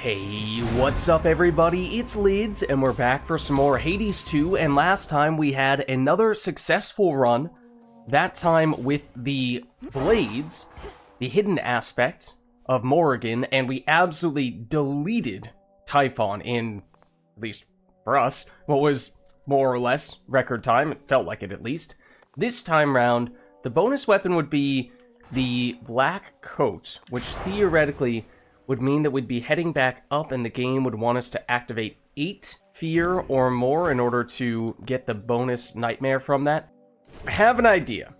Hey, what's up everybody? It's Lids, and we're back for some more Hades 2, and last time we had another successful run, that time with the blades, the hidden aspect of Morrigan, and we absolutely deleted Typhon in, at least for us, what was more or less record time. It felt like it at least. This time round, the bonus weapon would be the black coat, which theoretically would mean that we'd be heading back up and the game would want us to activate 8 fear or more in order to get the bonus nightmare from that. I have an idea.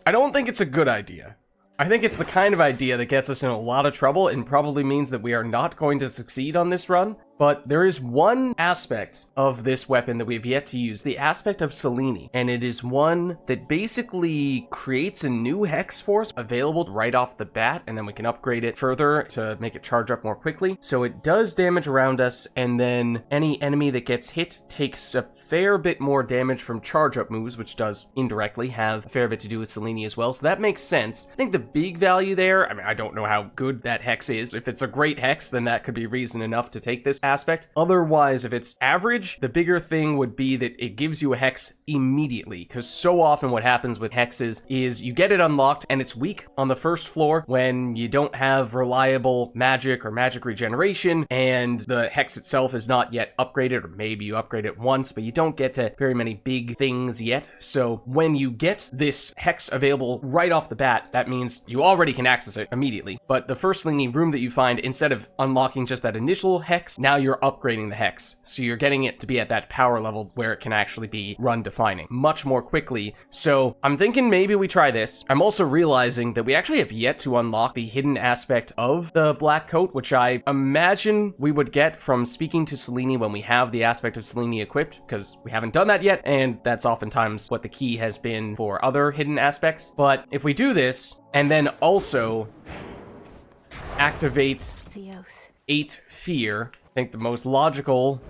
I don't think it's a good idea. I think it's the kind of idea that gets us in a lot of trouble and probably means that we are not going to succeed on this run. But there is one aspect of this weapon that we've yet to use, the aspect of Selene, and it is one that basically creates a new hex force available right off the bat, and then we can upgrade it further to make it charge up more quickly. So it does damage around us, and then any enemy that gets hit takes a fair bit more damage from charge up moves, which does indirectly have a fair bit to do with Selene as well, so that makes sense. I think the big value there, I mean, I don't know how good that hex is. If it's a great hex, then that could be reason enough to take this aspect. Otherwise, if it's average, the bigger thing would be that it gives you a hex immediately, because so often what happens with hexes is you get it unlocked and it's weak on the first floor when you don't have reliable magic or magic regeneration, and the hex itself is not yet upgraded, or maybe you upgrade it once, but you don't get to very many big things yet. So when you get this hex available right off the bat, that means you already can access it immediately. But the first Selene room that you find, instead of unlocking just that initial hex, now you're upgrading the hex. So you're getting it to be at that power level where it can actually be run defining much more quickly. So I'm thinking maybe we try this. I'm also realizing that we actually have yet to unlock the hidden aspect of the black coat, which I imagine we would get from speaking to Selene when we have the aspect of Selene equipped, because we haven't done that yet, and that's oftentimes what the key has been for other hidden aspects. But if we do this, and then also activate The oath. 8 fear, I think the most logical,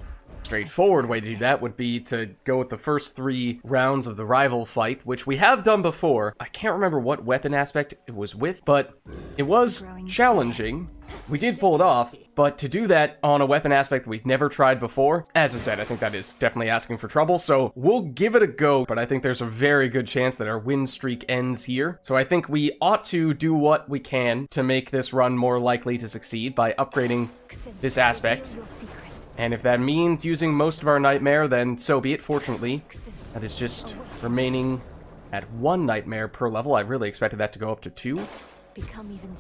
straightforward way to do that would be to go with the first 3 rounds of the rival fight, which we have done before. I can't remember what weapon aspect it was with, but it was challenging. We did pull it off, but to do that on a weapon aspect that we've never tried before, as I said, I think that is definitely asking for trouble, so we'll give it a go, but I think there's a very good chance that our win streak ends here. So I think we ought to do what we can to make this run more likely to succeed by upgrading this aspect. And if that means using most of our nightmare, then so be it. Fortunately, that is just remaining at 1 nightmare per level. I really expected that to go up to 2.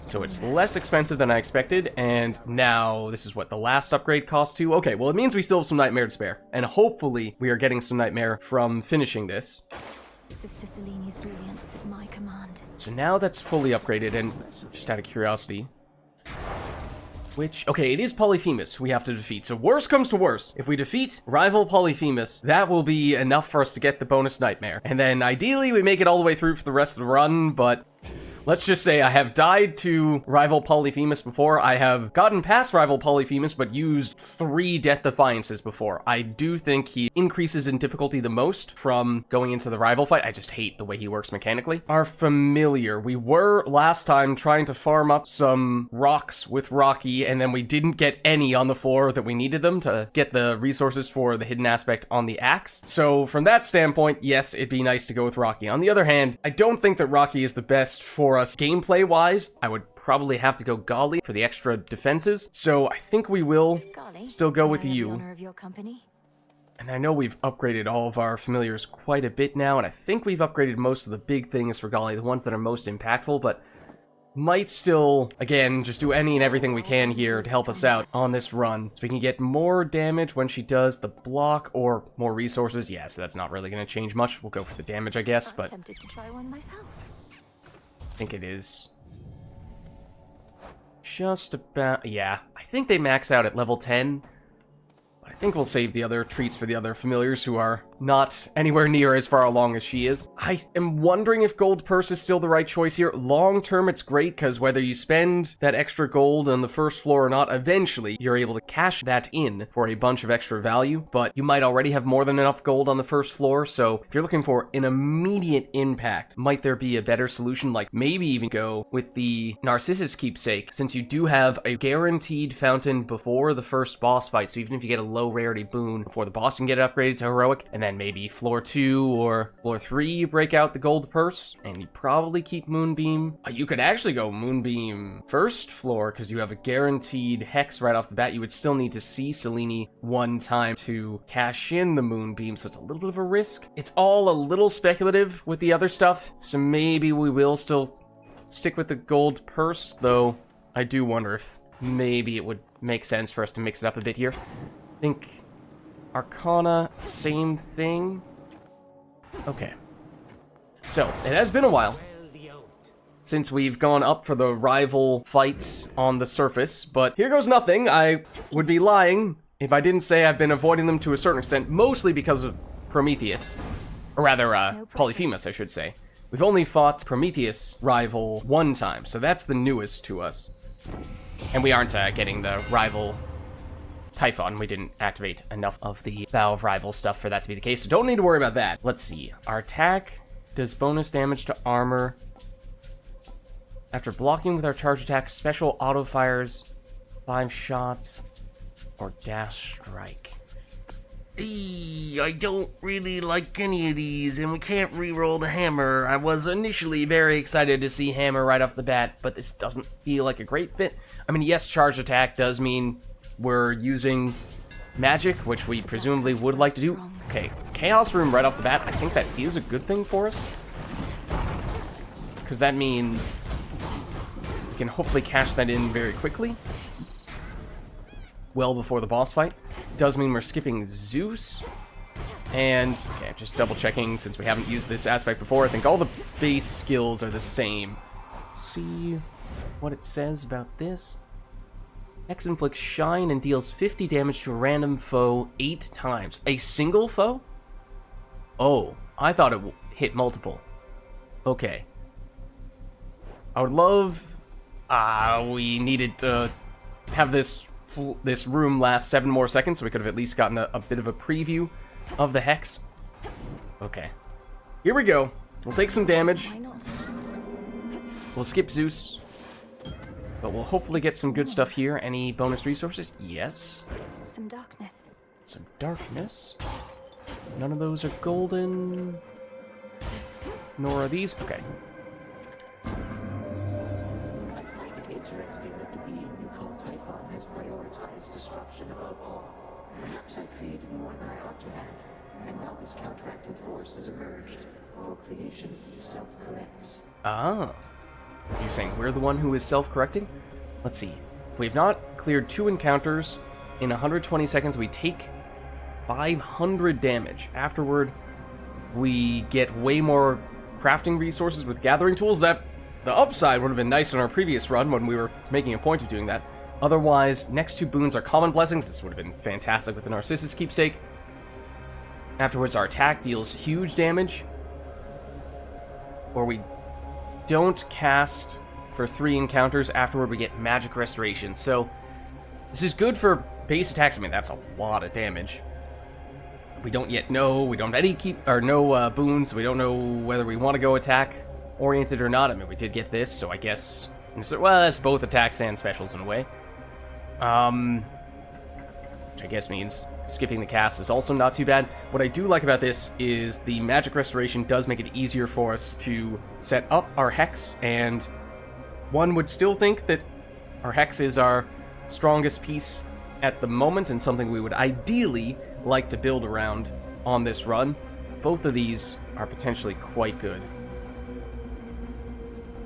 So it's less expensive than I expected, and now this is what the last upgrade cost 2. Okay, well it means we still have some nightmare to spare, and hopefully we are getting some nightmare from finishing this. Sister Selene's brilliance at my command. So now that's fully upgraded, and just out of curiosity, okay, it is Polyphemus we have to defeat. So worst comes to worst, if we defeat rival Polyphemus, that will be enough for us to get the bonus nightmare. And then ideally we make it all the way through for the rest of the run, but let's just say I have died to rival Polyphemus before. I have gotten past rival Polyphemus, but used 3 Death Defiances before. I do think he increases in difficulty the most from going into the rival fight. I just hate the way he works mechanically. Our familiar. We were last time trying to farm up some rocks with Rocky, and then we didn't get any on the floor that we needed them to get the resources for the hidden aspect on the axe. So from that standpoint, yes, it'd be nice to go with Rocky. On the other hand, I don't think that Rocky is the best for us gameplay-wise. I would probably have to go Golly for the extra defenses, so I think we will still go with you. And I know we've upgraded all of our familiars quite a bit now, and I think we've upgraded most of the big things for Golly, the ones that are most impactful, but might still, again, just do any and everything we can here to help us out on this run. So we can get more damage when she does the block, or more resources. Yeah, so that's not really going to change much. We'll go for the damage, I guess, but I'm tempted to try one myself. I think it is just about, yeah, I think they max out at level 10, I think we'll save the other treats for the other familiars who are not anywhere near as far along as she is. I am wondering if gold purse is still the right choice here. Long term, it's great, because whether you spend that extra gold on the first floor or not, eventually you're able to cash that in for a bunch of extra value, but you might already have more than enough gold on the first floor, so if you're looking for an immediate impact, might there be a better solution, like maybe even go with the Narcissus Keepsake, since you do have a guaranteed fountain before the first boss fight, so even if you get a low rarity boon before the boss, you can get it upgraded to heroic, and then maybe floor 2 or floor 3 you break out the gold purse, and you probably keep Moonbeam. You could actually go Moonbeam first floor, because you have a guaranteed hex right off the bat. You would still need to see Selene one time to cash in the Moonbeam, so it's a little bit of a risk. It's all a little speculative with the other stuff, so maybe we will still stick with the gold purse, though I do wonder if maybe it would make sense for us to mix it up a bit here. I think Arcana, same thing. Okay. So, it has been a while since we've gone up for the rival fights on the surface, but here goes nothing. I would be lying if I didn't say I've been avoiding them to a certain extent, mostly because of Prometheus. Or rather, Polyphemus, I should say. We've only fought Prometheus rival one time, so that's the newest to us. And we aren't getting the rival Typhon. We didn't activate enough of the Vow of Rival stuff for that to be the case, so don't need to worry about that. Let's see. Our attack does bonus damage to armor. After blocking with our charge attack, special auto fires 5 shots or dash strike. I don't really like any of these, and we can't re-roll the hammer. I was initially very excited to see hammer right off the bat, but this doesn't feel like a great fit. I mean, yes, charge attack does mean we're using magic, which we presumably would like to do. Okay, Chaos Room right off the bat, I think that is a good thing for us. Because that means we can hopefully cash that in very quickly. Well before the boss fight. Does mean we're skipping Zeus. And, okay, just double checking since we haven't used this aspect before. I think all the base skills are the same. Let's see what it says about this. X inflicts shine and deals 50 damage to a random foe 8 times. A single foe? Oh, I thought it hit multiple. Okay. I would love... we needed to have this room last 7 more seconds, so we could have at least gotten a bit of a preview of the hex. Okay. Here we go. We'll take some damage. Why not? We'll skip Zeus. But we'll hopefully get some good stuff here. Any bonus resources? Yes. Some darkness. Some darkness. None of those are golden. Nor are these. Okay. I find it interesting that the being you call Typhon has prioritized destruction above all. Perhaps I created more than I ought to have, and now this counteracting force has emerged. For creation self-corrects. Ah. You're saying we're the one who is self-correcting? Let's see. If we've not cleared 2 encounters in 120 seconds, we take 500 damage. Afterward, we get way more crafting resources with gathering tools. That the upside would have been nice in our previous run when we were making a point of doing that. Otherwise, next 2 boons are common blessings. This would have been fantastic with the Narcissus Keepsake. Afterwards, our attack deals huge damage. Or we don't cast for 3 encounters. Afterward, we get magic restoration. So, this is good for base attacks. I mean, that's a lot of damage. We don't yet know. We don't have any boons. We don't know whether we want to go attack oriented or not. I mean, we did get this, so I guess. Well, that's both attacks and specials in a way. Which I guess means skipping the cast is also not too bad. What I do like about this is the magic restoration does make it easier for us to set up our hex, and one would still think that our hex is our strongest piece at the moment and something we would ideally like to build around on this run. Both of these are potentially quite good.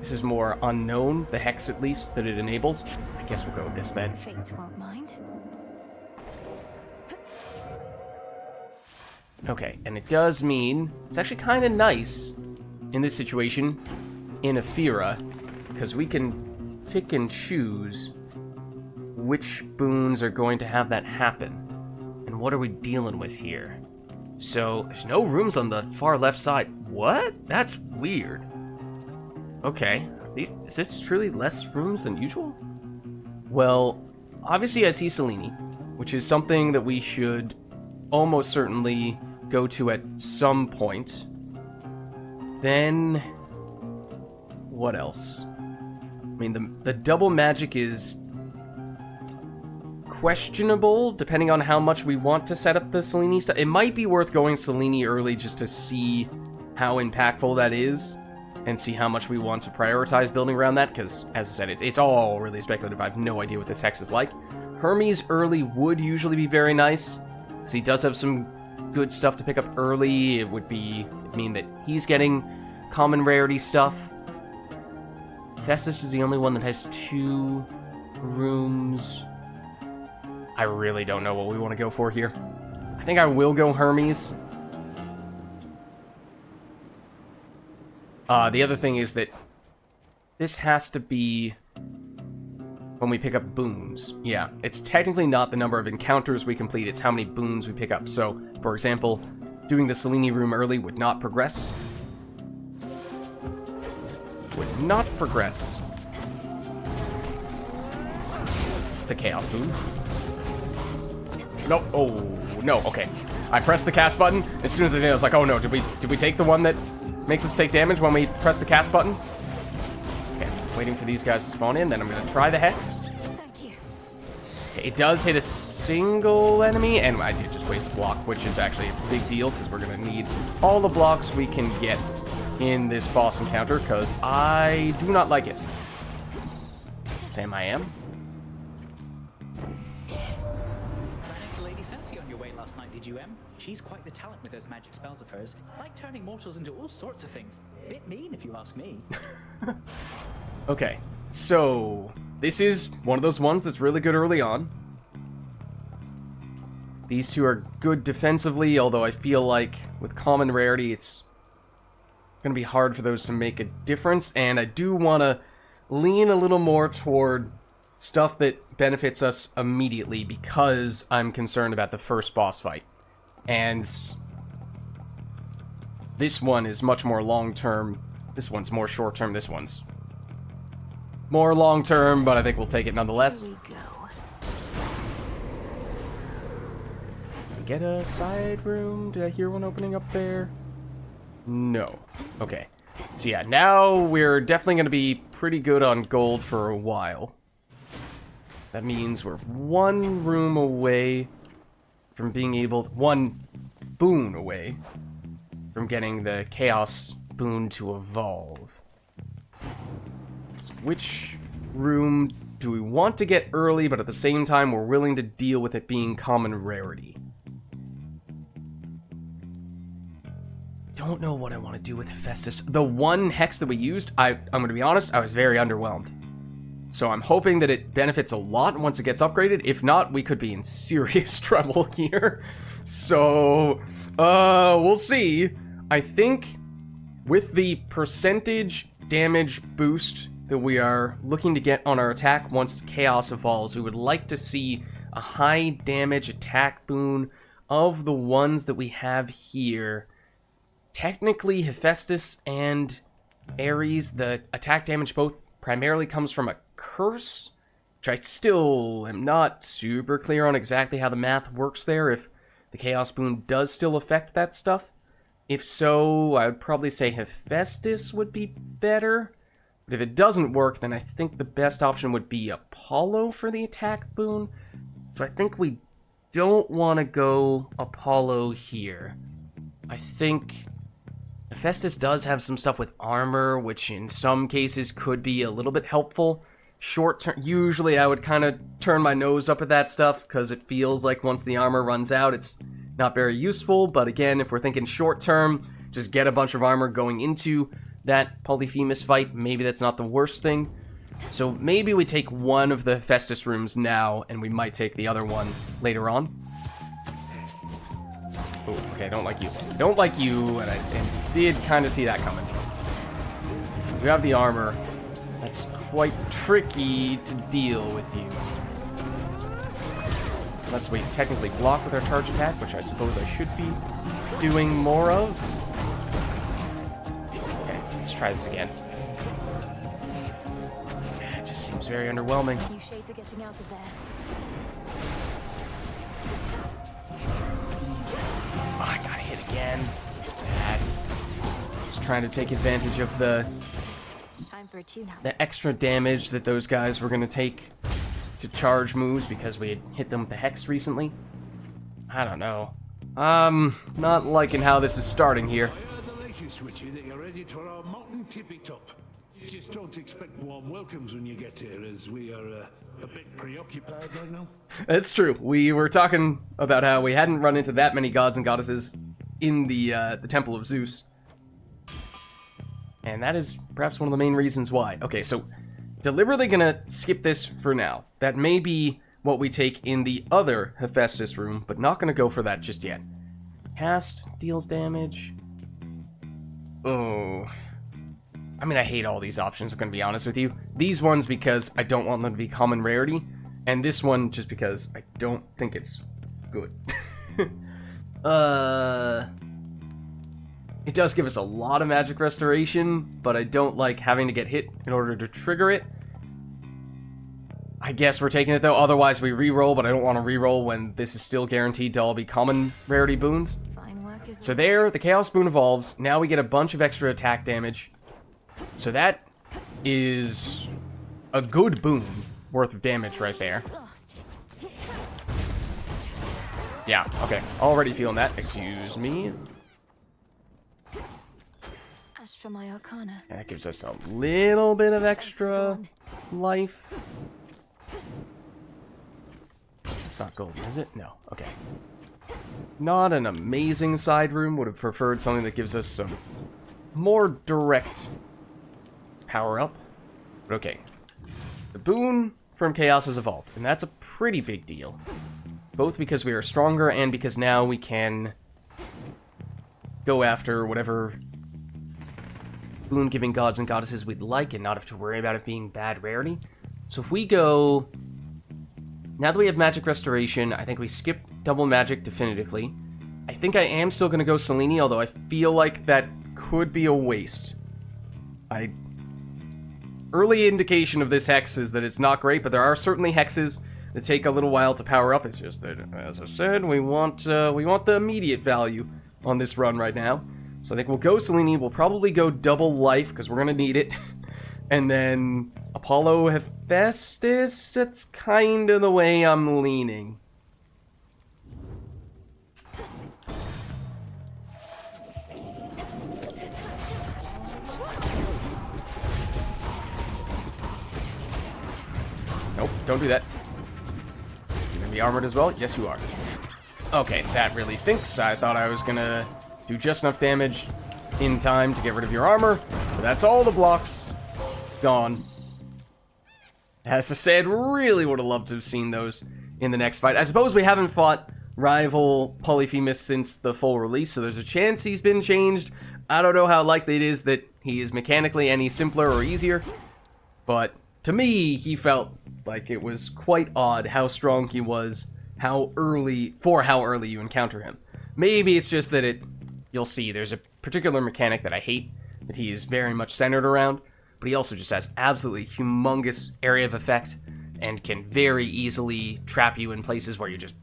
This is more unknown, the hex at least, that it enables. I guess we'll go with this then. Fates won't mind. Okay, and it does mean it's actually kind of nice in this situation in Ephira, because we can pick and choose which boons are going to have that happen. And And what are we dealing with here? So, there's no rooms on the far left side. What? That's weird. Okay. Is this truly less rooms than usual? Well, obviously I see Selene, which is something that we should almost certainly go to at some point. Then, what else? I mean, the double magic is questionable, depending on how much we want to set up the Selene stuff. It might be worth going Selene early just to see how impactful that is, and see how much we want to prioritize building around that, because, as I said, it's all really speculative. I have no idea what this hex is like. Hermes early would usually be very nice, because he does have some good stuff to pick up early. It would mean that he's getting common rarity stuff. Festus is the only one that has 2 rooms. I really don't know what we want to go for here. I think I will go Hermes. The other thing is that this has to be when we pick up boons. Yeah, it's technically not the number of encounters we complete, it's how many boons we pick up. So, for example, doing the Selene room early would not progress. Would not progress the Chaos boon. Nope. Oh, no, okay. I pressed the cast button. As soon as I did, I was like, oh no, did we take the one that makes us take damage when we press the cast button? Okay, waiting for these guys to spawn in, then I'm gonna try the hex. Thank you. Okay, it does hit a single enemy, and I did just waste a block, which is actually a big deal, because we're gonna need all the blocks we can get in this boss encounter, because I do not like it. Sam, I am. Did you, Em? She's quite the talent with those magic spells of hers. Like turning mortals into all sorts of things. Bit mean, if you ask me. Okay, so this is one of those ones that's really good early on. These two are good defensively, although I feel like with common rarity, it's going to be hard for those to make a difference. And I do want to lean a little more toward stuff that benefits us immediately, because I'm concerned about the first boss fight. And this one is much more long-term. This one's more short-term. This one's more long-term, but I think we'll take it nonetheless. Here we go. Get a side room? Did I hear one opening up there? No. Okay. So yeah, now we're definitely going to be pretty good on gold for a while. That means we're 1 room away from being able... 1 boon away from getting the Chaos boon to evolve. So which room do we want to get early, but at the same time we're willing to deal with it being common rarity? Don't know what I want to do with Hephaestus. The one hex that we used, I'm going to be honest, I was very underwhelmed. So I'm hoping that it benefits a lot once it gets upgraded. If not, we could be in serious trouble here. So, we'll see. I think with the percentage damage boost that we are looking to get on our attack once Chaos evolves, we would like to see a high damage attack boon of the ones that we have here. Technically, Hephaestus and Ares, the attack damage both primarily comes from a curse, which I still am not super clear on exactly how the math works there, if the Chaos boon does still affect that stuff. If so, I would probably say Hephaestus would be better. But if it doesn't work, then I think the best option would be Apollo for the attack boon. So I think we don't want to go Apollo here. I think Hephaestus does have some stuff with armor, which in some cases could be a little bit helpful. Short term, usually I would kind of turn my nose up at that stuff, because it feels like once the armor runs out, it's not very useful. But again, if we're thinking short term, just get a bunch of armor going into that Polyphemus fight, maybe that's not the worst thing. So maybe we take one of the Hephaestus rooms now, and we might take the other one later on. Oh, okay, I don't like you. Don't like you, and I did kind of see that coming. We have the armor. That's quite tricky to deal with you. Unless we technically block with our charge attack, which I suppose I should be doing more of. Okay, let's try this again. It just seems very underwhelming. You shades are getting out of there. Oh, I got hit again. It's bad. Just trying to take advantage of the For a tune-up. the extra damage that those guys were going to take to charge moves because we had hit them with the Hex recently. I don't know. Not liking how this is starting here. I heard the latest, Witchy, that you're ready for our mountain tippy-top. Just don't expect warm welcomes when you get here, as we are a bit preoccupied right now. That's true. We were talking about how we hadn't run into that many gods and goddesses in the Temple of Zeus. And that is perhaps one of the main reasons why. Okay, so deliberately gonna skip this for now. That may be what we take in the other Hephaestus room, but not gonna go for that just yet. Cast deals damage. Oh. I mean, I hate all these options, I'm gonna be honest with you. These ones because I don't want them to be common rarity, and this one just because I don't think it's good. It does give us a lot of magic restoration, but I don't like having to get hit in order to trigger it. I guess we're taking it though, otherwise we reroll, but I don't want to reroll when this is still guaranteed to all be common rarity boons. Fine work is So there, the Chaos Boon evolves. Now we get a bunch of extra attack damage. So that is a good boon worth of damage right there. lost. Yeah, okay. Already feeling that. Excuse me. Ash for my arcana. That gives us a little bit of extra life. It's not golden, is it? No. Okay. Not an amazing side room. Would have preferred something that gives us some more direct power up. But okay. The boon from Chaos has evolved, and that's a pretty big deal. Both because we are stronger and because now we can go after whatever boon-giving gods and goddesses we'd like and not have to worry about it being bad rarity. So if we go... Now that we have magic restoration, I think we skip double magic definitively. I think I am still going to go Selene, although I feel like that could be a waste. Early indication of this hex is that it's not great, but there are certainly hexes that take a little while to power up. It's just that, as I said, we want the immediate value on this run right now. So I think we'll go Selene. We'll probably go double life, because we're going to need it. And then Apollo Hephaestus, that's kind of the way I'm leaning. Nope, don't do that. You're gonna be armored as well? Yes, you are. Okay, that really stinks. I thought I was gonna do just enough damage in time to get rid of your armor, but that's all the blocks gone. As I said, really would have loved to have seen those in the next fight. I suppose we haven't fought rival Polyphemus since the full release, so there's a chance he's been changed. I don't know how likely it is that he is mechanically any simpler or easier, but to me, he felt like it was quite odd how strong he was, how early you encounter him. Maybe it's just that you'll see, there's a particular mechanic that I hate, that he is very much centered around, but he also just has absolutely humongous area of effect, and can very easily trap you in places where you just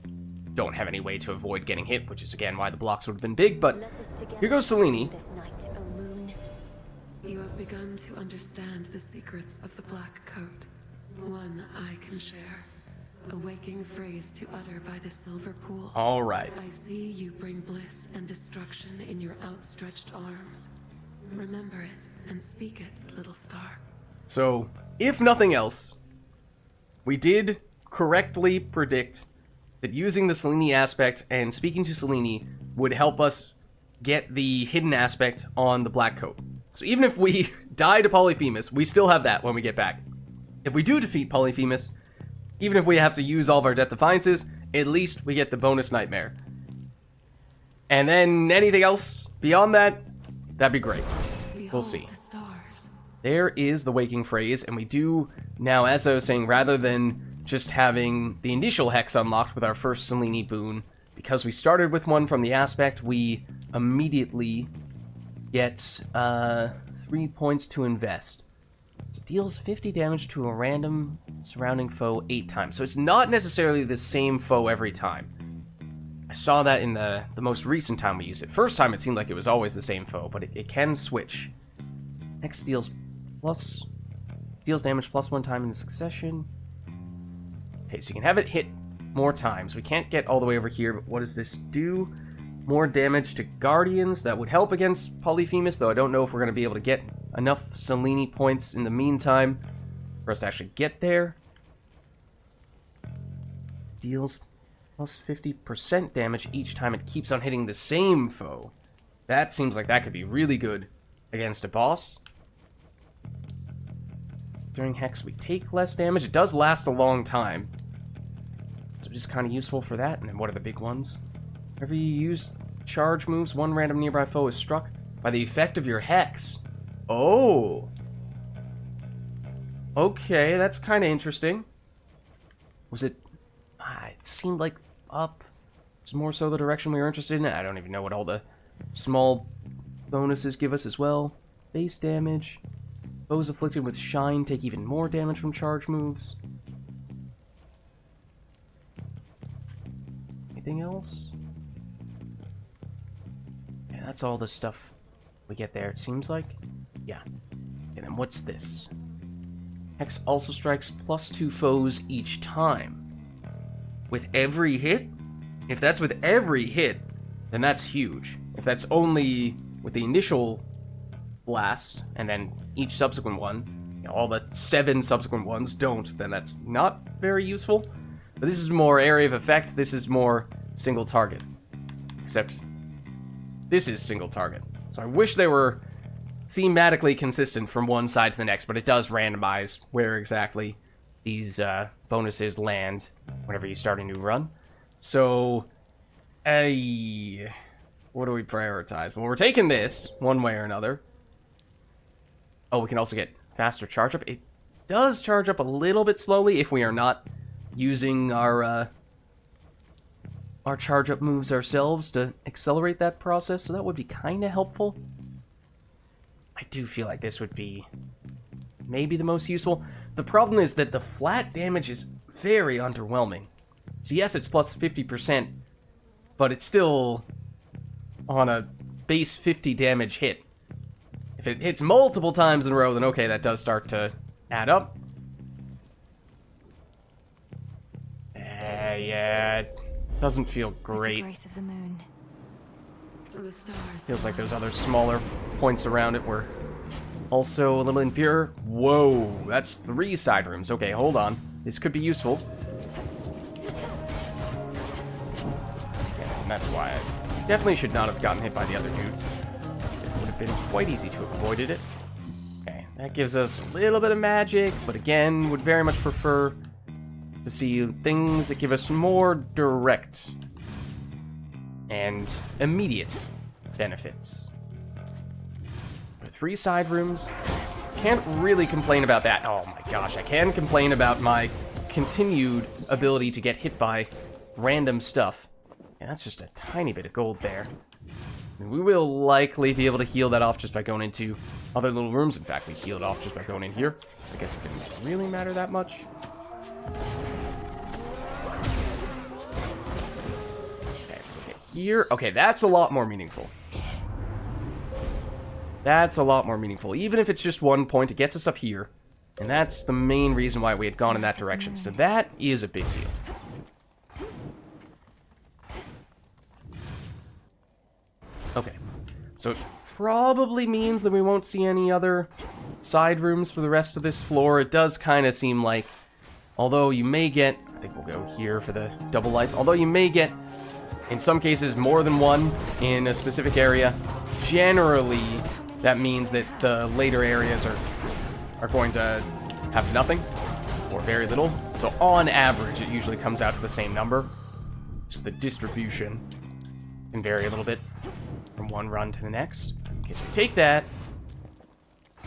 don't have any way to avoid getting hit, which is again why the blocks would have been big, but Let us together here goes Selene. this night, O moon. You have begun to understand the secrets of the black coat. One I can share. A waking phrase to utter by the silver pool. Alright. I see you bring bliss and destruction in your outstretched arms. Remember it and speak it, little star. So, if nothing else, we did correctly predict that using the Selene aspect and speaking to Selene would help us get the hidden aspect on the black coat. So even if we die to Polyphemus, we still have that when we get back. If we do defeat Polyphemus, even if we have to use all of our Death Defiances, at least we get the bonus Nightmare. And then anything else beyond that, that'd be great. We'll see. The stars. There is the waking phrase, and we do now, as I was saying, rather than just having the initial Hex unlocked with our first Selene boon. Because we started with one from the aspect, we immediately get 3 points to invest. So it deals 50 damage to a random surrounding foe 8 times. So it's not necessarily the same foe every time. I saw that in the most recent time we used it. First time it seemed like it was always the same foe, but it can switch. Next deals damage plus 1 time in succession. Okay, so you can have it hit more times. We can't get all the way over here, but what does this do? More damage to Guardians. That would help against Polyphemus, though I don't know if we're going to be able to get enough Selene points in the meantime for us to actually get there. Deals plus 50% damage each time it keeps on hitting the same foe. That seems like that could be really good against a boss. During Hex, we take less damage. It does last a long time. So just kind of useful for that. And then what are the big ones? Whenever you use charge moves, one random nearby foe is struck by the effect of your Hex. Oh! Okay, that's kind of interesting. Was it... it seemed like up. It's more so the direction we were interested in. I don't even know what all the small bonuses give us as well. Base damage. Foes afflicted with Shine take even more damage from charge moves. Anything else? Yeah, that's all the stuff we get there, it seems like. Yeah. And then what's this? Hex also strikes plus 2 foes each time. With every hit? If that's with every hit, then that's huge. If that's only with the initial blast, and then each subsequent one, you know, all the 7 subsequent ones don't, then that's not very useful. But this is more area of effect, this is more single target. Except, this is single target. So I wish they were thematically consistent from one side to the next, but it does randomize where exactly these bonuses land whenever you start a new run. So, what do we prioritize? Well, we're taking this, one way or another. Oh, we can also get faster charge up. It does charge up a little bit slowly if we are not using our charge up moves ourselves to accelerate that process, so that would be kind of helpful. I do feel like this would be maybe the most useful. The problem is that the flat damage is very underwhelming. So yes, it's plus 50%, but it's still on a base 50 damage hit. If it hits multiple times in a row, then okay, that does start to add up. Yeah, it doesn't feel great. The grace of the moon. The stars. Feels like those other smaller points around it were also a little inferior. Whoa, that's 3 side rooms. Okay, hold on. This could be useful. Yeah, and that's why I definitely should not have gotten hit by the other dude. It would have been quite easy to have avoided it. Okay, that gives us a little bit of magic, but again, would very much prefer to see things that give us more direct and immediate benefits. 3 side rooms. Can't really complain about that. Oh my gosh, I can complain about my continued ability to get hit by random stuff. And that's just a tiny bit of gold there. And we will likely be able to heal that off just by going into other little rooms. In fact, we healed off just by going in here. I guess it didn't really matter that much. Okay, here. Okay, that's a lot more meaningful. That's a lot more meaningful. Even if it's just 1 point, it gets us up here. And that's the main reason why we had gone in that direction. So that is a big deal. Okay. So it probably means that we won't see any other side rooms for the rest of this floor. It does kind of seem like, although you may get... I think we'll go here for the double life. Although you may get, in some cases, more than one in a specific area, generally... that means that the later areas are going to have nothing, or very little. So on average, it usually comes out to the same number. Just the distribution can vary a little bit from one run to the next. Okay, so we take that.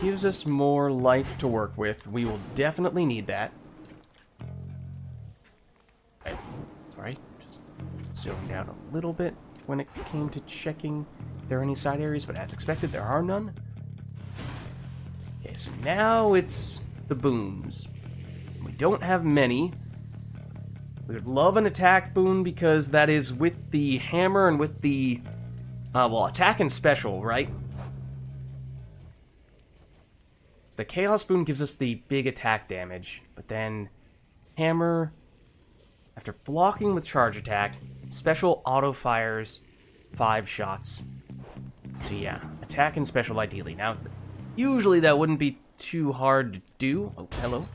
Gives us more life to work with. We will definitely need that. Zoned down a little bit when it came to checking if there are any side areas, but as expected, there are none. Okay, so now it's the booms. We don't have many. We would love an attack boon because that is with the hammer and with the, well, attack and special, right? So the chaos boon gives us the big attack damage, but then hammer, after blocking with charge attack, special auto fires 5 shots. So yeah, attack and special ideally. Now, usually that wouldn't be too hard to do. Oh, hello.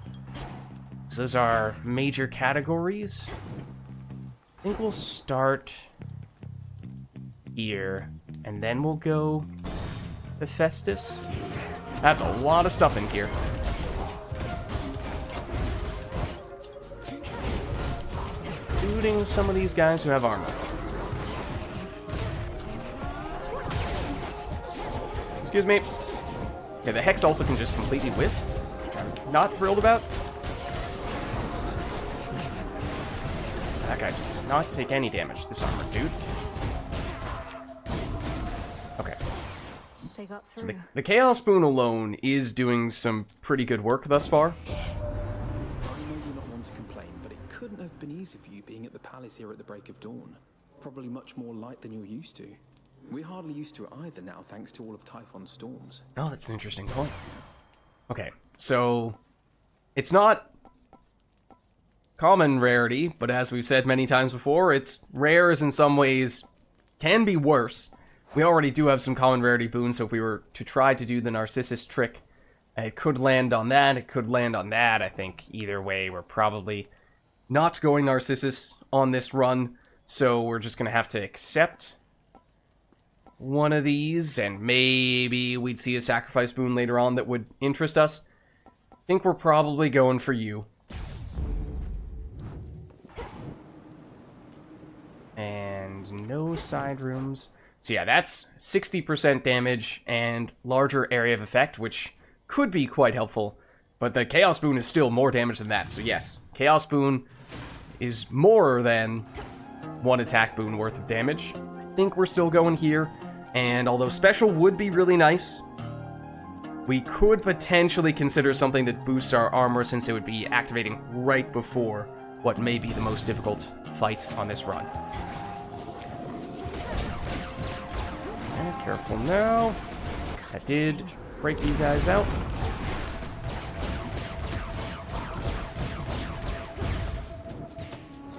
So those are major categories. I think we'll start here, and then we'll go Hephaestus. That's a lot of stuff in here. Including some of these guys who have armor. Excuse me. Okay, the Hex also can just completely whiff, which I'm not thrilled about. That guy just did not take any damage, this armor dude. Okay. They got So through. the Chaos Boon alone is doing some pretty good work thus far. I know you're not one to complain, but it couldn't have been easy for you being at the palace here at the break of dawn. Probably much more light than you're used to. We're hardly used to it either now, thanks to all of Typhon's storms. Oh, that's an interesting point. Okay, so it's not common rarity, but as we've said many times before, it's rare as in some ways can be worse. We already do have some common rarity boons, so if we were to try to do the Narcissus trick, it could land on that, it could land on that. I think either way, we're probably not going Narcissus on this run, so we're just going to have to accept one of these, and maybe we'd see a sacrifice boon later on that would interest us. I think we're probably going for you. And no side rooms. So yeah, that's 60% damage and larger area of effect, which could be quite helpful. But the Chaos Boon is still more damage than that. So yes, Chaos Boon is more than 1 attack boon worth of damage. I think we're still going here. And although special would be really nice, we could potentially consider something that boosts our armor since it would be activating right before what may be the most difficult fight on this run. And careful now. That did break you guys out.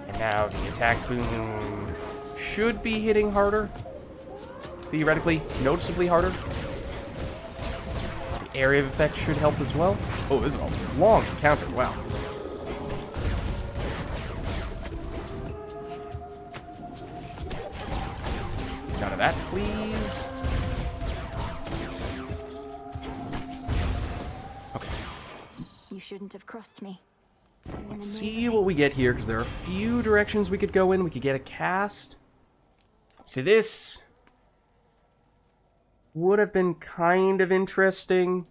And now the attack boon should be hitting harder. Theoretically, noticeably harder. The area of effect should help as well. Oh, this is a long encounter. Wow. None of that, please. Okay. You shouldn't have crossed me. Let's see what we get here, because there are a few directions we could go in. We could get a cast. See, this would have been kind of interesting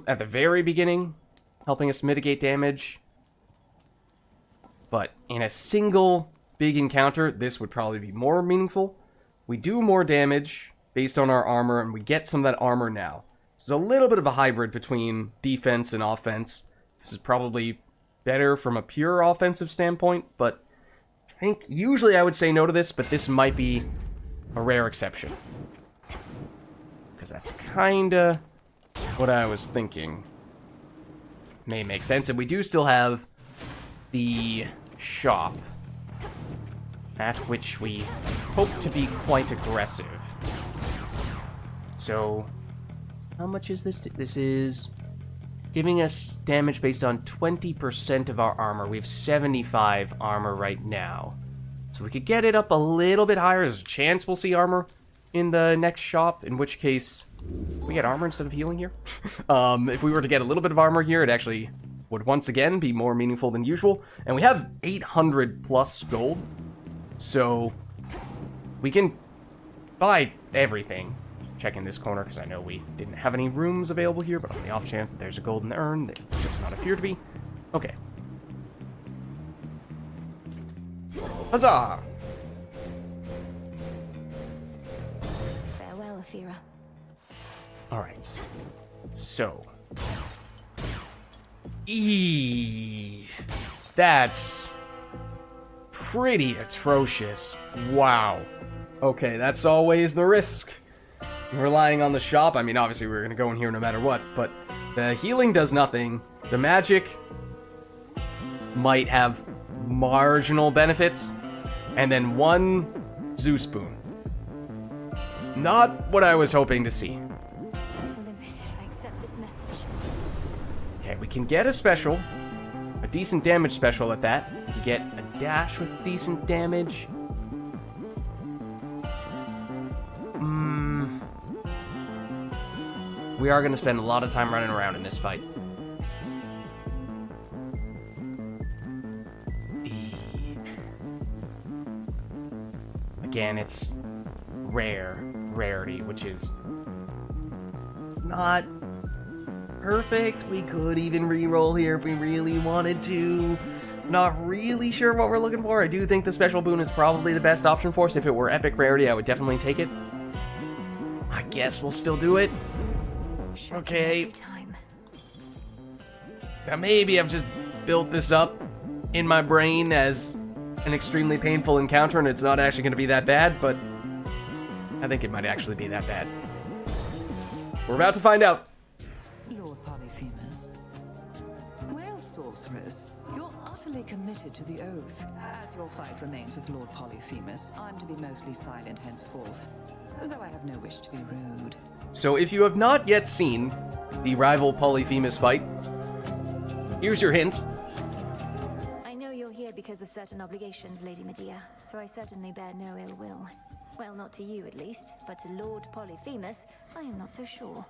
at the very beginning, helping us mitigate damage. But in a single big encounter, this would probably be more meaningful. We do more damage based on our armor, and we get some of that armor now. This is a little bit of a hybrid between defense and offense. This is probably better from a pure offensive standpoint, but I think usually I would say no to this, but this might be a rare exception. Because that's kinda what I was thinking. May make sense, and we do still have the shop, at which we hope to be quite aggressive. So, how much is this? This is giving us damage based on 20% of our armor. We have 75 armor right now. So we could get it up a little bit higher. There's a chance we'll see armor in the next shop, in which case we get armor instead of healing here. If we were to get a little bit of armor here, it actually would once again be more meaningful than usual. And we have 800 plus gold, so we can buy everything. Checking this corner because I know we didn't have any rooms available here, but on the off chance that there's a golden urn, that does not appear to be. Okay. Huzzah! Farewell, Athera. Alright. So. That's pretty atrocious. Wow. Okay, that's always the risk. Relying on the shop. I mean, obviously we're gonna go in here no matter what, but the healing does nothing. The magic might have marginal benefits. And then one Zeus boon. Not what I was hoping to see. Olympus, I accept this message. Okay, we can get a special. A decent damage special at that. We can get a dash with decent damage. We are going to spend a lot of time running around in this fight. Again, it's rarity, which is not perfect. We could even re-roll here if we really wanted to. Not really sure what we're looking for. I do think the special boon is probably the best option for us. If it were epic rarity, I would definitely take it. I guess we'll still do it. Okay. Every time. Now maybe I've just built this up in my brain as an extremely painful encounter and it's not actually going to be that bad, but I think it might actually be that bad. We're about to find out. Lord Polyphemus. Well, sorcerers, you're utterly committed to the oath. As your fight remains with Lord Polyphemus, I'm to be mostly silent henceforth, though I have no wish to be rude. So if you have not yet seen the rival Polyphemus fight, here's your hint. I know you're here because of certain obligations, Lady Medea, so I certainly bear no ill will. Well, not to you at least, but to Lord Polyphemus, I am not so sure.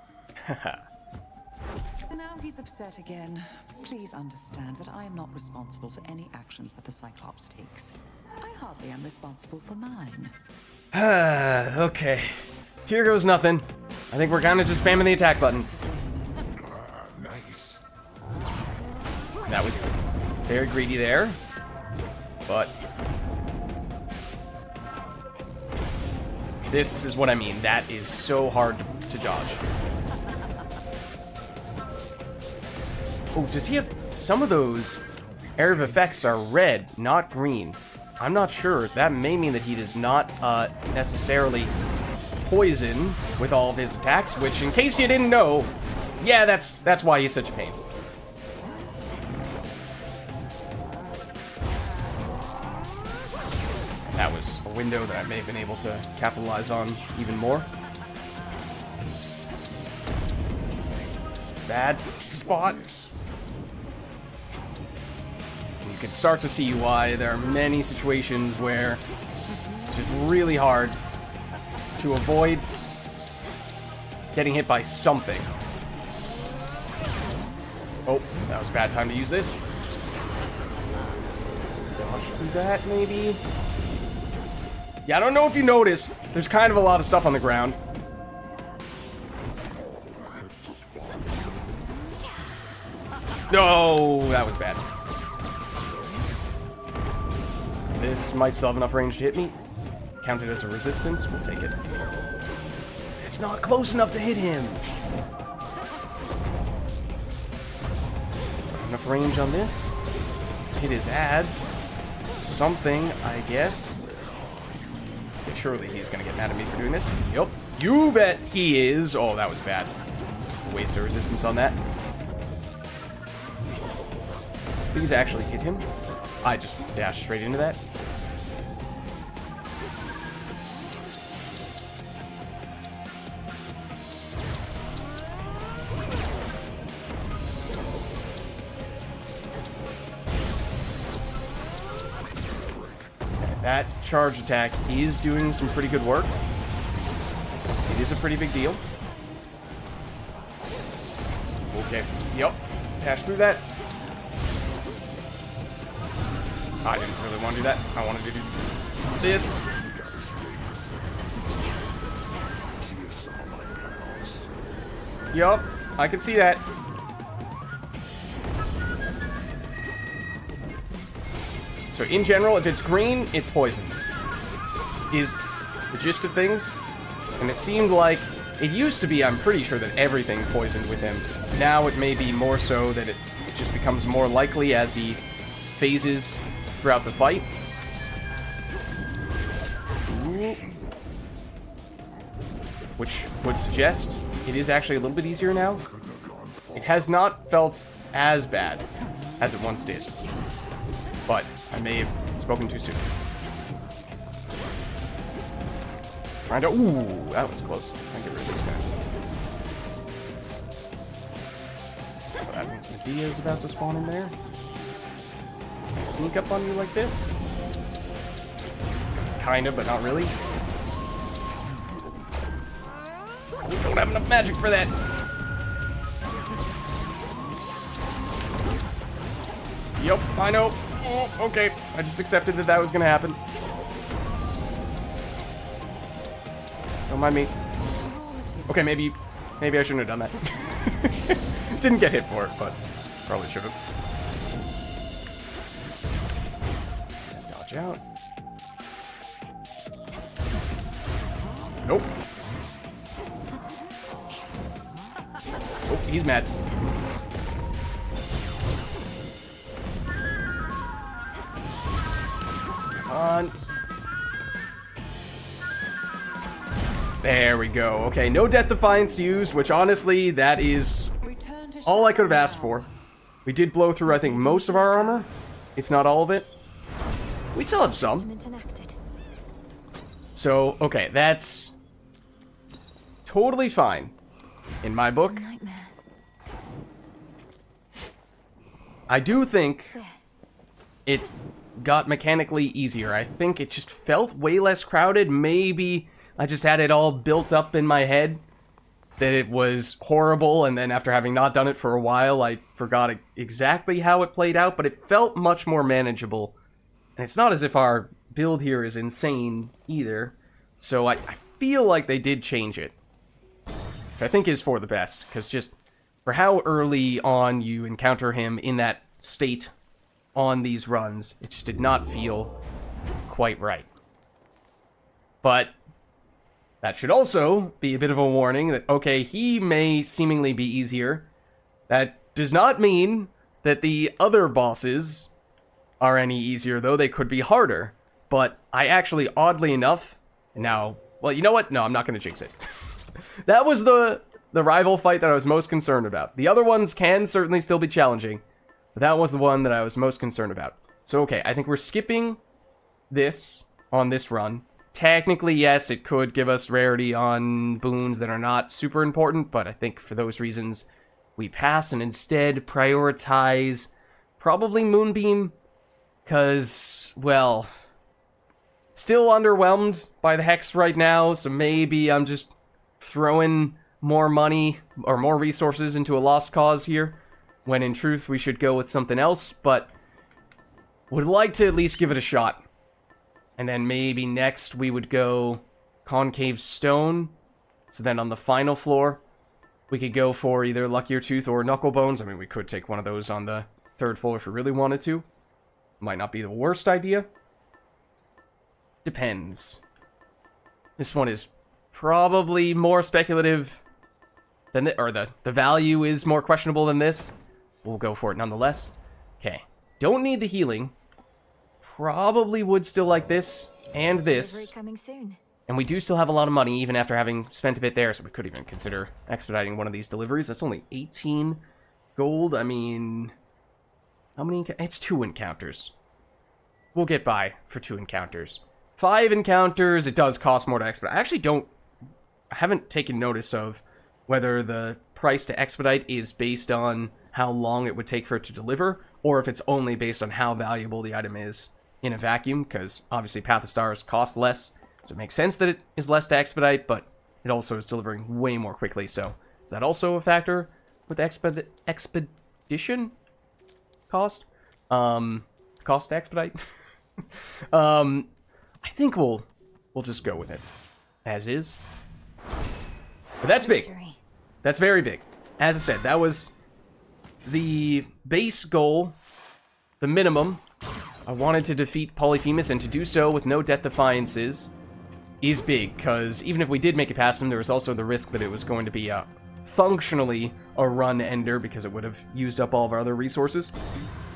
Now he's upset again. Please understand that I am not responsible for any actions that the Cyclops takes. I hardly am responsible for mine. Okay. Here goes nothing. I think we're kind of just spamming the attack button. Nice. That was very greedy there. But this is what I mean. That is so hard to dodge. Oh, does he have... Some of those area of effects are red, not green. I'm not sure. That may mean that he does not necessarily poison with all of his attacks, which, in case you didn't know, yeah, that's why he's such a pain. That was a window that I may have been able to capitalize on even more. It's a bad spot. And you can start to see why there are many situations where it's just really hard to avoid getting hit by something. Oh, that was a bad time to use this. Dodge through that, maybe? Yeah, I don't know if you noticed, there's kind of a lot of stuff on the ground. No, that was bad. This might still have enough range to hit me. Counted as a resistance, we'll take it. It's not close enough to hit him. Enough range on this. Hit his ads. Something, I guess. Okay, surely he's gonna get mad at me for doing this. Yup. You bet he is. Oh, that was bad. Waste of resistance on that. Please actually hit him. I just dashed straight into that. That charge attack is doing some pretty good work. It is a pretty big deal. Okay. Yep. Pass through that. I didn't really want to do that. I wanted to do this. Yup. I can see that. So in general, if it's green, it poisons. Is the gist of things. And it seemed like it used to be, I'm pretty sure, that everything poisoned with him. Now it may be more so that it just becomes more likely as he phases throughout the fight. Ooh. Which would suggest it is actually a little bit easier now. It has not felt as bad as it once did. But I may have spoken too soon. Trying to... Ooh, that was close. Trying to get rid of this guy. So that means Medea is about to spawn in there. Can I sneak up on you like this? Kinda, but not really. I don't have enough magic for that. Yep, I know. Oh, okay. I just accepted that that was gonna happen. Don't mind me. Okay, maybe I shouldn't have done that. Didn't get hit for it, but probably should have. Dodge out. Nope. Oh, he's mad. Come on. There we go. Okay, no Death Defiance used, which honestly, that is all I could have asked for. We did blow through, I think, most of our armor, if not all of it. We still have some. So, okay, that's totally fine in my book. I do think it got mechanically easier. I think it just felt way less crowded. Maybe I just had it all built up in my head that it was horrible, and then after having not done it for a while, I forgot exactly how it played out, but it felt much more manageable. And it's not as if our build here is insane either, so I feel like they did change it. Which I think is for the best, because just for how early on you encounter him in that state on these runs, it just did not feel quite right. But that should also be a bit of a warning that, okay, he may seemingly be easier. That does not mean that the other bosses are any easier, though. They could be harder. But I actually, oddly enough, now, well, you know what? No, I'm not going to jinx it. That was the rival fight that I was most concerned about. The other ones can certainly still be challenging, but that was the one that I was most concerned about. So, okay, I think we're skipping this on this run. Technically, yes, it could give us rarity on boons that are not super important, but I think for those reasons, we pass and instead prioritize probably Moonbeam, because, well, still underwhelmed by the Hex right now, so maybe I'm just throwing more money or more resources into a lost cause here, when in truth we should go with something else, but would like to at least give it a shot. And then maybe next we would go Concave Stone. So then on the final floor, we could go for either Luckier Tooth or Knuckle Bones. I mean, we could take one of those on the third floor if we really wanted to. Might not be the worst idea. Depends. This one is probably more speculative than the value is more questionable than this. We'll go for it nonetheless. Okay. Don't need the healing. Probably would still like this and this. Coming soon. And we do still have a lot of money even after having spent a bit there, so we could even consider expediting one of these deliveries. That's only 18 gold. I mean, how many? It's 2 encounters. We'll get by for 2 encounters. 5 encounters, it does cost more to expedite. I haven't taken notice of whether the price to expedite is based on how long it would take for it to deliver, or if it's only based on how valuable the item is in a vacuum, because obviously Path of Stars cost less, so it makes sense that it is less to expedite, but it also is delivering way more quickly, so is that also a factor with expedition cost? Cost to expedite? I think we'll just go with it as is. But that's big. That's very big. As I said, that was the base goal, the minimum, I wanted to defeat Polyphemus, and to do so with no Death Defiances is big, because even if we did make it past him, there was also the risk that it was going to be functionally a run ender, because it would have used up all of our other resources.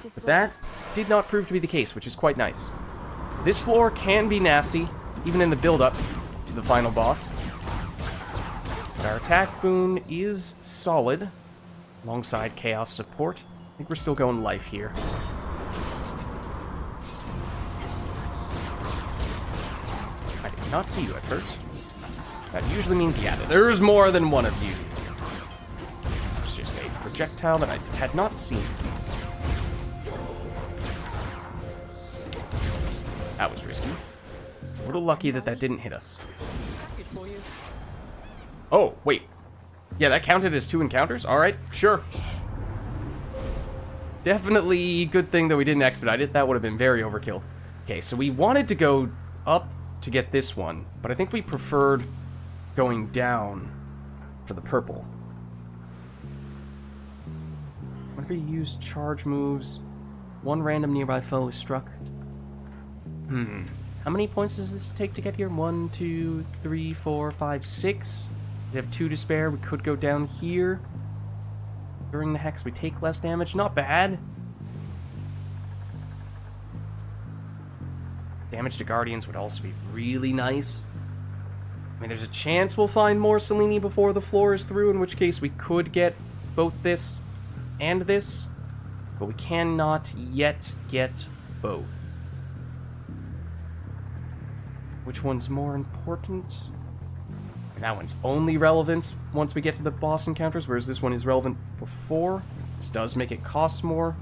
But that did not prove to be the case, which is quite nice. This floor can be nasty, even in the build-up to the final boss. But our attack boon is solid, alongside Chaos support. I think we're still going life here. I did not see you at first. That usually means, yeah, there's more than one of you. It's just a projectile that I had not seen. That was risky. It's a little lucky that that didn't hit us. Oh, wait. Yeah, that counted as 2 encounters? Alright, sure. Definitely good thing that we didn't expedite it. That would have been very overkill. Okay, so we wanted to go up to get this one, but I think we preferred going down for the purple. Whenever you use charge moves, one random nearby foe is struck. How many points does this take to get here? 1, 2, 3, 4, 5, 6. We have 2 to spare. We could go down here. During the hex, we take less damage. Not bad. Damage to Guardians would also be really nice. I mean, there's a chance we'll find more Selene before the floor is through, in which case we could get both this and this, but we cannot yet get both. Which one's more important? And that one's only relevant once we get to the boss encounters, whereas this one is relevant before. This does make it cost more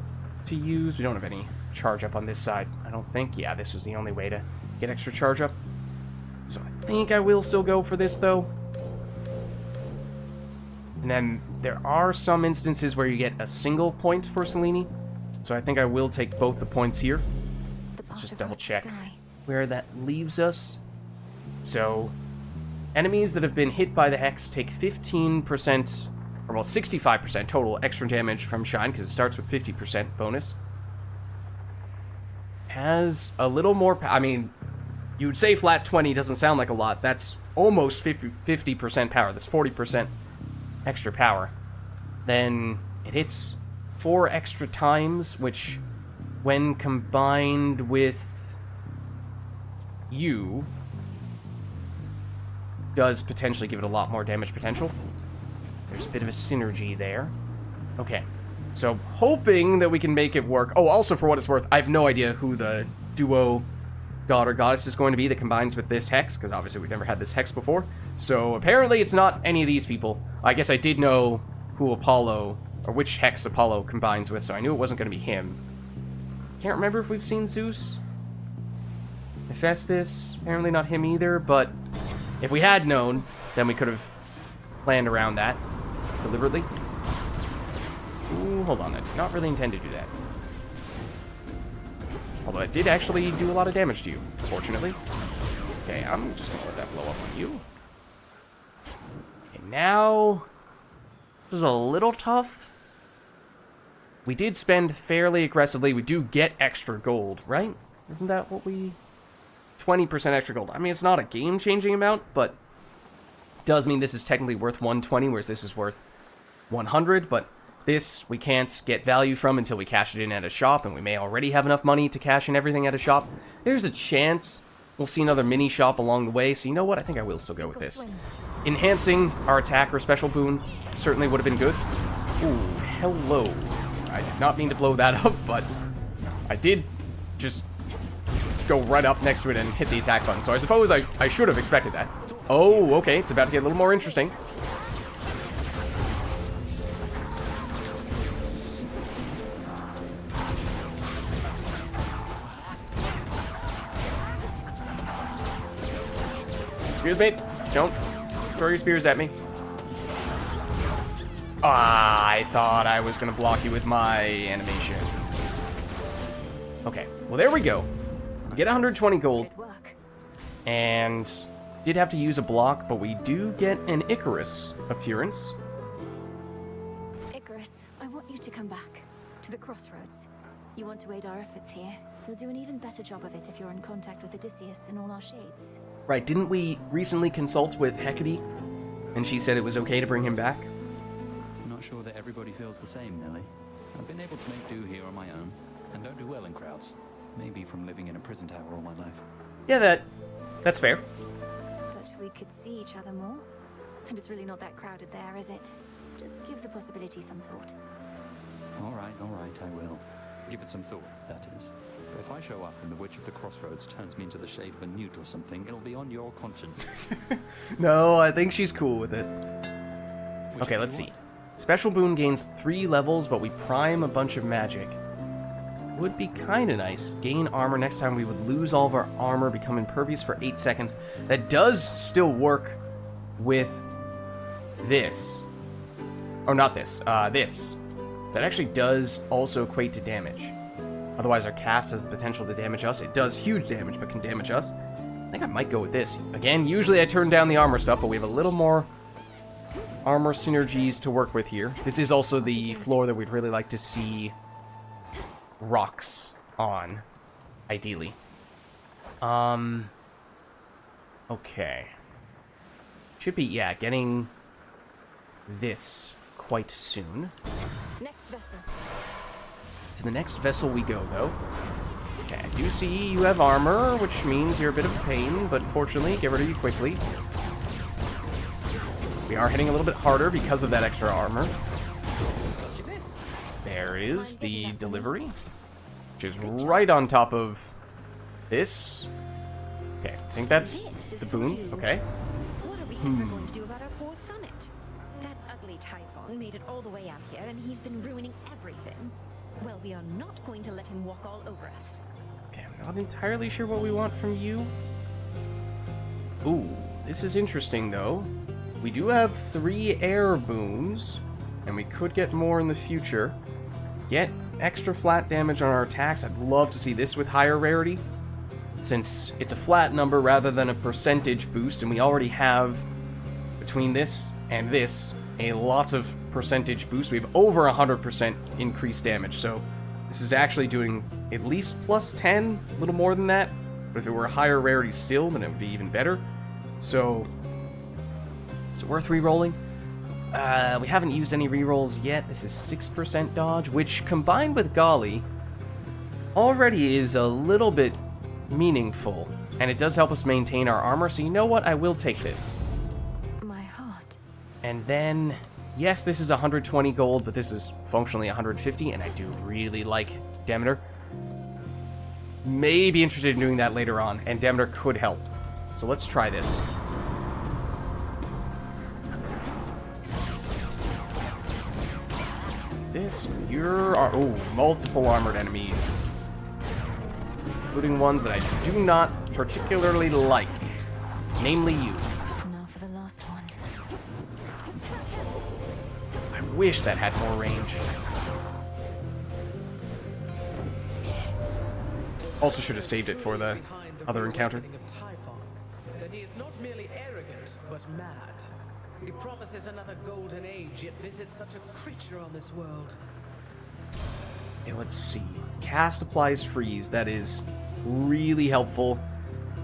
to use. We don't have any charge up on this side, I don't think. Yeah, this was the only way to get extra charge up. So I think I will still go for this, though. And then there are some instances where you get a single point for Selene, so I think I will take both the points here. Let's just double check where that leaves us. So, enemies that have been hit by the hex take 15%, or well, 65% total extra damage from Shine, because it starts with 50% bonus. Has a little more, I mean, you would say flat 20 doesn't sound like a lot. That's almost 50% power. That's 40% extra power. Then it hits 4 extra times, which, when combined with you, does potentially give it a lot more damage potential. There's a bit of a synergy there. Okay, so hoping that we can make it work. Oh, also for what it's worth, I have no idea who the duo god or goddess is going to be that combines with this hex, because obviously we've never had this hex before. So apparently it's not any of these people. I guess I did know who Apollo, or which hex Apollo combines with, so I knew it wasn't going to be him. Can't remember if we've seen Zeus. Hephaestus, apparently not him either, but if we had known, then we could have planned around that deliberately. Ooh, hold on, I did not really intend to do that. Although it did actually do a lot of damage to you, fortunately. Okay, I'm just gonna let that blow up on you. Okay, now, this is a little tough. We did spend fairly aggressively. We do get extra gold, right? Isn't that what we... 20% extra gold. I mean, it's not a game-changing amount, but it does mean this is technically worth 120, whereas this is worth 100, but this we can't get value from until we cash it in at a shop, and we may already have enough money to cash in everything at a shop. There's a chance we'll see another mini-shop along the way, so you know what? I think I will still go with this. Enhancing our attack or special boon certainly would have been good. Ooh, hello. I did not mean to blow that up, but I did just go right up next to it and hit the attack button, so I suppose I should have expected that. Oh, okay, it's about to get a little more interesting. Excuse me, don't throw your spears at me. Ah, I thought I was gonna block you with my animation. Okay, well there we go. We get 120 gold, and did have to use a block, but we do get an Icarus appearance. Icarus, I want you to come back to the crossroads. You want to aid our efforts here? You'll do an even better job of it if you're in contact with Odysseus and all our shades. Right, didn't we recently consult with Hecate? And she said it was okay to bring him back? I'm not sure that everybody feels the same, Nelly. I've been able to make do here on my own, and don't do well in crowds. Maybe from living in a prison tower all my life. Yeah, that's fair. But we could see each other more. And it's really not that crowded there, is it? Just give the possibility some thought. All right, I will. Give it some thought, that is. But if I show up and the Witch of the Crossroads turns me into the shade of a newt or something, it'll be on your conscience. No, I think she's cool with it. Okay, let's see. Special boon gains 3 levels, but we prime a bunch of magic. Would be kind of nice. Gain armor. Next time we would lose all of our armor, become impervious for 8 seconds. That does still work with this. Oh, not this. This. That actually does also equate to damage. Otherwise, our cast has the potential to damage us. It does huge damage, but can damage us. I think I might go with this. Again, usually I turn down the armor stuff, but we have a little more armor synergies to work with here. This is also the floor that we'd really like to see rocks on, ideally. Okay. Should be, yeah, getting this quite soon. Next vessel. To the next vessel we go, though. Okay, I do see you have armor, which means you're a bit of a pain, but fortunately, get rid of you quickly. We are hitting a little bit harder because of that extra armor. There is the delivery, which is right on top of this. Okay, I think that's the boon. Okay. What are we ever going to do about our poor summit? That ugly Typhon made it all the way out here, and he's been ruining everything. Well, we are not going to let him walk all over us. Okay, I'm not entirely sure what we want from you. Ooh, this is interesting, though. We do have 3 air boons, and we could get more in the future. Get extra flat damage on our attacks. I'd love to see this with higher rarity, since it's a flat number rather than a percentage boost, and we already have, between this and this, a lot of percentage boost. We have over 100% increased damage, so this is actually doing at least plus 10, a little more than that. But if it were a higher rarity still, then it would be even better. So, is it worth re-rolling? We haven't used any rerolls yet. This is 6% dodge, which combined with Golly already is a little bit meaningful, and it does help us maintain our armor. So you know what? I will take this. My heart. And then, yes, this is 120 gold, but this is functionally 150, and I do really like Demeter. May be interested in doing that later on, and Demeter could help. So let's try this. This, multiple armored enemies. Including ones that I do not particularly like. Namely you. Now for the last one. I wish that had more range. Also should have saved it for the other encounter. That he is not merely arrogant, but mad. He promises another golden age, yet visits such a creature on this world. Okay, let's see. Cast applies freeze. That is really helpful.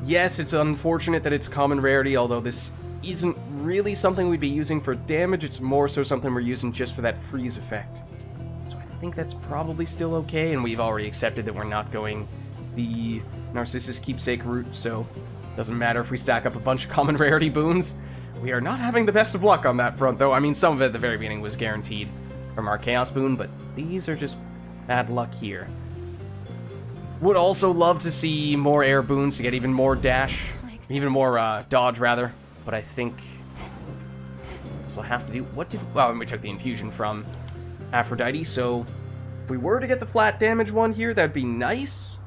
Yes, it's unfortunate that it's common rarity, although this isn't really something we'd be using for damage. It's more so something we're using just for that freeze effect. So I think that's probably still okay, and we've already accepted that we're not going the Narcissus Keepsake route, so it doesn't matter if we stack up a bunch of common rarity boons. We are not having the best of luck on that front, though. I mean, some of it at the very beginning was guaranteed from our Chaos boon, but these are just bad luck here. Would also love to see more air boons to get even more dash, even more dodge, rather. But I think this will have to do. Well, we took the infusion from Aphrodite, so if we were to get the flat damage one here, that'd be nice.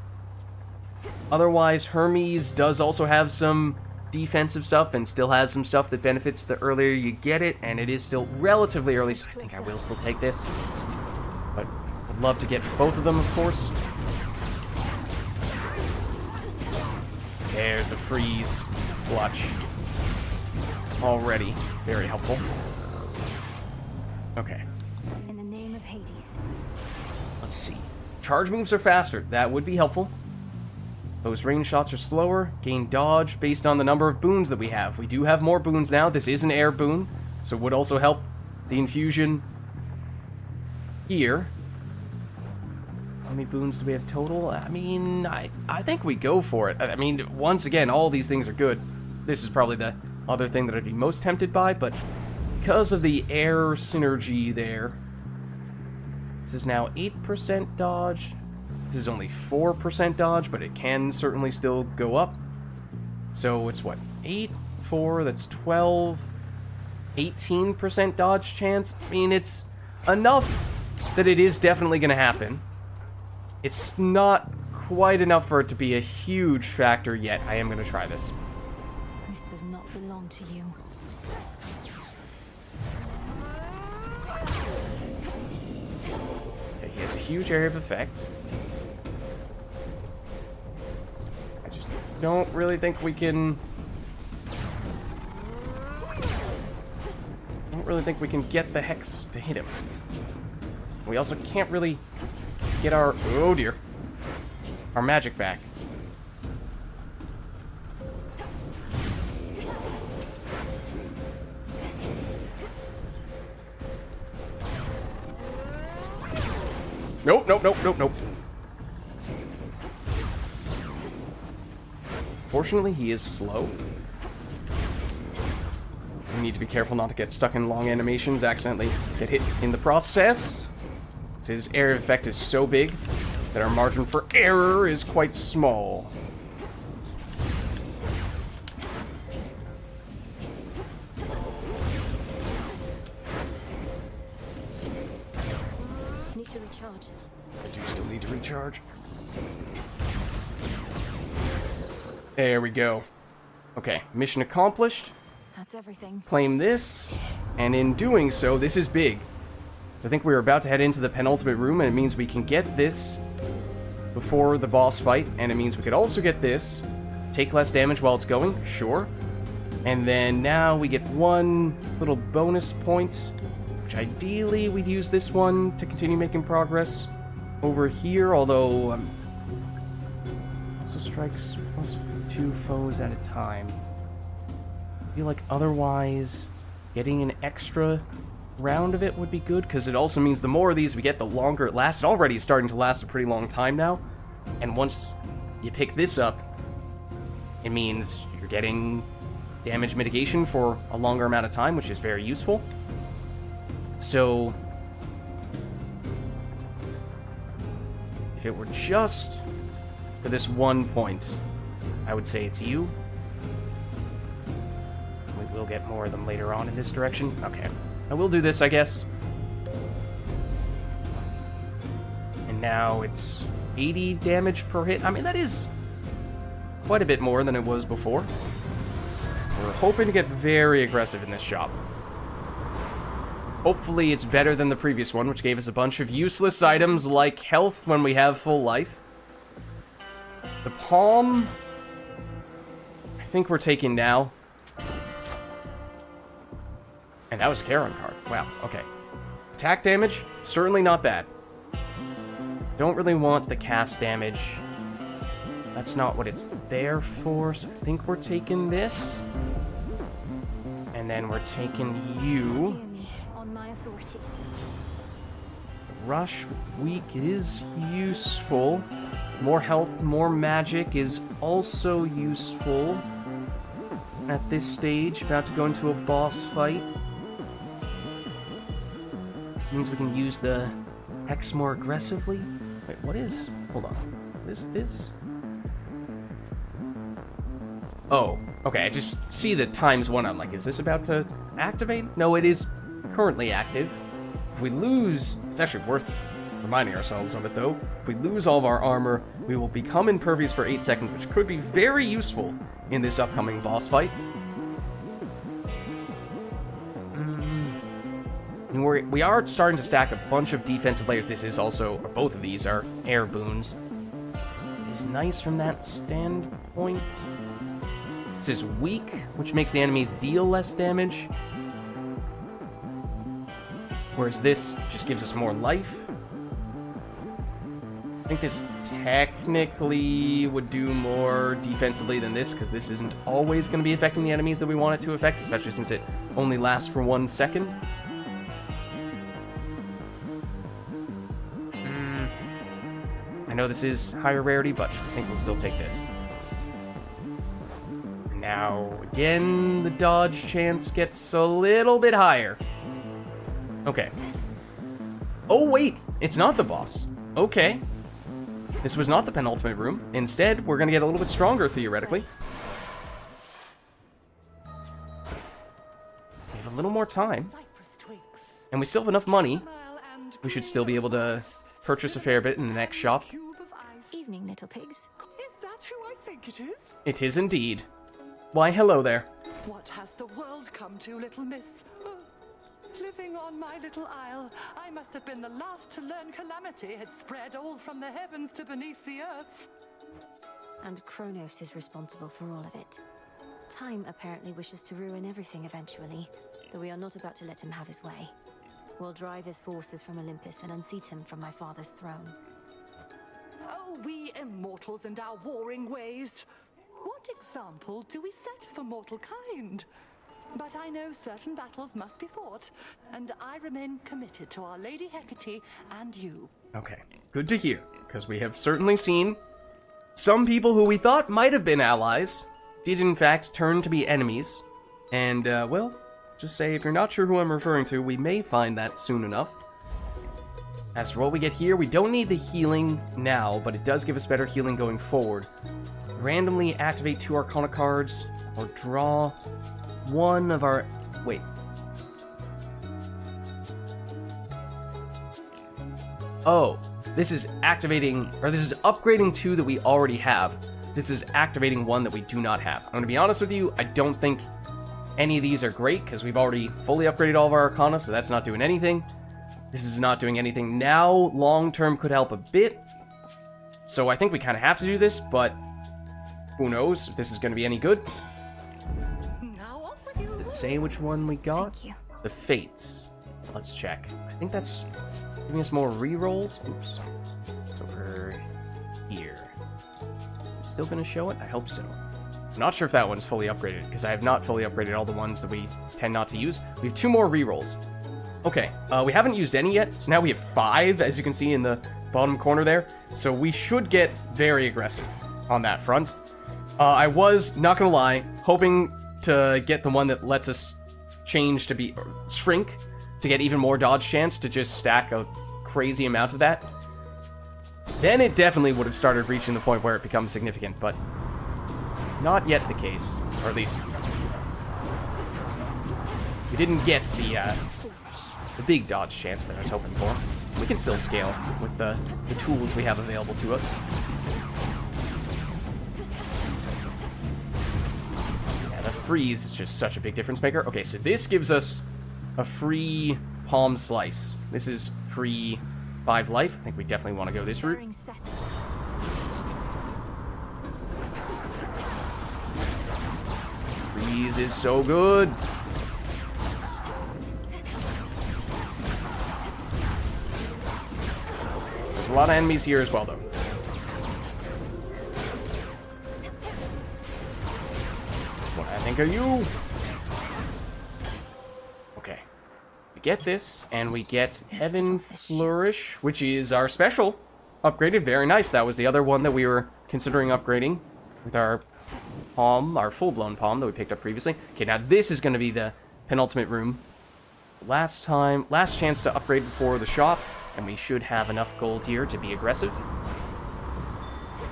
Otherwise, Hermes does also have some defensive stuff and still has some stuff that benefits the earlier you get it, and it is still relatively early, so I think I will still take this. But I'd love to get both of them, of course. There's the freeze clutch. Already very helpful. Okay. In the name of Hades. Let's see. Charge moves are faster. That would be helpful. Those range shots are slower. Gain dodge based on the number of boons that we have. We do have more boons now. This is an air boon, so it would also help the infusion here. How many boons do we have total? I mean, I think we go for it. I mean, once again, all these things are good. This is probably the other thing that I'd be most tempted by, but because of the air synergy there, this is now 8% dodge. This is only 4% dodge, but it can certainly still go up. So it's what? 8, 4, that's 12, 18% dodge chance. I mean, it's enough that it is definitely going to happen. It's not quite enough for it to be a huge factor yet. I am going to try this. This does not belong to you. Okay, he has a huge area of effect. I just don't really think we can... get the Hex to hit him. We also can't really get our... oh dear. Our magic back. Nope, nope, nope, nope, nope. Fortunately, he is slow. We need to be careful not to get stuck in long animations, accidentally get hit in the process. His area of effect is so big that our margin for error is quite small. Need to recharge. I do still need to recharge. There we go. Okay, mission accomplished. That's everything. Claim this, and in doing so, this is big. I think we're about to head into the penultimate room, and it means we can get this before the boss fight, and it means we could also get this, take less damage while it's going, sure. And then now we get one little bonus point, which ideally we'd use this one to continue making progress over here, although also strikes +2 foes at a time. I feel like otherwise getting an extra round of it would be good, because it also means the more of these we get, the longer it lasts. It already is starting to last a pretty long time now, and once you pick this up, it means you're getting damage mitigation for a longer amount of time, which is very useful. So if it were just for this 1 point, I would say it's you. We will get more of them later on in this direction. Okay. I will do this, I guess. And now it's 80 damage per hit. I mean, that is quite a bit more than it was before. We're hoping to get very aggressive in this shop. Hopefully it's better than the previous one, which gave us a bunch of useless items like health when we have full life. The palm, I think we're taking now. And that was a Charon card. Wow, okay. Attack damage, certainly not bad. Don't really want the cast damage. That's not what it's there for, so I think we're taking this. And then we're taking you. Hear me on my authority. Rush weak is useful. More health, more magic is also useful. At this stage, about to go into a boss fight. Means we can use the Hex more aggressively. Wait, what is... hold on. What is this? Oh, okay, I just see the ×1. I'm like, is this about to activate? No, it is currently active. If we lose... it's actually worth reminding ourselves of it, though. If we lose all of our armor, we will become impervious for 8 seconds, which could be very useful in this upcoming boss fight. We are starting to stack a bunch of defensive layers. This is also, or both of these are air boons. It's nice from that standpoint. This is weak, which makes the enemies deal less damage. Whereas this just gives us more life. I think this technically would do more defensively than this, because this isn't always going to be affecting the enemies that we want it to affect, especially since it only lasts for 1 second. I know this is higher rarity, but I think we'll still take this. Now, again, the dodge chance gets a little bit higher. Okay. Oh, wait! It's not the boss. Okay. This was not the penultimate room. Instead, we're gonna get a little bit stronger, theoretically. We have a little more time. And we still have enough money. We should still be able to purchase a fair bit in the next shop. Evening, little pigs. Is that who I think it is? It is indeed. Why, hello there. What has the world come to, little miss? Living on my little isle, I must have been the last to learn calamity had spread all from the heavens to beneath the earth. And Kronos is responsible for all of it. Time apparently wishes to ruin everything eventually, though we are not about to let him have his way. We'll drive his forces from Olympus and unseat him from my father's throne. Oh, we immortals and our warring ways! What example do we set for mortal kind? But I know certain battles must be fought, and I remain committed to Our Lady Hecate and you. Okay, good to hear, because we have certainly seen some people who we thought might have been allies did in fact turn to be enemies. And, well, just say if you're not sure who I'm referring to, we may find that soon enough. As for what we get here, we don't need the healing now, but it does give us better healing going forward. Randomly activate 2 Arcana cards, or draw one of our... Wait. Oh, this is activating... Or this is upgrading 2 that we already have. This is activating 1 that we do not have. I'm going to be honest with you, I don't think any of these are great, because we've already fully upgraded all of our Arcana, so that's not doing anything. This is not doing anything now. Long-term could help a bit. So I think we kind of have to do this, but who knows if this is going to be any good. Let's say which one we got. Thank you. The Fates. Let's check. I think that's giving us more rerolls. Oops. It's over here. Is it still going to show it? I hope so. I'm not sure if that one's fully upgraded, because I have not fully upgraded all the ones that we tend not to use. We have 2 more rerolls. Okay, we haven't used any yet, so now we have 5, as you can see in the bottom corner there. So we should get very aggressive on that front. I was, not gonna lie, hoping to get the one that lets us change to be... shrink, to get even more dodge chance, to just stack a crazy amount of that. Then it definitely would have started reaching the point where it becomes significant, but not yet the case. Or at least... we didn't get the big dodge chance that I was hoping for. We can still scale with the tools we have available to us. Yeah, the freeze is just such a big difference maker. Okay, so this gives us a free palm slice. This is free 5 life. I think we definitely want to go this route. Freeze is so good. There's a lot of enemies here as well, though. What I think of you? Okay. We get this, and we get Heaven Flourish, which is our special. Upgraded, very nice. That was the other one that we were considering upgrading with our palm, our full-blown palm that we picked up previously. Okay, now this is going to be the penultimate room. Last chance to upgrade before the shop. And we should have enough gold here to be aggressive.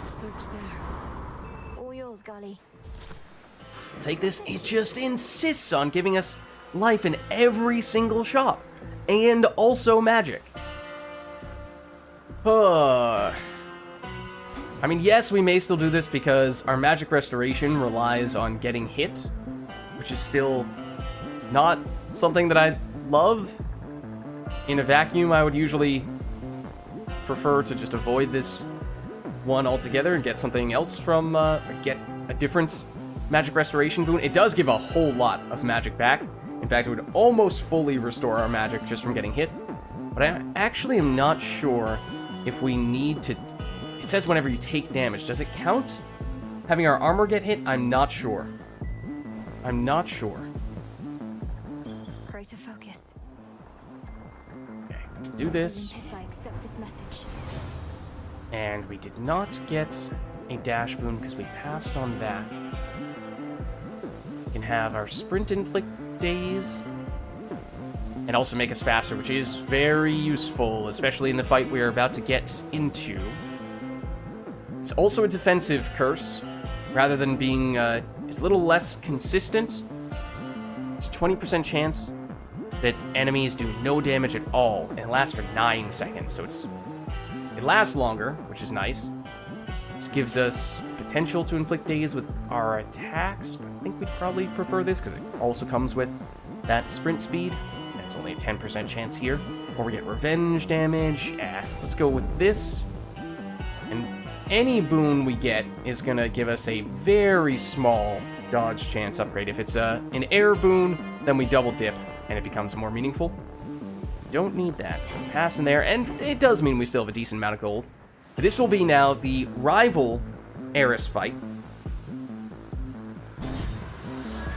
Search there. All yours, Golly. Take this. It just insists on giving us life in every single shop. And also magic. I mean, yes, we may still do this because our magic restoration relies on getting hit, which is still not something that I love. In a vacuum, I would usually prefer to just avoid this one altogether and get something else from, get a different magic restoration boon. It does give a whole lot of magic back. In fact, it would almost fully restore our magic just from getting hit. But I actually am not sure if we need to It says whenever you take damage. Does it count having our armor get hit? I'm not sure. I'm not sure. Pray to focus. Okay, do this. Olympus, I accept this message. And we did not get a dash boon because we passed on that. We can have our sprint inflict daze. And also make us faster, which is very useful, especially in the fight we are about to get into. It's also a defensive curse, rather than being, it's a little less consistent. It's a 20% chance that enemies do no damage at all, and it lasts for 9 seconds, so it lasts longer, which is nice. This gives us potential to inflict daze with our attacks, but I think we'd probably prefer this, because it also comes with that sprint speed. It's only a 10% chance here. Or we get revenge damage. Let's go with this. And any boon we get is going to give us a very small dodge chance upgrade. If it's an air boon, then we double dip and it becomes more meaningful. Don't need that. So pass in there. And it does mean we still have a decent amount of gold. But this will be now the rival Eris fight.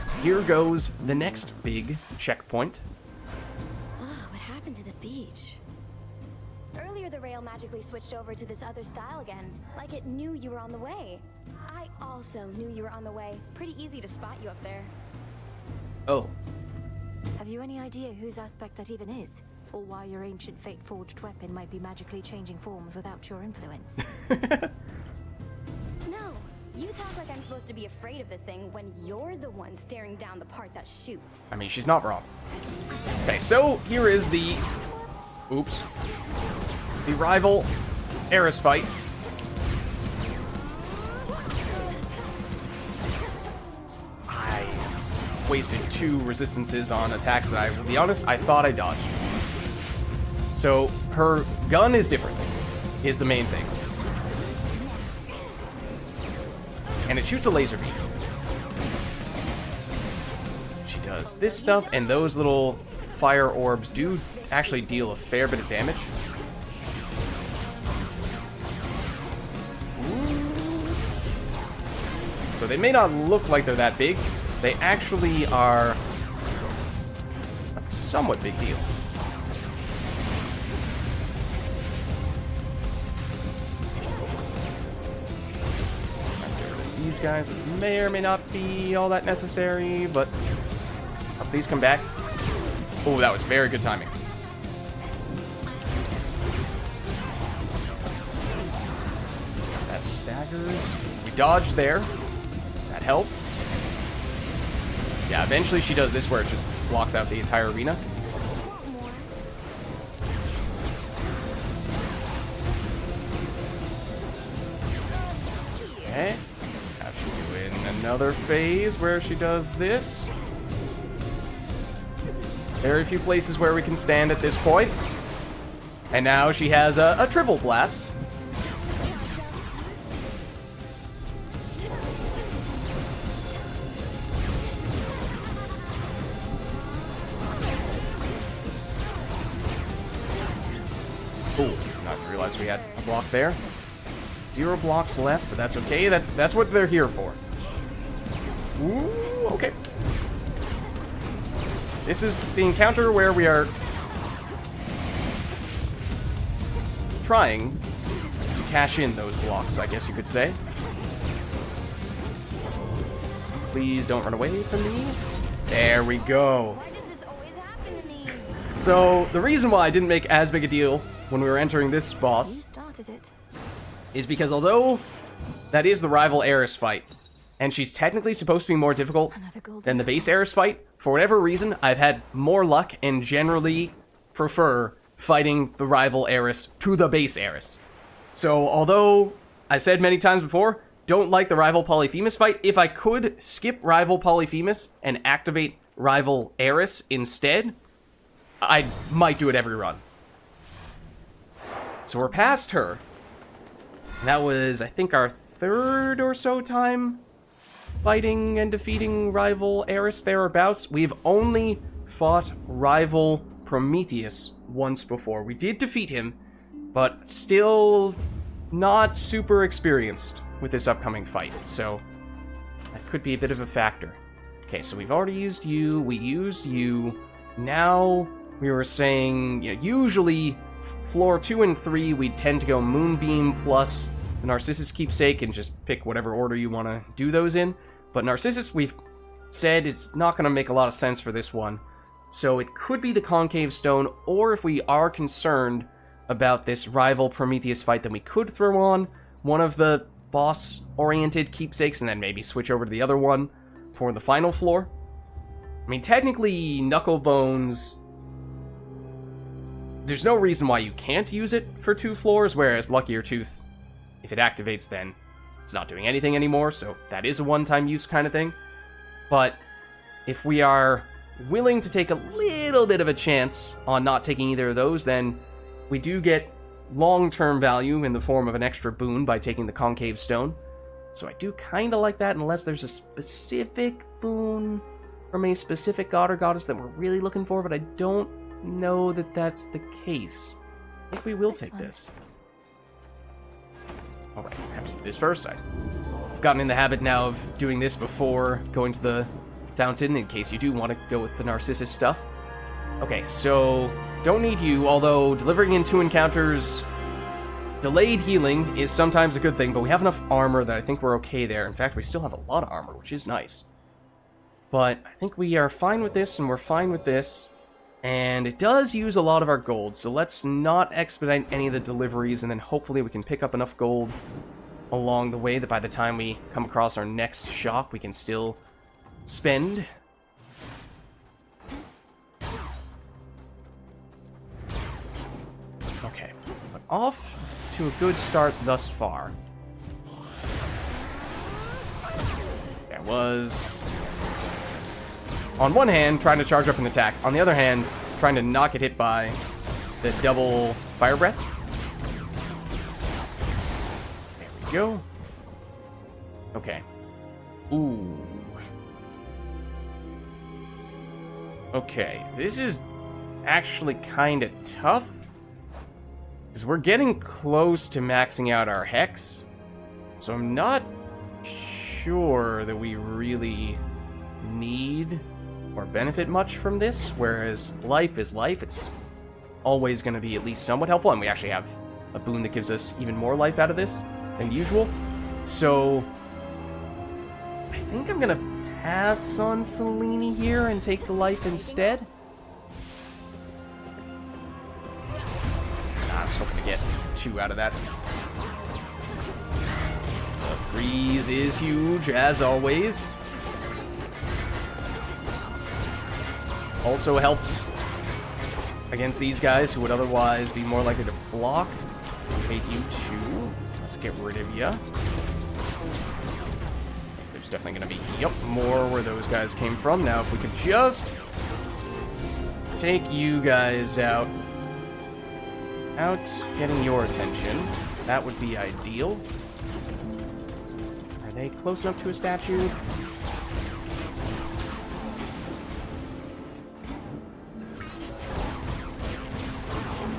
So here goes the next big checkpoint. To this beach. Earlier the rail magically switched over to this other style again, like it knew you were on the way. I also knew you were on the way. Pretty easy to spot you up there. Oh. Have you any idea whose aspect that even is? Or why your ancient fate-forged weapon might be magically changing forms without your influence? No, you talk like I'm supposed to be afraid of this thing when you're the one staring down the part that shoots. I mean, she's not wrong. Okay, so here is the... Oops. The rival Eris fight. I wasted 2 resistances on attacks that I will be honest, I thought I dodged. So, her gun is different, is the main thing. And it shoots a laser beam. She does this stuff, and those little fire orbs do actually deal a fair bit of damage. So they may not look like they're that big. They actually are a somewhat big deal. These guys may or may not be all that necessary, but please come back. Oh, that was very good timing. That staggers. We dodged there. That helps. Yeah, eventually she does this where it just blocks out the entire arena. Okay. Now she's doing another phase where she does this. Very few places where we can stand at this point. And now she has a triple blast. Oh, not realized we had a block there. 0 blocks left, but that's okay. That's what they're here for. Ooh, okay. This is the encounter where we are trying to cash in those blocks, I guess you could say. Please don't run away from me. There we go. Why does this always happen to me? So, the reason why I didn't make as big a deal when we were entering this boss You started it. is because although that is the rival Eris fight, and she's technically supposed to be more difficult than the base Eris fight, for whatever reason, I've had more luck and generally prefer fighting the rival Eris to the base Eris. So, although I said many times before, don't like the rival Polyphemus fight, if I could skip rival Polyphemus and activate rival Eris instead, I might do it every run. So we're past her. That was, I think, our 3rd or so time fighting and defeating rival Eris thereabouts. We've only fought rival Prometheus once before. We did defeat him, but still not super experienced with this upcoming fight, so that could be a bit of a factor. Okay, so we've already used you, we used you. Now, we were saying, usually floor 2 and 3, we tend to go Moonbeam plus the Narcissus Keepsake and just pick whatever order you want to do those in. But Narcissus, we've said it's not going to make a lot of sense for this one. So it could be the Concave Stone, or if we are concerned about this rival Prometheus fight, then we could throw on one of the boss-oriented keepsakes and then maybe switch over to the other one for the final floor. I mean, technically, Knucklebones, there's no reason why you can't use it for 2 floors, whereas Luckier Tooth, if it activates, then it's not doing anything anymore, so that is a one-time use kind of thing. But if we are willing to take a little bit of a chance on not taking either of those, then we do get long-term value in the form of an extra boon by taking the Concave Stone. So I do kind of like that, unless there's a specific boon from a specific god or goddess that we're really looking for, but I don't know that that's the case. I think we will take this. Alright, I have to do this first. I've gotten in the habit now of doing this before going to the fountain, in case you do want to go with the Narcissus stuff. Okay, so don't need you, although delivering in 2 encounters, delayed healing is sometimes a good thing, but we have enough armor that I think we're okay there. In fact, we still have a lot of armor, which is nice. But I think we are fine with this, and we're fine with this. And it does use a lot of our gold, so let's not expedite any of the deliveries, and then hopefully we can pick up enough gold along the way that by the time we come across our next shop, we can still spend. Okay, but off to a good start thus far. That was, on one hand, trying to charge up an attack. On the other hand, trying to not get hit by the double fire breath. There we go. Okay. Ooh. Okay, this is actually kind of tough, because we're getting close to maxing out our Hex, so I'm not sure that we really need or benefit much from this, whereas life is life. It's always going to be at least somewhat helpful, and we actually have a boon that gives us even more life out of this than usual. So I think I'm going to pass on Selene here and take the life instead. I was hoping to get 2 out of that. The freeze is huge, as always. Also helps against these guys who would otherwise be more likely to block. Hate you too. So let's get rid of ya. There's definitely going to be, more where those guys came from. Now, if we could just take you guys out, getting your attention, that would be ideal. Are they close enough to a statue?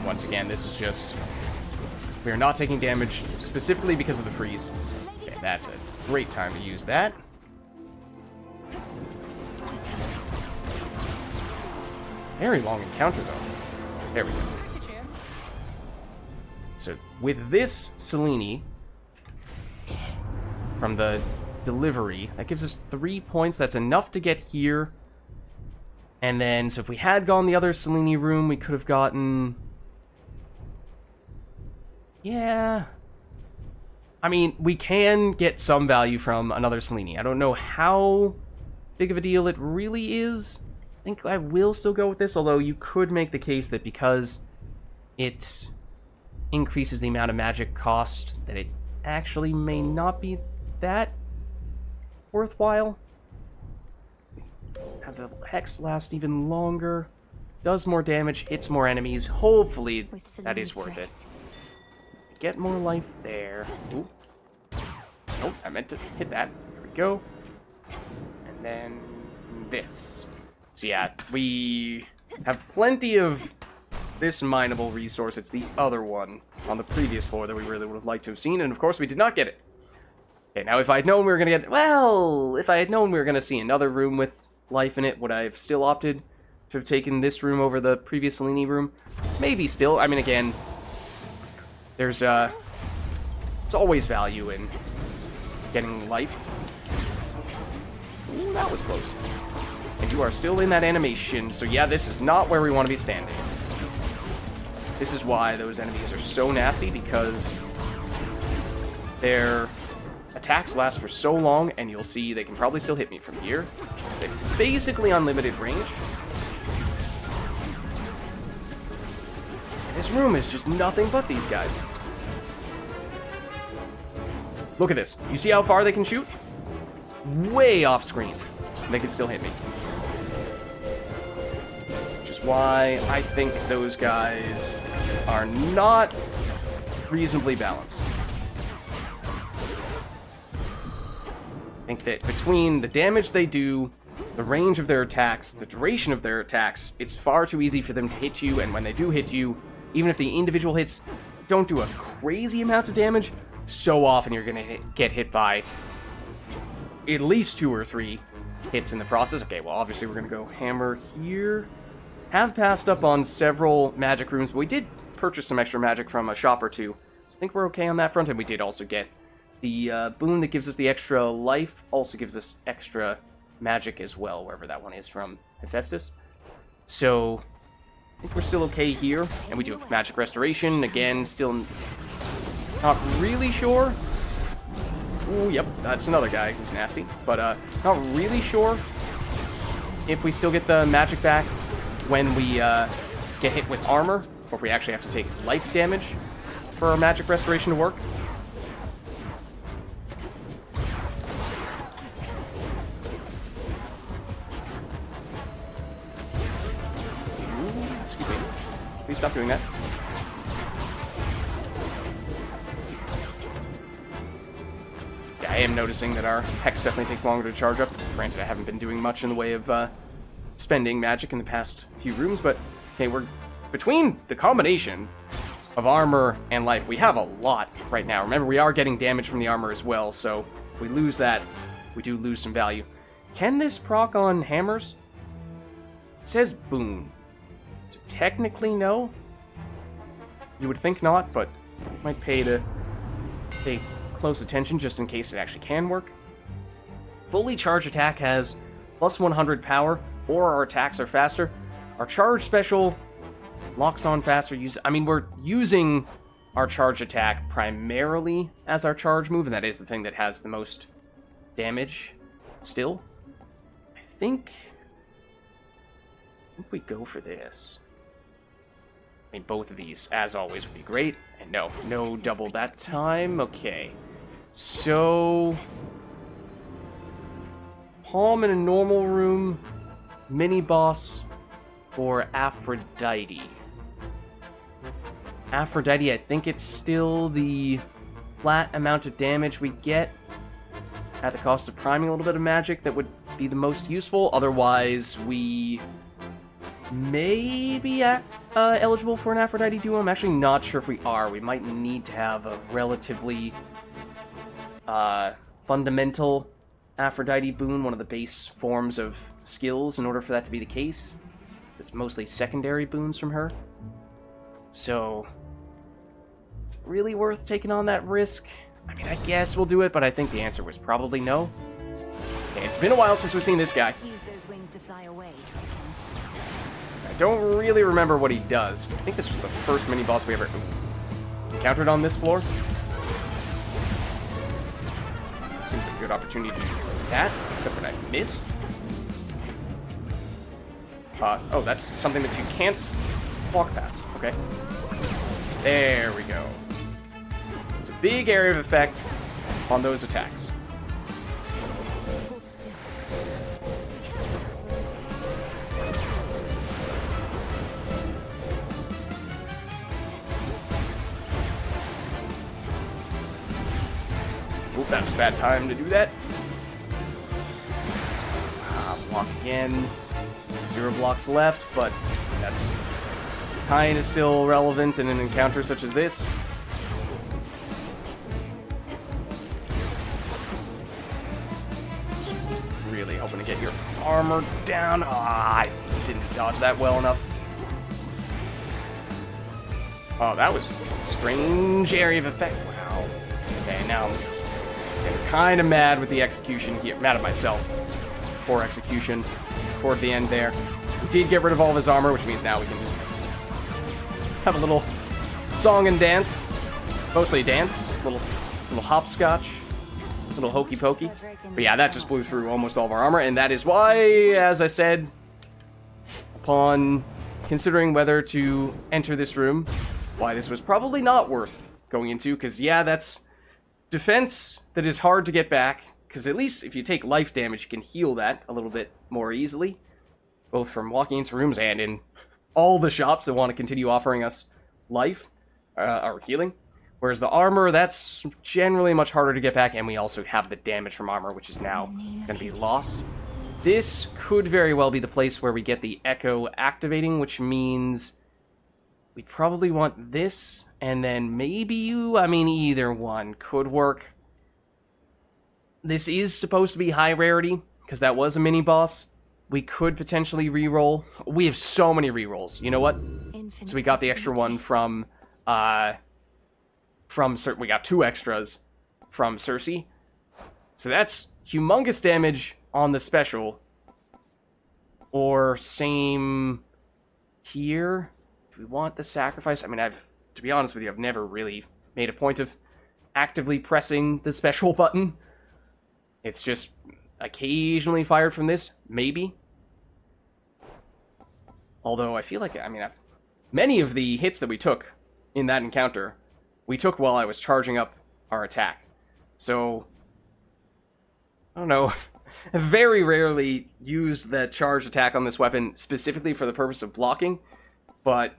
Once again, this is just, we are not taking damage specifically because of the freeze. Okay, that's a great time to use that. Very long encounter, though. There we go. So, with this Selene, from the delivery, that gives us 3 points. That's enough to get here. And then, so if we had gone the other Selene room, we could have gotten... Yeah. I mean, we can get some value from another Selene. I don't know how big of a deal it really is. I think I will still go with this, although you could make the case that because it increases the amount of magic cost, that it actually may not be that worthwhile. Have the Hex last even longer. Does more damage, hits more enemies. Hopefully that is worth it. Get more life there. Ooh. Nope, I meant to hit that. There we go. And then this. So yeah, we have plenty of this mineable resource. It's the other one on the previous floor that we really would have liked to have seen, and of course we did not get it. Okay, now if I had known we were going to get... Well, if I had known we were going to see another room with life in it, would I have still opted to have taken this room over the previous Selene room? Maybe still. I mean, again, there's always value in getting life. Ooh, that was close. And you are still in that animation, so yeah, this is not where we want to be standing. This is why those enemies are so nasty, because their attacks last for so long, and you'll see they can probably still hit me from here. They have basically unlimited range. And this room is just nothing but these guys. Look at this. You see how far they can shoot? Way off screen. And they can still hit me. Which is why I think those guys are not reasonably balanced. I think that between the damage they do, the range of their attacks, the duration of their attacks, it's far too easy for them to hit you, and when they do hit you, even if the individual hits don't do a crazy amount of damage, so often you're gonna get hit by at least 2 or 3 hits in the process. Okay, well, obviously we're gonna go hammer here. Have passed up on several magic rooms, but we did purchase some extra magic from a shop or two, so I think we're okay on that front, and we did also get the boon that gives us the extra life, also gives us extra magic as well, wherever that one is from Hephaestus. So I think we're still okay here, and we do have magic restoration. Again, still not really sure. Ooh, yep, that's another guy who's nasty, but not really sure if we still get the magic back when we get hit with armor, or if we actually have to take life damage for our magic restoration to work. Excuse me. Please stop doing that. Yeah, I am noticing that our Hex definitely takes longer to charge up. Granted, I haven't been doing much in the way of spending magic in the past few rooms, but okay, we're between the combination of armor and life, we have a lot right now. Remember, we are getting damage from the armor as well, so if we lose that, we do lose some value. Can this proc on hammers? It says boon. So technically no. You would think not, but might pay close attention just in case it actually can work. Fully charged attack has plus 100 power, or our attacks are faster. Our charge special locks on faster. We're using our charge attack primarily as our charge move, and that is the thing that has the most damage still. I think we go for this. I mean, both of these, as always, would be great. And no double that time. Okay. So Palm in a normal room, mini-boss, or Aphrodite. Aphrodite, I think it's still the flat amount of damage we get at the cost of priming a little bit of magic that would be the most useful. Otherwise, we may be eligible for an Aphrodite duo. I'm actually not sure if we are. We might need to have a relatively fundamental Aphrodite boon, one of the base forms of skills, in order for that to be the case. It's mostly secondary boons from her. So, is it really worth taking on that risk? I mean, I guess we'll do it, but I think the answer was probably no. Okay, it's been a while since we've seen this guy. Use those wings to fly away. I don't really remember what he does. I think this was the first mini-boss we ever encountered on this floor. Seems like a good opportunity to do that, except that I missed. Oh, that's something that you can't walk past. Okay. There we go. It's a big area of effect on those attacks. Oop, that's a bad time to do that. Block again. 0 blocks left, but that's kind of still relevant in an encounter such as this. Just really hoping to get your armor down. Ah, I didn't dodge that well enough. Oh, that was a strange area of effect. Wow. Okay, now I'm kind of mad with the execution here. Mad at myself. Poor execution toward the end there. We did get rid of all of his armor, which means now we can just have a little song and dance. Mostly dance. Little hopscotch. Little hokey pokey. But yeah, that just blew through almost all of our armor, and that is why, as I said, upon considering whether to enter this room, why this was probably not worth going into, because yeah, that's defense that is hard to get back, because at least if you take life damage, you can heal that a little bit more easily, both from walking into rooms and in all the shops that want to continue offering us life, or healing. Whereas the armor, that's generally much harder to get back, and we also have the damage from armor, which is now going to be lost. This could very well be the place where we get the echo activating, which means we probably want this, and then maybe you, I mean, either one could work. This is supposed to be high rarity, because that was a mini-boss. We could potentially reroll. We have so many rerolls. You know what? So we got the extra one from we got 2 extras from Cersei. So that's humongous damage on the special. Or same here. Do we want the sacrifice? I mean, to be honest with you, I've never really made a point of actively pressing the special button. It's just occasionally fired from this, maybe. Although I feel like, I mean, many of the hits that we took in that encounter, we took while I was charging up our attack. So, I don't know. I very rarely use the charged attack on this weapon specifically for the purpose of blocking, but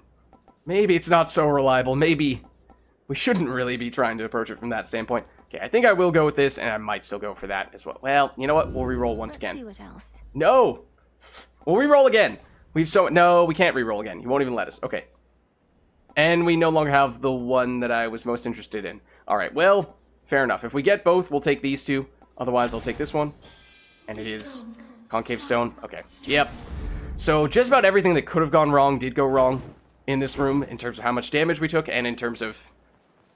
maybe it's not so reliable. Maybe we shouldn't really be trying to approach it from that standpoint. Okay, I think I will go with this, and I might still go for that as well. Well, you know what? We'll reroll once again. Let's see what else. No! We'll reroll again! No, we can't reroll again. He won't even let us. Okay. And we no longer have the one that I was most interested in. Alright, well, fair enough. If we get both, we'll take these 2. Otherwise, I'll take this one. And it is concave stone. Okay. Yep. So, just about everything that could have gone wrong did go wrong in this room, in terms of how much damage we took, and in terms of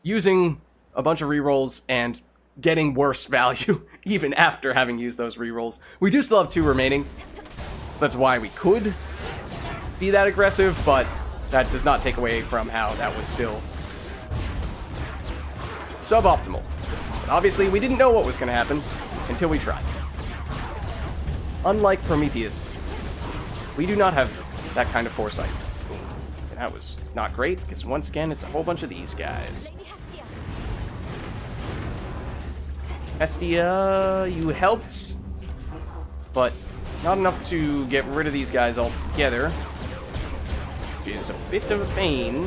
using a bunch of rerolls and getting worse value, even after having used those rerolls. We do still have 2 remaining, so that's why we could be that aggressive, but that does not take away from how that was still suboptimal. But obviously, we didn't know what was going to happen until we tried. Unlike Prometheus, we do not have that kind of foresight. And that was not great, because once again, it's a whole bunch of these guys. Hestia, you helped, but not enough to get rid of these guys altogether, which is a bit of a pain.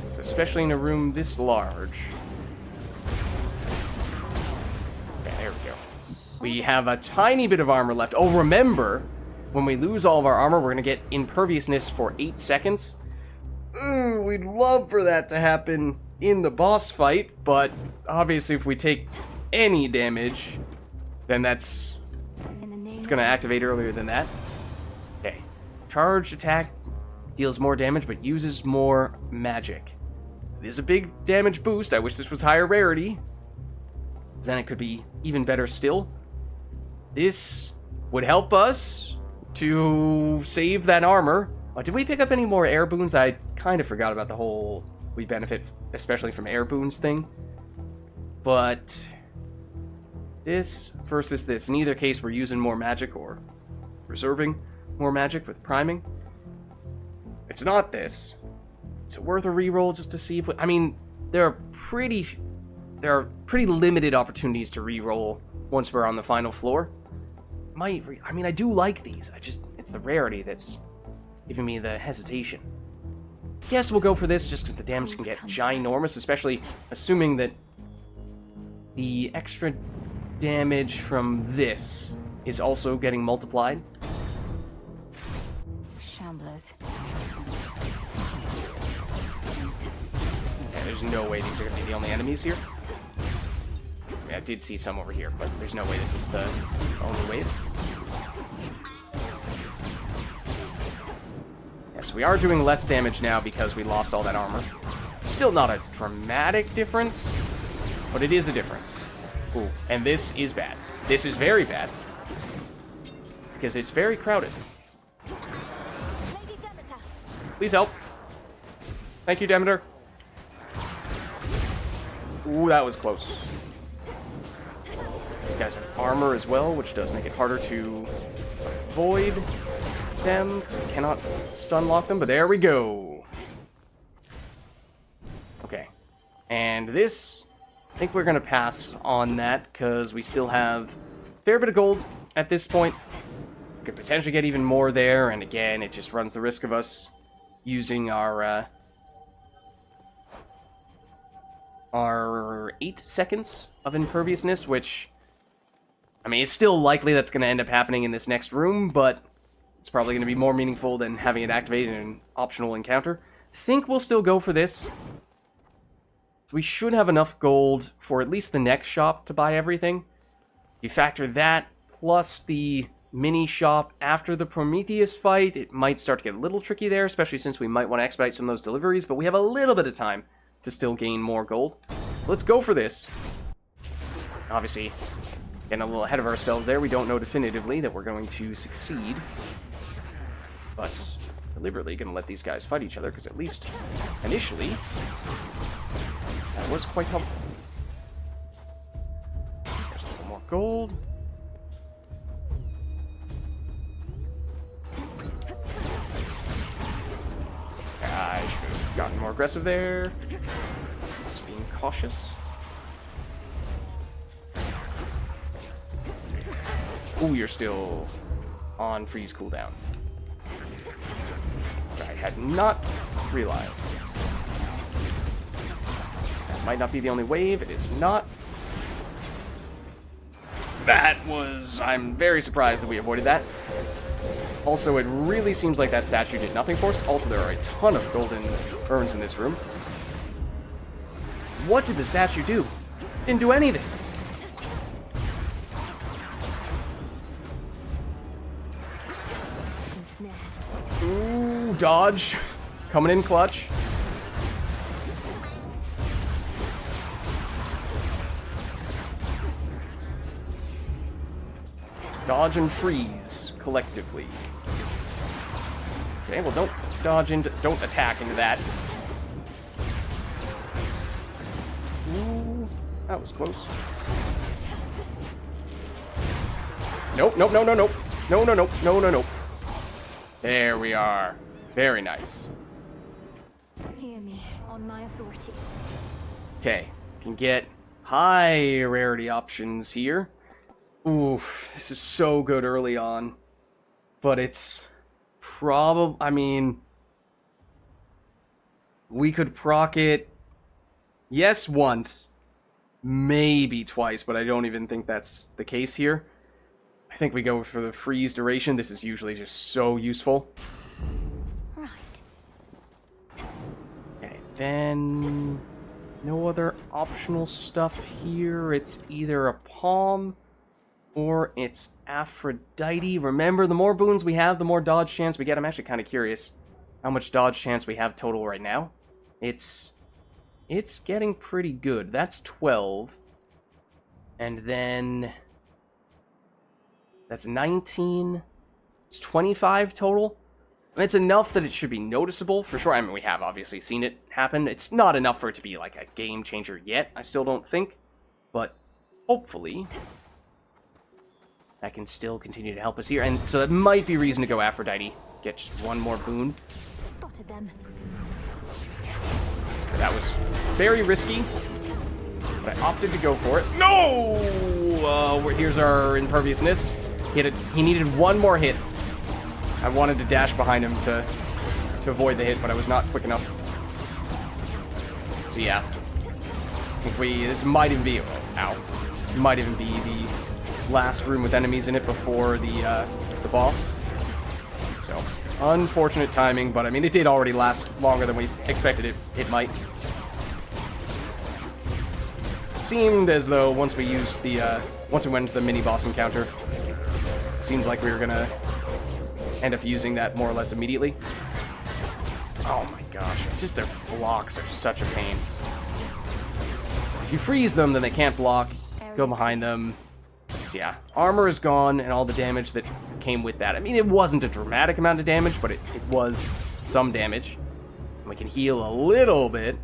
It's especially in a room this large. Okay, there we go. We have a tiny bit of armor left. Oh, remember, when we lose all of our armor, we're going to get imperviousness for 8 seconds. Ooh, we'd love for that to happen in the boss fight, but obviously if we take any damage, then it's going to activate earlier than that. Okay. Charged attack deals more damage, but uses more magic. It is a big damage boost. I wish this was higher rarity. Then it could be even better still. This would help us to save that armor. Oh, did we pick up any more air boons? I kind of forgot about the whole we benefit especially from air boons thing. But this versus this. In either case, we're using more magic or reserving more magic with priming. It's not this. Is it worth a reroll just to see if I mean, there are pretty limited opportunities to reroll once we're on the final floor. I mean, I do like these. It's the rarity that's giving me the hesitation. Guess we'll go for this just because the damage can get ginormous, especially assuming that the extra damage from this is also getting multiplied. there's no way these are going to be the only enemies here. Yeah, I did see some over here, but there's no way this is the only wave. Yes, we are doing less damage now because we lost all that armor. Still not a dramatic difference, but it is a difference. Ooh, and this is bad. This is very bad. Because it's very crowded. Please help. Thank you, Demeter. Ooh, that was close. These guys have armor as well, which does make it harder to avoid them, because we cannot stun lock them, but there we go. Okay. And this, I think we're going to pass on that, because we still have a fair bit of gold at this point. We could potentially get even more there, and again, it just runs the risk of us using our 8 seconds of imperviousness, which, I mean, it's still likely that's going to end up happening in this next room, but it's probably going to be more meaningful than having it activated in an optional encounter. I think we'll still go for this. So we should have enough gold for at least the next shop to buy everything. You factor that, plus the mini shop after the Prometheus fight, it might start to get a little tricky there, especially since we might want to expedite some of those deliveries, but we have a little bit of time to still gain more gold. Let's go for this. Obviously, getting a little ahead of ourselves there. We don't know definitively that we're going to succeed, but deliberately going to let these guys fight each other, because at least initially, that was quite helpful. There's a little more gold. I should have gotten more aggressive there. Just being cautious. Ooh, you're still on freeze cooldown. Which I had not realized. That might not be the only wave. It is not. That was... I'm very surprised that we avoided that. Also, it really seems like that statue did nothing for us. Also, there are a ton of golden urns in this room. What did the statue do? Didn't do anything. Ooh, dodge. Coming in clutch. Dodge and freeze collectively. Okay, well, don't dodge into, don't attack into that. Ooh, that was close. Nope, nope, no, no, nope. No, no, nope, no, no, nope. There we are. Very nice. Hear me on my authority. Okay, can get high rarity options here. Oof, this is so good early on. But it's probably, I mean, we could proc it, yes, once, maybe twice, but I don't even think that's the case here. I think we go for the freeze duration. This is usually just so useful. Right. Okay, then no other optional stuff here. It's either a palm or it's Aphrodite. Remember, the more boons we have, the more dodge chance we get. I'm actually kind of curious how much dodge chance we have total right now. It's getting pretty good. That's 12. And then that's 19. It's 25 total. I mean, it's enough that it should be noticeable, for sure. I mean, we have obviously seen it happen. It's not enough for it to be like a game changer yet, I still don't think. But hopefully that can still continue to help us here. And so that might be reason to go Aphrodite. Get just one more boon. Spotted them. That was very risky, but I opted to go for it. No! Here's our imperviousness. He needed one more hit. I wanted to dash behind him to avoid the hit, but I was not quick enough. So yeah, I think this might even be, ow. This might even be the last room with enemies in it before the boss. So, unfortunate timing, but I mean, it did already last longer than we expected it might. seemed as though once we used the, once we went into the mini-boss encounter, it seemed like we were gonna end up using that more or less immediately. Oh my gosh, just their blocks are such a pain. If you freeze them, then they can't block. Go behind them. So yeah, armor is gone, and all the damage that came with that. I mean, it wasn't a dramatic amount of damage, but it was some damage. And we can heal a little bit,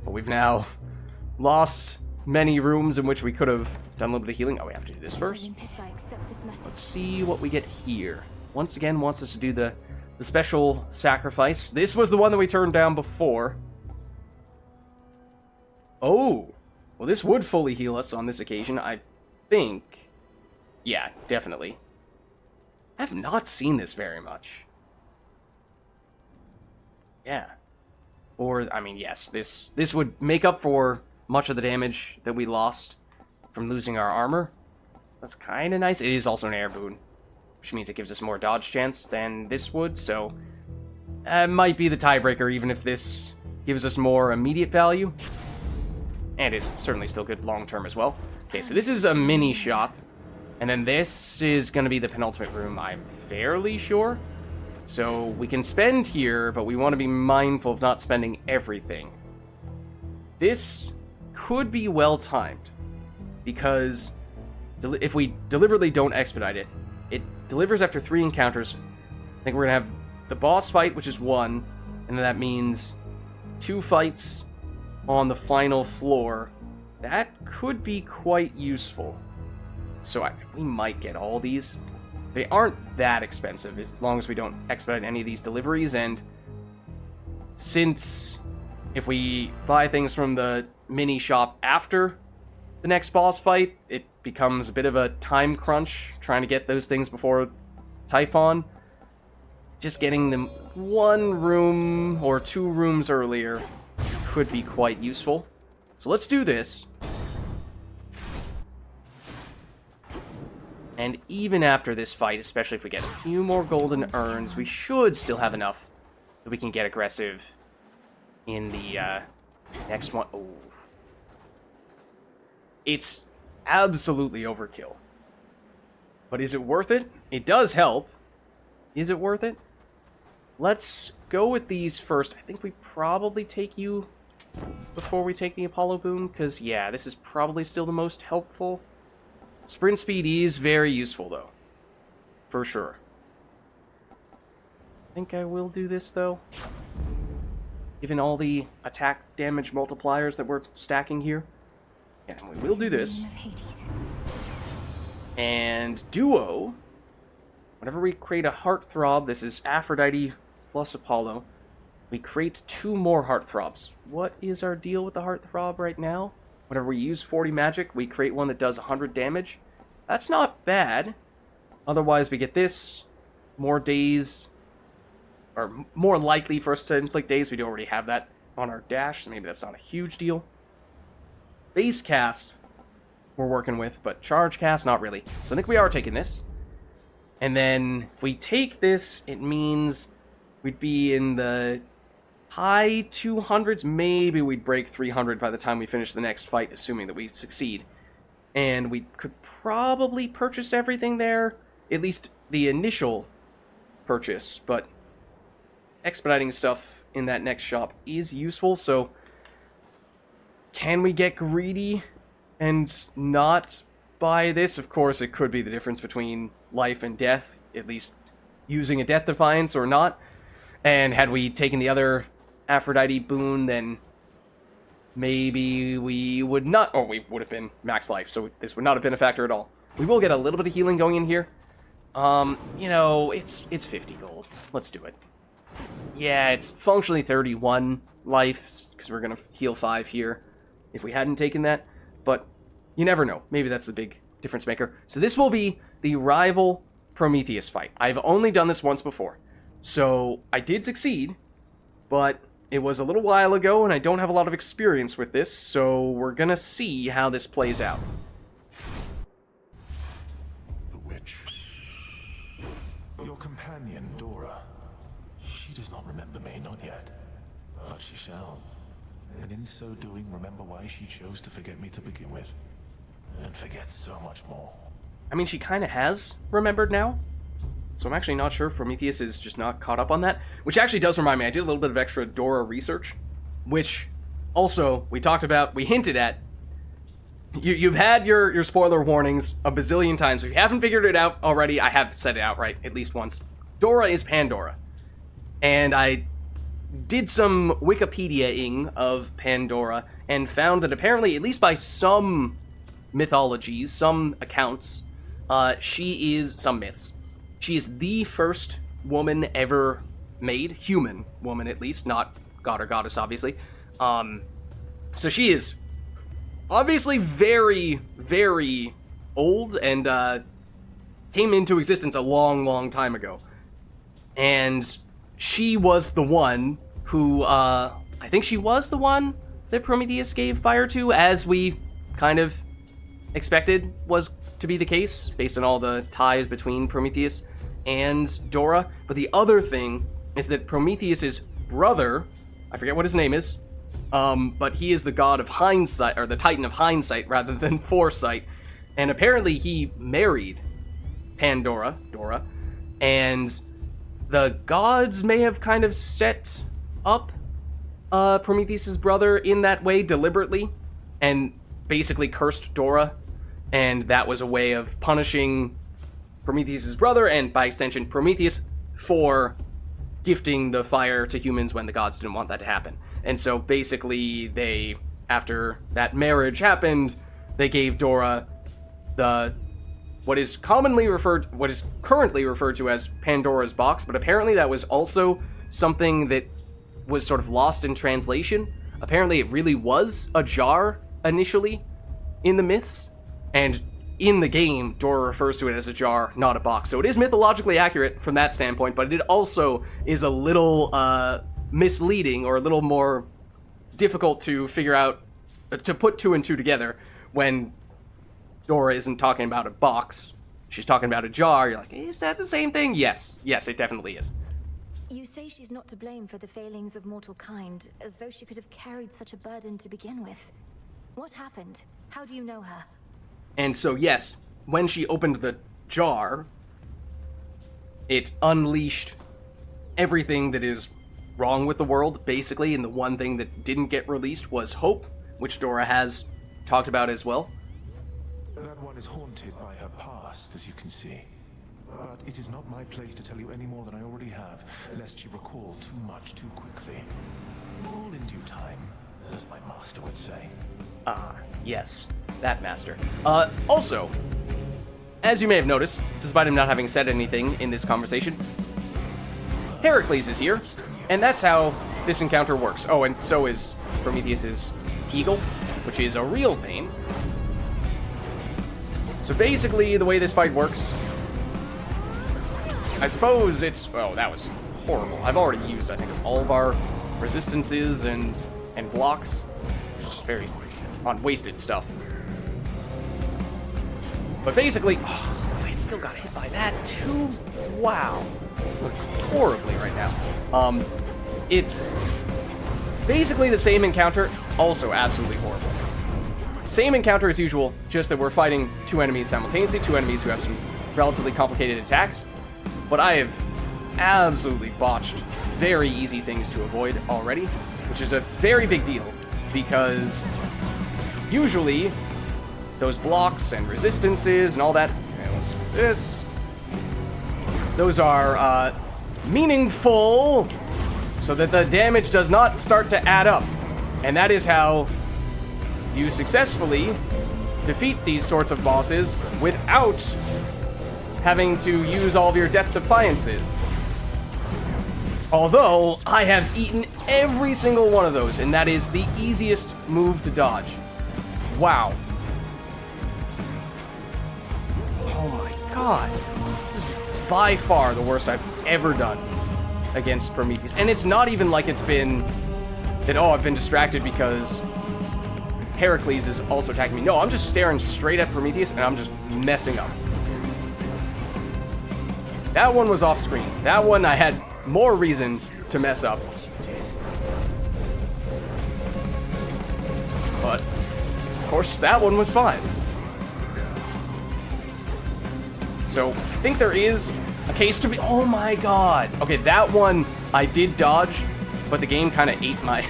but we've now lost many rooms in which we could have done a little bit of healing. Oh, we have to do this first. Let's see what we get here. Once again, wants us to do the special sacrifice. This was the one that we turned down before. Oh, well, this would fully heal us on this occasion, I think. Yeah, definitely. I have not seen this very much. Yeah. Or, I mean, yes, this would make up for much of the damage that we lost from losing our armor. That's kind of nice. It is also an air boon, which means it gives us more dodge chance than this would, so it might be the tiebreaker, even if this gives us more immediate value. And is certainly still good long-term as well. Okay, so this is a mini shop, and then this is going to be the penultimate room, I'm fairly sure. So we can spend here, but we want to be mindful of not spending everything. This could be well-timed, because if we deliberately don't expedite it, it delivers after 3 encounters. I think we're going to have the boss fight, which is 1, and then that means 2 fights on the final floor. That could be quite useful. So we might get all these. They aren't that expensive, as long as we don't expedite any of these deliveries, and since if we buy things from the mini shop after the next boss fight, it becomes a bit of a time crunch trying to get those things before Typhon. Just getting them 1 room or 2 rooms earlier could be quite useful. So let's do this. And even after this fight, especially if we get a few more golden urns, we should still have enough that we can get aggressive in the next one. Oh. It's absolutely overkill. But is it worth it? It does help. Is it worth it? Let's go with these first. I think we probably take you before we take the Apollo boon, because, yeah, this is probably still the most helpful. Sprint speed is very useful, though. For sure. I think I will do this, though. Given all the attack damage multipliers that we're stacking here. Yeah, we will do this. And Duo. Whenever we create a Heartthrob, this is Aphrodite plus Apollo, we create 2 more Heartthrobs. What is our deal with the Heartthrob right now? Whenever we use 40 magic, we create one that does 100 damage. That's not bad. Otherwise, we get this. More days. Or more likely for us to inflict days. We do already have that on our dash, so maybe that's not a huge deal. Base cast we're working with, but charge cast, not really. So I think we are taking this. And then if we take this, it means we'd be in the high 200s. Maybe we'd break 300 by the time we finish the next fight, assuming that we succeed. And we could probably purchase everything there, at least the initial purchase, but expediting stuff in that next shop is useful, so can we get greedy and not buy this? Of course, it could be the difference between life and death, at least using a Death Defiance or not. And had we taken the other Aphrodite boon, then maybe we would not, or we would have been max life, so this would not have been a factor at all. We will get a little bit of healing going in here. You know, it's 50 gold. Let's do it. Yeah, it's functionally 31 life, because we're going to heal 5 here if we hadn't taken that, but you never know. Maybe that's the big difference maker. So this will be the rival Prometheus fight. I've only done this once before, so I did succeed, but it was a little while ago, and I don't have a lot of experience with this, so we're gonna see how this plays out. The witch. Your companion, Dora. She does not remember me, not yet. But she shall. And in so doing, remember why she chose to forget me to begin with. And forget so much more. I mean, she kind of has remembered now. So I'm actually not sure if Prometheus is just not caught up on that. Which actually does remind me, I did a little bit of extra Dora research. Which, also, we talked about, we hinted at. You've had your spoiler warnings a bazillion times. If you haven't figured it out already, I have said it outright at least once. Dora is Pandora. And I did some Wikipedia-ing of Pandora and found that apparently, at least by some mythologies, some accounts, she is, some myths, she is the first woman ever made, human woman at least, not god or goddess, obviously. So she is obviously very, very old and came into existence a long, long time ago. And she was the one who, I think she was the one that Prometheus gave fire to, as we kind of expected was to be the case, based on all the ties between Prometheus and Dora. But the other thing is that Prometheus's brother, I forget what his name is, but he is the god of hindsight, or the titan of hindsight rather than foresight, and apparently he married Pandora, Dora, and the gods may have kind of set up Prometheus's brother in that way deliberately, and basically cursed Dora, and that was a way of punishing Prometheus's brother, and by extension Prometheus, for gifting the fire to humans when the gods didn't want that to happen. And so basically they, after that marriage happened, they gave Dora what is currently referred to as Pandora's box, but apparently that was also something that was sort of lost in translation. Apparently it really was a jar initially in the myths, and in the game, Dora refers to it as a jar, not a box. So it is mythologically accurate from that standpoint, but it also is a little misleading, or a little more difficult to figure out, to put two and two together when Dora isn't talking about a box. She's talking about a jar. You're like, is that the same thing? Yes, it definitely is. You say she's not to blame for the failings of mortal kind, as though she could have carried such a burden to begin with. What happened? How do you know her? And so, yes, when she opened the jar, it unleashed everything that is wrong with the world, basically, and the one thing that didn't get released was hope, which Dora has talked about as well. That one is haunted by her past, as you can see. But it is not my place to tell you any more than I already have, lest you recall too much too quickly. All in due time, as my master would say. Ah, yes, that master. Also, as you may have noticed, despite him not having said anything in this conversation, Heracles is here, and that's how this encounter works. Oh, and so is Prometheus's eagle, which is a real pain. So basically, the way this fight works, I suppose it's... Oh, that was horrible. I've already used, I think, all of our resistances and blocks, which is very unwasted stuff. But basically... Oh, I still got hit by that, too? Wow. Look horribly right now. It's basically the same encounter, also absolutely horrible. Same encounter as usual, just that we're fighting two enemies simultaneously, two enemies who have some relatively complicated attacks. But I have absolutely botched very easy things to avoid already, which is a very big deal, because usually those blocks and resistances and all that, okay, let's do this. Those are meaningful, so that the damage does not start to add up. And that is how you successfully defeat these sorts of bosses without having to use all of your Death Defiances. Although, I have eaten every single one of those, and that is the easiest move to dodge. Wow. Oh my god. This is by far the worst I've ever done against Prometheus. And it's not even like it's been that, oh, I've been distracted because Heracles is also attacking me. No, I'm just staring straight at Prometheus and I'm just messing up. That one was off screen. That one I had more reason to mess up. course, that one was fine. So, I think there is a case to be... Oh my god! Okay, that one I did dodge, but the game kind of ate my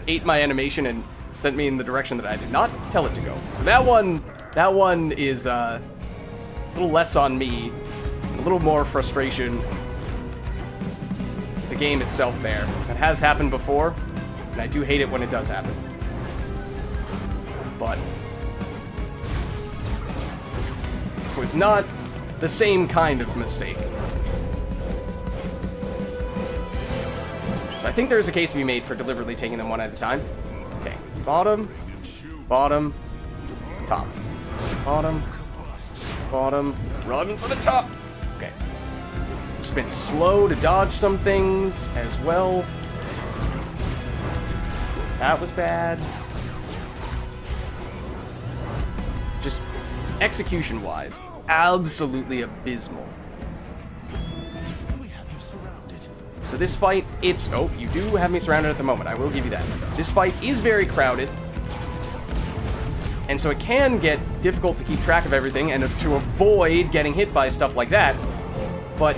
ate my animation and sent me in the direction that I did not tell it to go. So that one is a little less on me, a little more frustration. The game itself there. It has happened before, and I do hate it when it does happen. But it was not the same kind of mistake. So I think there's a case to be made for deliberately taking them one at a time. Okay, bottom, bottom, top. Bottom, bottom, run for the top. Okay. Just been slow to dodge some things as well. That was bad. Just execution-wise, absolutely abysmal. So this fight, it's... Oh, you do have me surrounded at the moment. I will give you that. This fight is very crowded. And so it can get difficult to keep track of everything and to avoid getting hit by stuff like that. But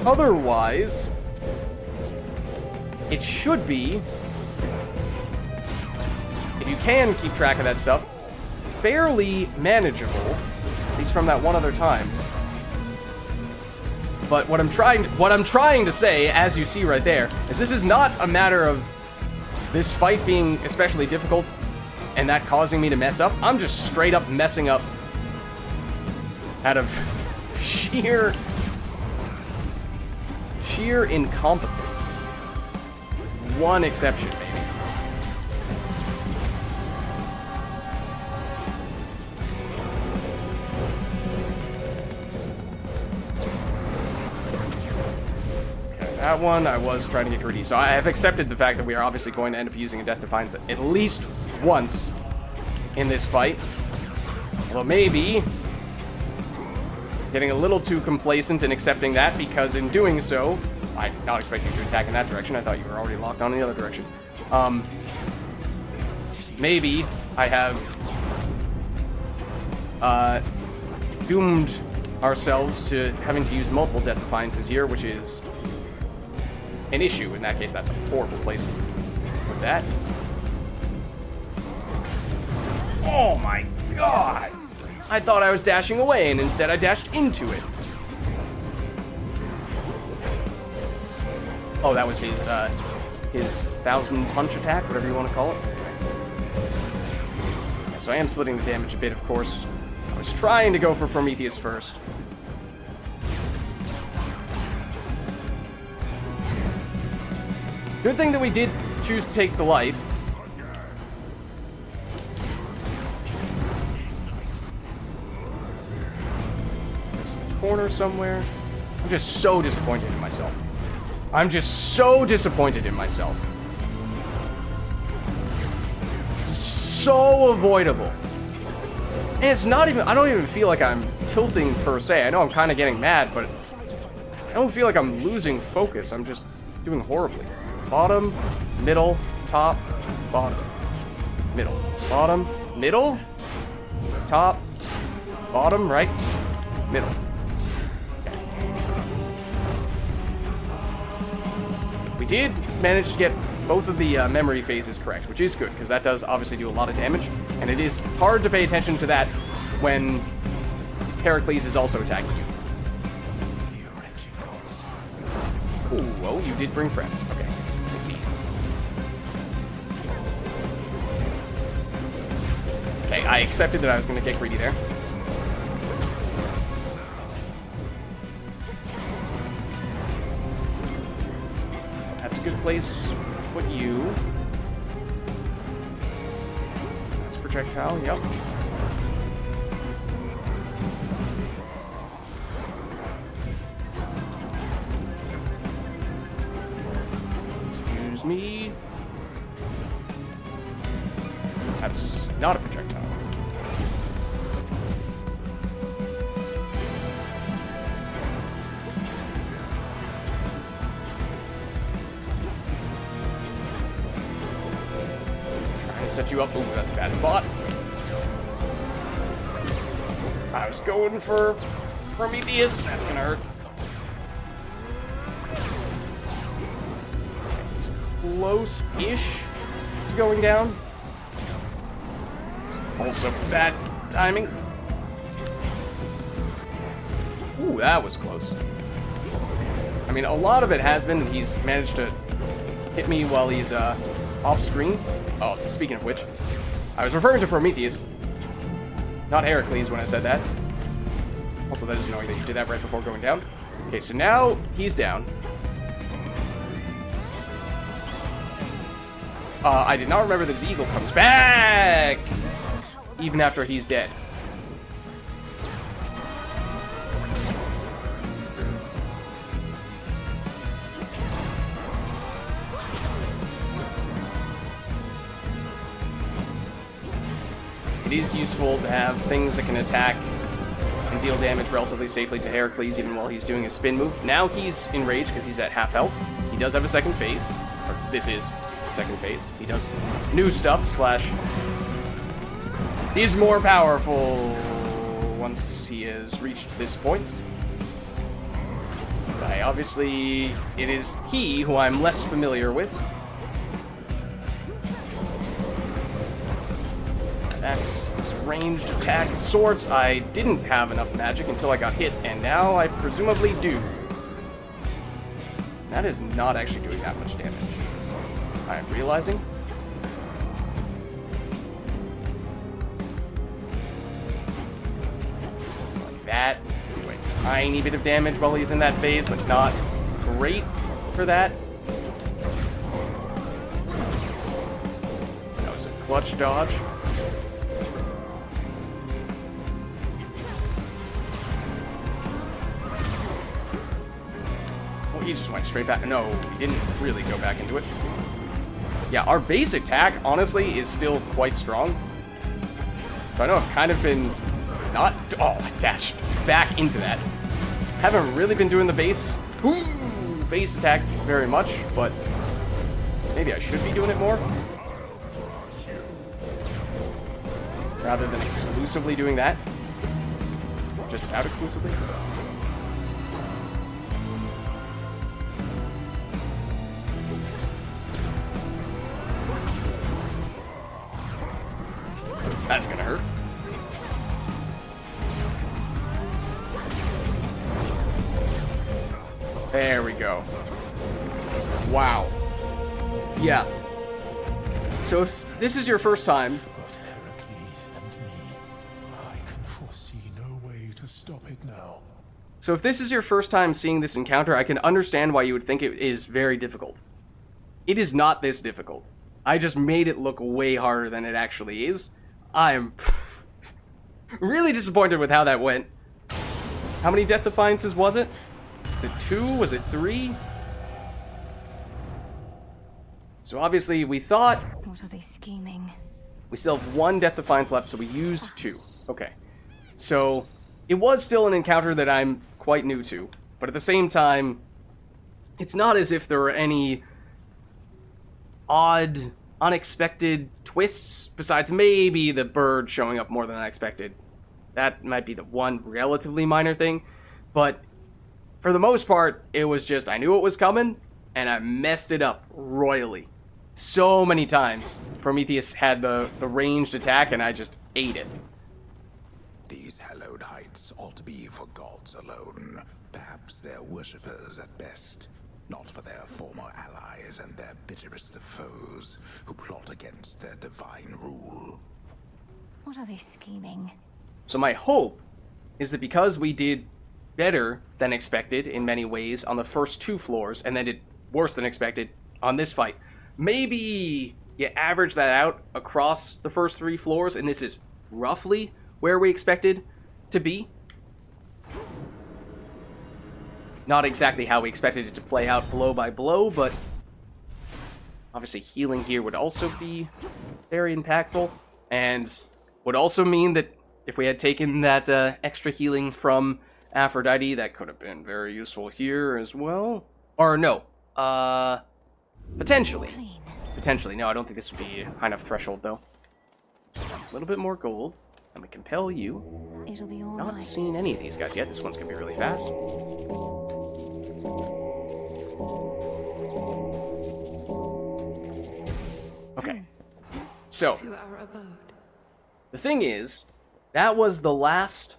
otherwise, it should be, if you can keep track of that stuff, fairly manageable, at least from that one other time. But what I'm trying to say, as you see right there, is this is not a matter of this fight being especially difficult and that causing me to mess up. I'm just straight up messing up out of sheer incompetence. One exception, maybe. That one, I was trying to get greedy. So I have accepted the fact that we are obviously going to end up using a Death Defiance at least once in this fight. Although maybe getting a little too complacent in accepting that, because in doing so, I did not expect you to attack in that direction. I thought you were already locked on in the other direction. Maybe I have doomed ourselves to having to use multiple Death Defiances here, which is an issue. In that case, that's a horrible place with that. Oh my god! I thought I was dashing away, and instead I dashed into it. Oh, that was his 1,000 punch attack, whatever you want to call it. Yeah, so I am splitting the damage a bit, of course. I was trying to go for Prometheus first. Good thing that we did choose to take the life. There's a corner somewhere. I'm just so disappointed in myself. I'm just so disappointed in myself. It's so avoidable. And it's not even... I don't even feel like I'm tilting per se. I know I'm kind of getting mad, but I don't feel like I'm losing focus. I'm just doing horribly. Bottom, middle, top, bottom, middle, bottom, middle, top, bottom, right, middle. Okay. We did manage to get both of the memory phases correct, which is good, because that does obviously do a lot of damage, and it is hard to pay attention to that when Heracles is also attacking you. Ooh, oh, you did bring friends. Okay. See. Okay, I accepted that I was going to get greedy there. That's a good place to put you. That's a projectile, yep. Me. That's not a projectile. Trying to set you up. Ooh, that's a bad spot. was going for Prometheus. That's gonna hurt. It's close-ish to going down. Also bad timing. Ooh, that was close. I mean, a lot of it has been that he's managed to hit me while he's off screen. Oh, speaking of which, I was referring to Prometheus, not Heracles when I said that. Also, that is annoying that you did that right before going down. Okay, so now he's down. I did not remember that his eagle comes back even after he's dead. It is useful to have things that can attack and deal damage relatively safely to Heracles even while he's doing his spin move. Now he's enraged because he's at half health. He does have a second phase. Or this is the second phase. He does new stuff / is more powerful once he has reached this point. Obviously, it is he who I'm less familiar with. That's his ranged attack of sorts. I didn't have enough magic until I got hit, and now I presumably do. That is not actually doing that much damage, I'm realizing. Like that. Do a tiny bit of damage while he's in that phase, but not great for that. That was a clutch dodge. He just went straight back. No, he didn't really go back into it. Yeah, our base attack, honestly, is still quite strong. So I know I've kind of been not... Oh, I dashed back into that. Haven't really been doing the base attack very much, but maybe I should be doing it more. Rather than exclusively doing that. Just about exclusively. That's gonna hurt. There we go. Wow. Yeah. So if this is your first time... But Heracles and me, I can foresee no way to stop it now. So if this is your first time seeing this encounter, I can understand why you would think it is very difficult. It is not this difficult. I just made it look way harder than it actually is. I'm really disappointed with how that went. How many Death Defiances was it? Was it 2? Was it 3? So obviously we thought... What are they scheming? We still have 1 Death Defiance left, so we used 2. Okay. So it was still an encounter that I'm quite new to. But at the same time, it's not as if there were any odd... unexpected twists, besides maybe the bird showing up more than I expected. That might be the one relatively minor thing, but for the most part, it was just I knew it was coming, and I messed it up royally. So many times, Prometheus had the ranged attack, and I just ate it. These hallowed heights ought to be for gods alone, perhaps their worshippers at best. Not for their former allies and their bitterest of foes, who plot against their divine rule. What are they scheming? So my hope is that because we did better than expected in many ways on the first 2 floors, and then did worse than expected on this fight, maybe you average that out across the first 3 floors, and this is roughly where we expected to be. Not exactly how we expected it to play out blow by blow, but obviously healing here would also be very impactful, and would also mean that if we had taken that extra healing from Aphrodite, that could have been very useful here as well. Or no, potentially. Potentially, no, I don't think this would be a high enough threshold, though. A little bit more gold. And we compel you. It'll be all Not right. seen any of these guys yet. This one's gonna be really fast. Okay. So, To our abode. the thing is, that was the last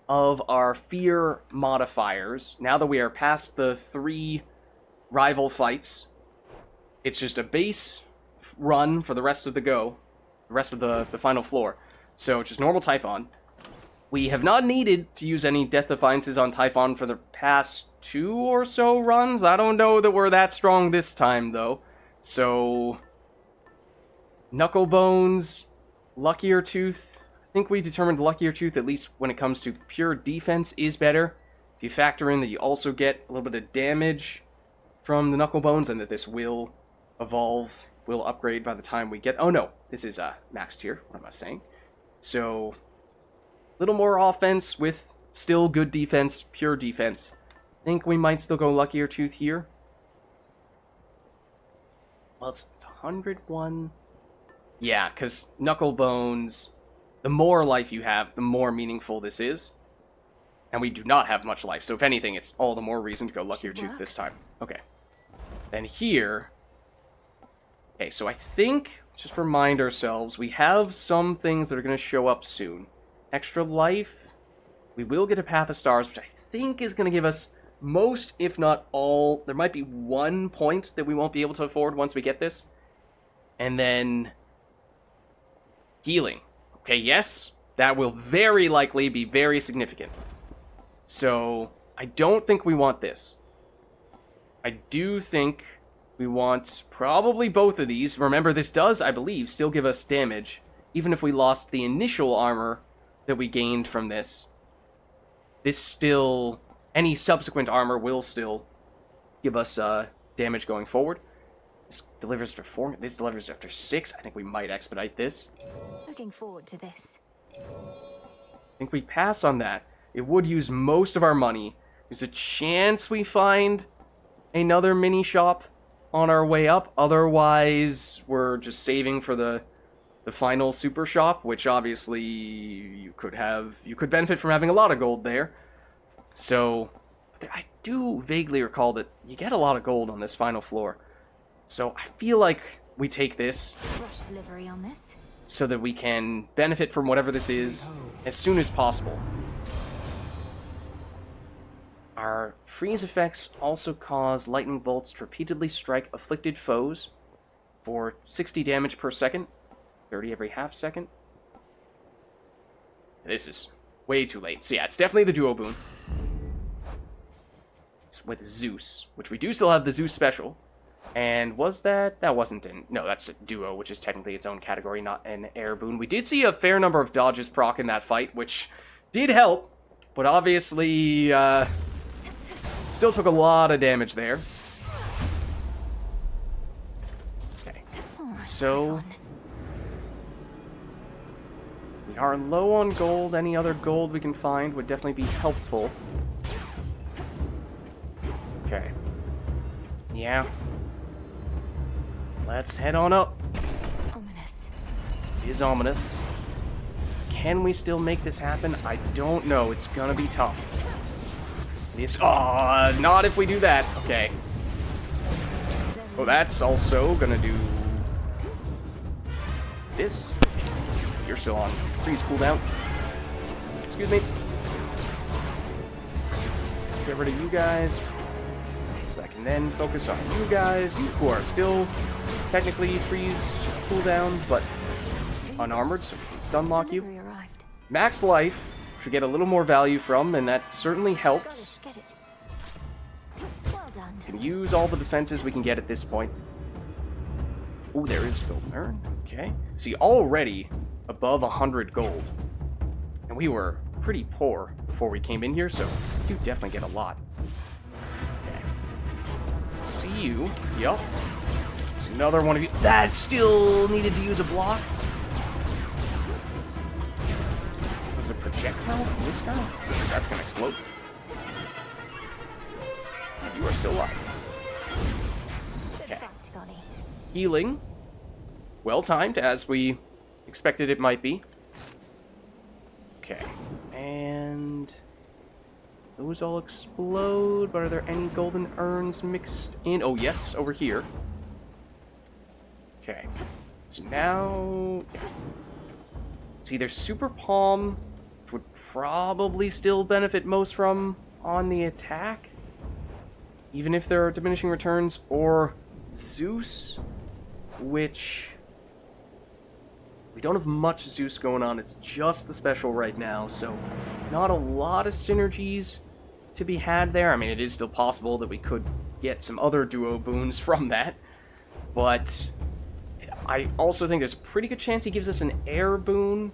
of our fear modifiers. Now that we are past the 3 rival fights, it's just a base run for the rest of the rest of the final floor. So, just normal Typhon. We have not needed to use any Death Defiances on Typhon for the past 2 or so runs. I don't know that we're that strong this time, though. So, Knucklebones, Luckier Tooth. I think we determined Luckier Tooth, at least when it comes to pure defense, is better. If you factor in that you also get a little bit of damage from the Knucklebones, and that this will evolve, will upgrade by the time we get... Oh no, this is max tier, what am I saying? So, a little more offense with still good defense, pure defense. I think we might still go Luckier Tooth here. Well, it's 101... Yeah, because Knucklebones, the more life you have, the more meaningful this is. And we do not have much life, so if anything, it's all the more reason to go Luckier Tooth this time. Okay. Then here... Okay, so I think, just remind ourselves, we have some things that are going to show up soon. Extra life. We will get a Path of Stars, which I think is going to give us most, if not all... There might be 1 point that we won't be able to afford once we get this. And then... Healing. Okay, yes, that will very likely be very significant. So, I don't think we want this. I do think we want probably both of these. Remember, this does, I believe, still give us damage, even if we lost the initial armor that we gained from this. This still... Any subsequent armor will still give us damage going forward. This delivers after 4. This delivers after 6. I think we might expedite this. Looking forward to this. I think we pass on that. It would use most of our money. There's a chance we find another mini shop on our way up. Otherwise, we're just saving for the final super shop, which obviously you could benefit from having a lot of gold there. So, I do vaguely recall that you get a lot of gold on this final floor. So I feel like we take this Rush delivery on this. so that we can benefit from whatever this is as soon as possible. Our freeze effects also cause lightning bolts to repeatedly strike afflicted foes for 60 damage per second, 30 every half second. This is way too late. So yeah, it's definitely the duo boon. It's with Zeus, which we do still have the Zeus special. And was that... That wasn't in... No, that's a duo, which is technically its own category, not an air boon. We did see a fair number of dodges proc in that fight, which did help. But obviously, still took a lot of damage there. Okay. So... we are low on gold. Any other gold we can find would definitely be helpful. Okay. Yeah. Let's head on up. Ominous. It is ominous. Can we still make this happen? I don't know. It's gonna be tough. It's... Oh, not if we do that. Okay. Oh, that's also gonna do... this. You're still on freeze cooldown. Excuse me. Get rid of you guys. So I can then focus on you guys, who are still technically freeze cooldown, but unarmored, so we can stun lock you. Max life, which we get a little more value from, and that certainly helps. Get it. Well done. We can use all the defenses we can get at this point. Oh, there is gold urn. Okay. See, already above 100 gold. And we were pretty poor before we came in here, so you definitely get a lot. Okay. See you. Yup. There's another one of you. That still needed to use a block. Was the projectile from this guy? That's gonna explode. You are still alive. Okay. Healing. Well timed, as we expected it might be. Okay. And those all explode, but are there any golden urns mixed in? Oh, yes, over here. Okay. So now... Yeah. See, there's Super Palm, which would probably still benefit most from on the attack, even if there are diminishing returns, or Zeus, which... We don't have much Zeus going on, it's just the special right now, so not a lot of synergies to be had there. I mean, it is still possible that we could get some other duo boons from that, but I also think there's a pretty good chance he gives us an air boon,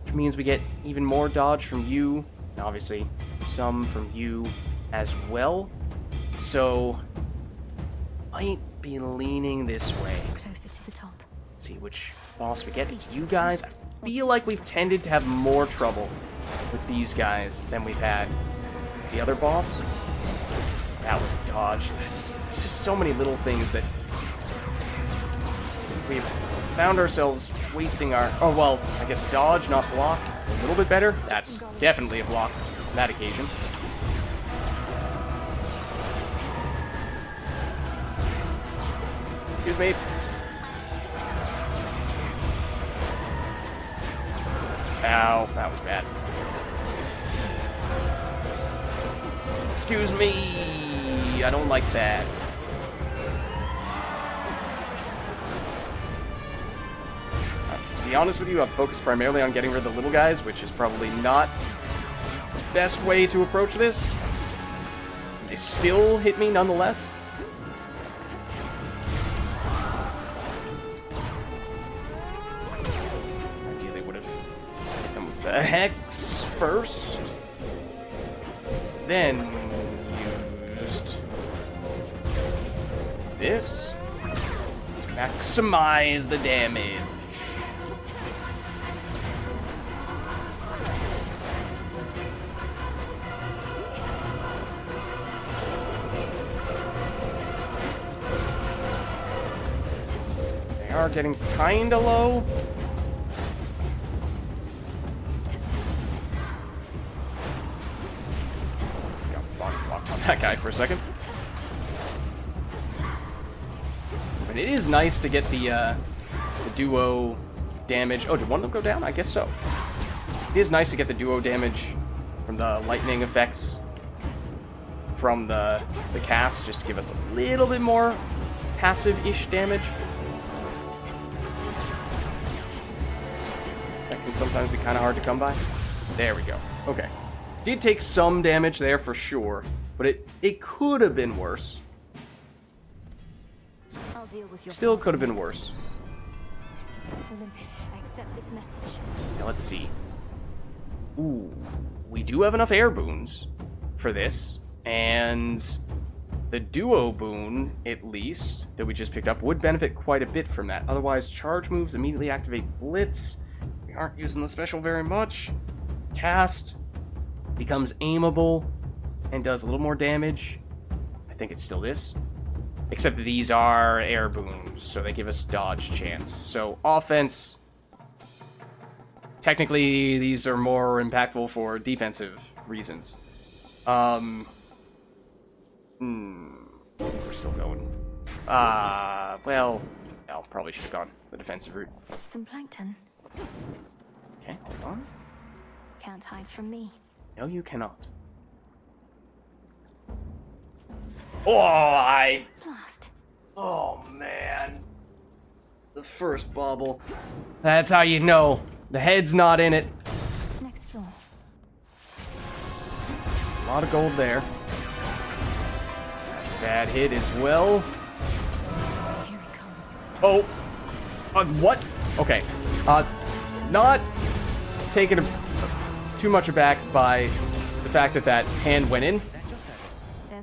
which means we get even more dodge from you, and obviously some from you as well, so might be leaning this way. Closer to the top. Let's see which boss we get. It's you guys. I feel like we've tended to have more trouble with these guys than we've had the other boss. That was a dodge. There's just so many little things that we've found ourselves wasting our... Oh, well, I guess dodge, not block. It's a little bit better. That's definitely a block on that occasion. Excuse me. Ow, that was bad. Excuse me, I don't like that. To be honest with you, I've focused primarily on getting rid of the little guys, which is probably not the best way to approach this. They still hit me nonetheless. The Hex first, then used this to maximize the damage. They are getting kinda low. That guy for a second. But it is nice to get the duo damage. Oh, did one of them go down? I guess so. It is nice to get the duo damage from the lightning effects from the cast, just to give us a little bit more passive-ish damage. That can sometimes be kind of hard to come by. There we go. Okay. Did take some damage there for sure. But it could have been worse. I'll deal with your Still could have been worse. Olympus, I accept this message. Now let's see. Ooh, we do have enough air boons for this, and the duo boon, at least, that we just picked up, would benefit quite a bit from that. Otherwise, charge moves immediately activate Blitz. We aren't using the special very much. Cast becomes aimable and does a little more damage. I think it's still this. Except that these are air boons, so they give us dodge chance. So offense, technically these are more impactful for defensive reasons. We're still going. Well, no, probably should have gone the defensive route. Some plankton. Okay, hold on. Can't hide from me. No, you cannot. Blast. Oh, man. The first bubble. That's how you know. The head's not in it. Next floor. A lot of gold there. That's a bad hit as well. Here it comes. Oh. What? Okay. Not taken too much aback by the fact that that hand went in.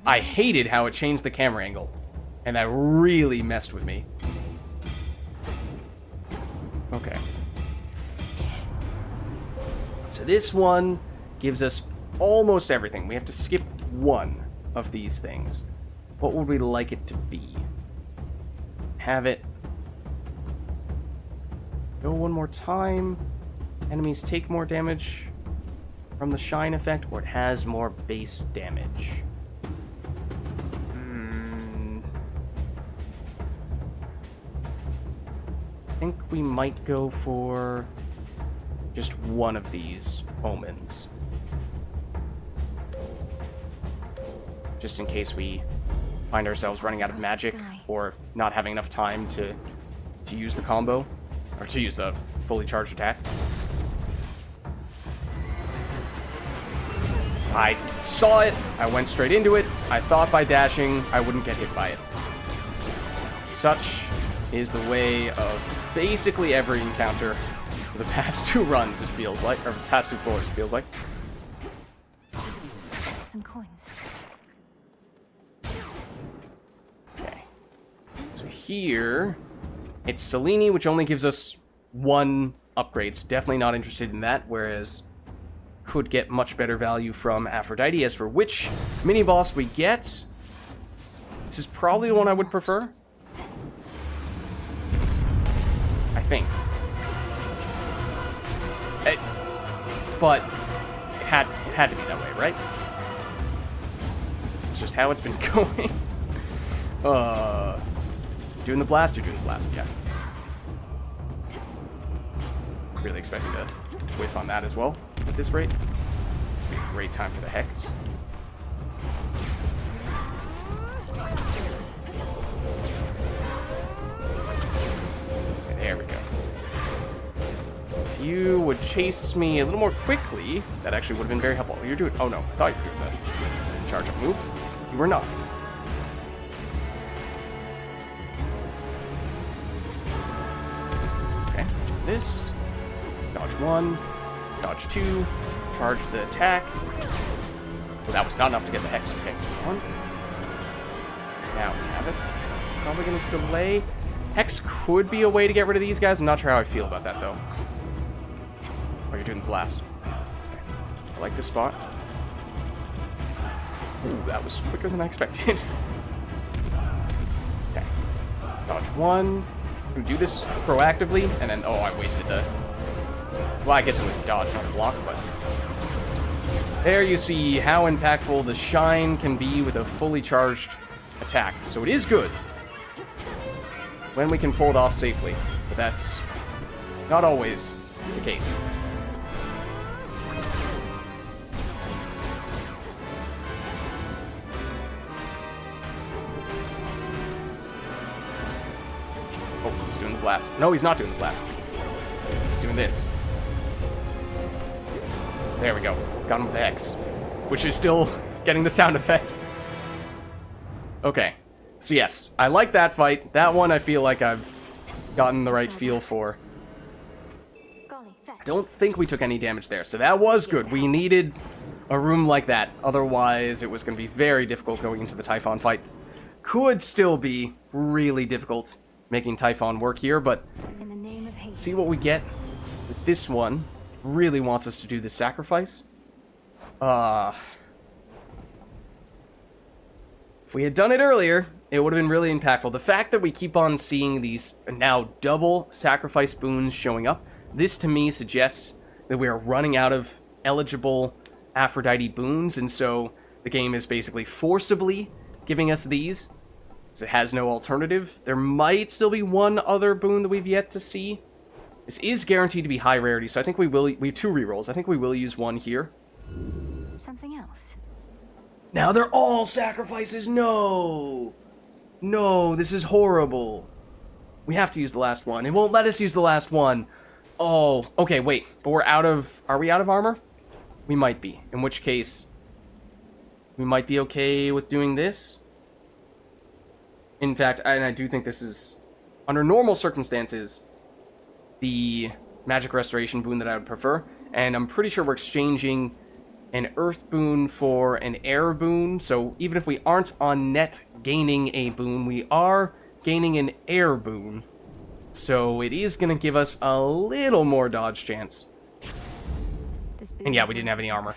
I hated how it changed the camera angle, and that really messed with me. Okay. So this one gives us almost everything. We have to skip one of these things. What would we like it to be? Have it go one more time. Enemies take more damage from the shine effect, or it has more base damage. I think we might go for just one of these omens. Just in case we find ourselves running out of magic or not having enough time to use the combo, or to use the fully charged attack. I saw it, I went straight into it, I thought by dashing I wouldn't get hit by it. Such is the way of basically every encounter for the past 2 runs, it feels like, or past 2 floors, it feels like. Some coins. Okay. So here, it's Selene, which only gives us 1 upgrade. So definitely not interested in that, whereas could get much better value from Aphrodite. As for which mini-boss we get, this is probably the one I would prefer. I think. But it had to be that way, right? It's just how it's been going. Doing the blast, you're doing the blast, yeah. Really expecting to whiff on that as well at this rate. It's be a great time for the Hex. Okay, there we go. If you would chase me a little more quickly, that actually would have been very helpful. You're doing... Oh no, I thought you were doing that charge up move. You were not. Okay, do this. Dodge 1, dodge 2, charge the attack. Well, that was not enough to get the Hex. Okay, 1. Now we have it. Probably going to delay. Hex could be a way to get rid of these guys. I'm not sure how I feel about that, though. Oh, you're doing the blast. Okay. I like this spot. Ooh, that was quicker than I expected. Okay. Dodge 1. We do this proactively, and then... Oh, I wasted the... Well, I guess it was a dodge, not a block, but... There you see how impactful the shine can be with a fully charged attack. So it is good when we can pull it off safely, but that's not always the case. Oh, he's doing the blast. No, he's not doing the blast. He's doing this. There we go. Got him with the Hex. Which is still getting the sound effect. Okay. So yes, I like that fight. That one I feel like I've gotten the right feel for. I don't think we took any damage there, so that was good. We needed a room like that. Otherwise, it was going to be very difficult going into the Typhon fight. Could still be really difficult making Typhon work here, but see what we get with this one. Really wants us to do this sacrifice. If we had done it earlier, it would have been really impactful. The fact that we keep on seeing these now double sacrifice boons showing up, this to me suggests that we are running out of eligible Aphrodite boons, and so the game is basically forcibly giving us these, because it has no alternative. There might still be one other boon that we've yet to see. This is guaranteed to be high rarity, so I think we have 2 rerolls. I think we will use one here. Something else. Now they're all sacrifices. No! No, this is horrible. We have to use the last one. It won't let us use the last one. Oh, okay, wait. But we're out of... Are we out of armor? We might be. In which case, we might be okay with doing this. In fact, and I do think this is, under normal circumstances, the magic restoration boon that I would prefer. And I'm pretty sure we're exchanging an earth boon for an air boon. So even if we aren't on net gaining a boon, we are gaining an air boon. So it is going to give us a little more dodge chance. And yeah, we didn't have any armor.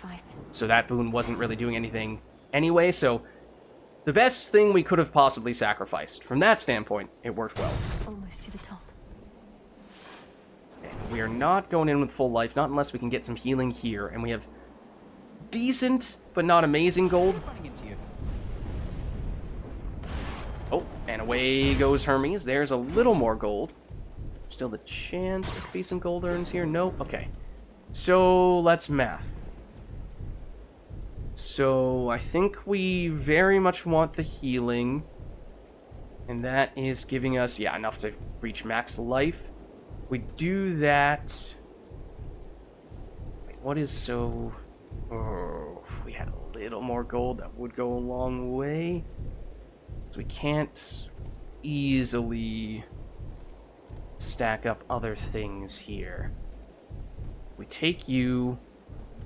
So that boon wasn't really doing anything anyway. So the best thing we could have possibly sacrificed. From that standpoint, it worked well. Almost to the top. We are not going in with full life, not unless we can get some healing here. And we have decent, but not amazing gold. Oh, and away goes Hermes. There's a little more gold. Still the chance to be some gold earns here? Nope. Okay. So, let's math. So, I think we very much want the healing. And that is giving us, yeah, enough to reach max life. We do that... Wait, what is so... Oh, if we had a little more gold, that would go a long way. So we can't easily stack up other things here. We take you,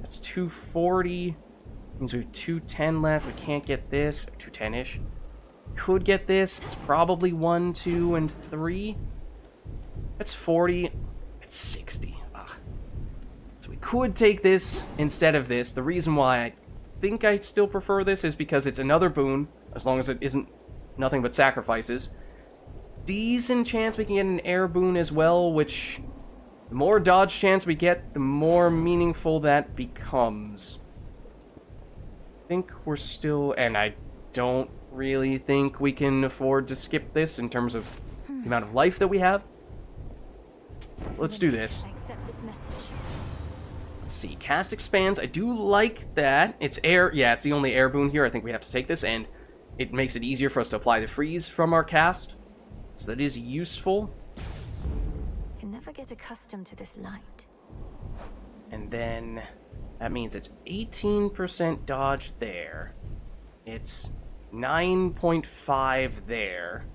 that's 240, means we have 210 left. We can't get this, 210-ish. Could get this, it's probably 1, 2, and 3. That's 40, it's 60. Ugh. So we could take this instead of this. The reason why I think I still prefer this is because it's another boon, as long as it isn't nothing but sacrifices. Decent chance we can get an air boon as well, which the more dodge chance we get, the more meaningful that becomes. I think we're still, and I don't really think we can afford to skip this in terms of the amount of life that we have. Let's do this. Let's see, cast expands. I do like that. It's air, yeah, it's the only air boon here. I think we have to take this, and it makes it easier for us to apply the freeze from our cast. So that is useful. Can never get accustomed to this light. And then that means it's 18% dodge there. It's 9.5 there.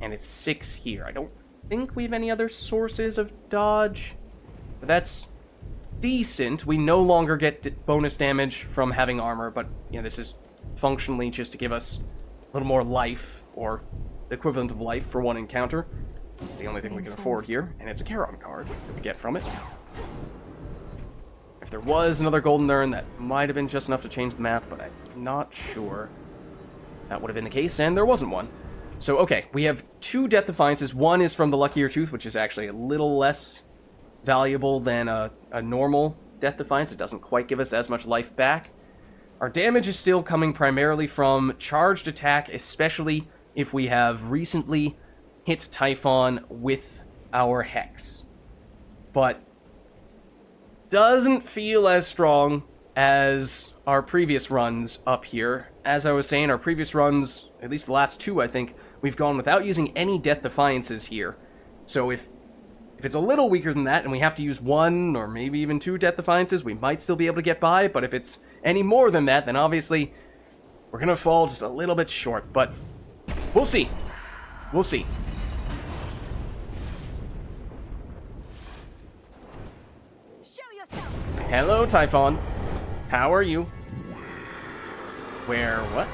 And it's 6 here. I don't think we have any other sources of dodge. But that's decent. We no longer get bonus damage from having armor, but you know, this is functionally just to give us a little more life, or the equivalent of life for one encounter. It's the only thing we can afford here, and it's a Charon card that we get from it. If there was another golden urn, that might have been just enough to change the math, but I'm not sure that would have been the case, and there wasn't one. So, okay, we have 2 Death Defiances. One is from the Luckier Tooth, which is actually a little less valuable than a normal Death Defiance. It doesn't quite give us as much life back. Our damage is still coming primarily from charged attack, especially if we have recently hit Typhon with our Hex. But doesn't feel as strong as our previous runs up here. As I was saying, our previous runs, at least the last 2, I think, we've gone without using any Death Defiances here. So if it's a little weaker than that, and we have to use 1 or maybe even 2 Death Defiances, we might still be able to get by, but if it's any more than that, then obviously we're gonna fall just a little bit short, but we'll see. We'll see. Show yourself. Hello, Typhon. How are you? Where, what?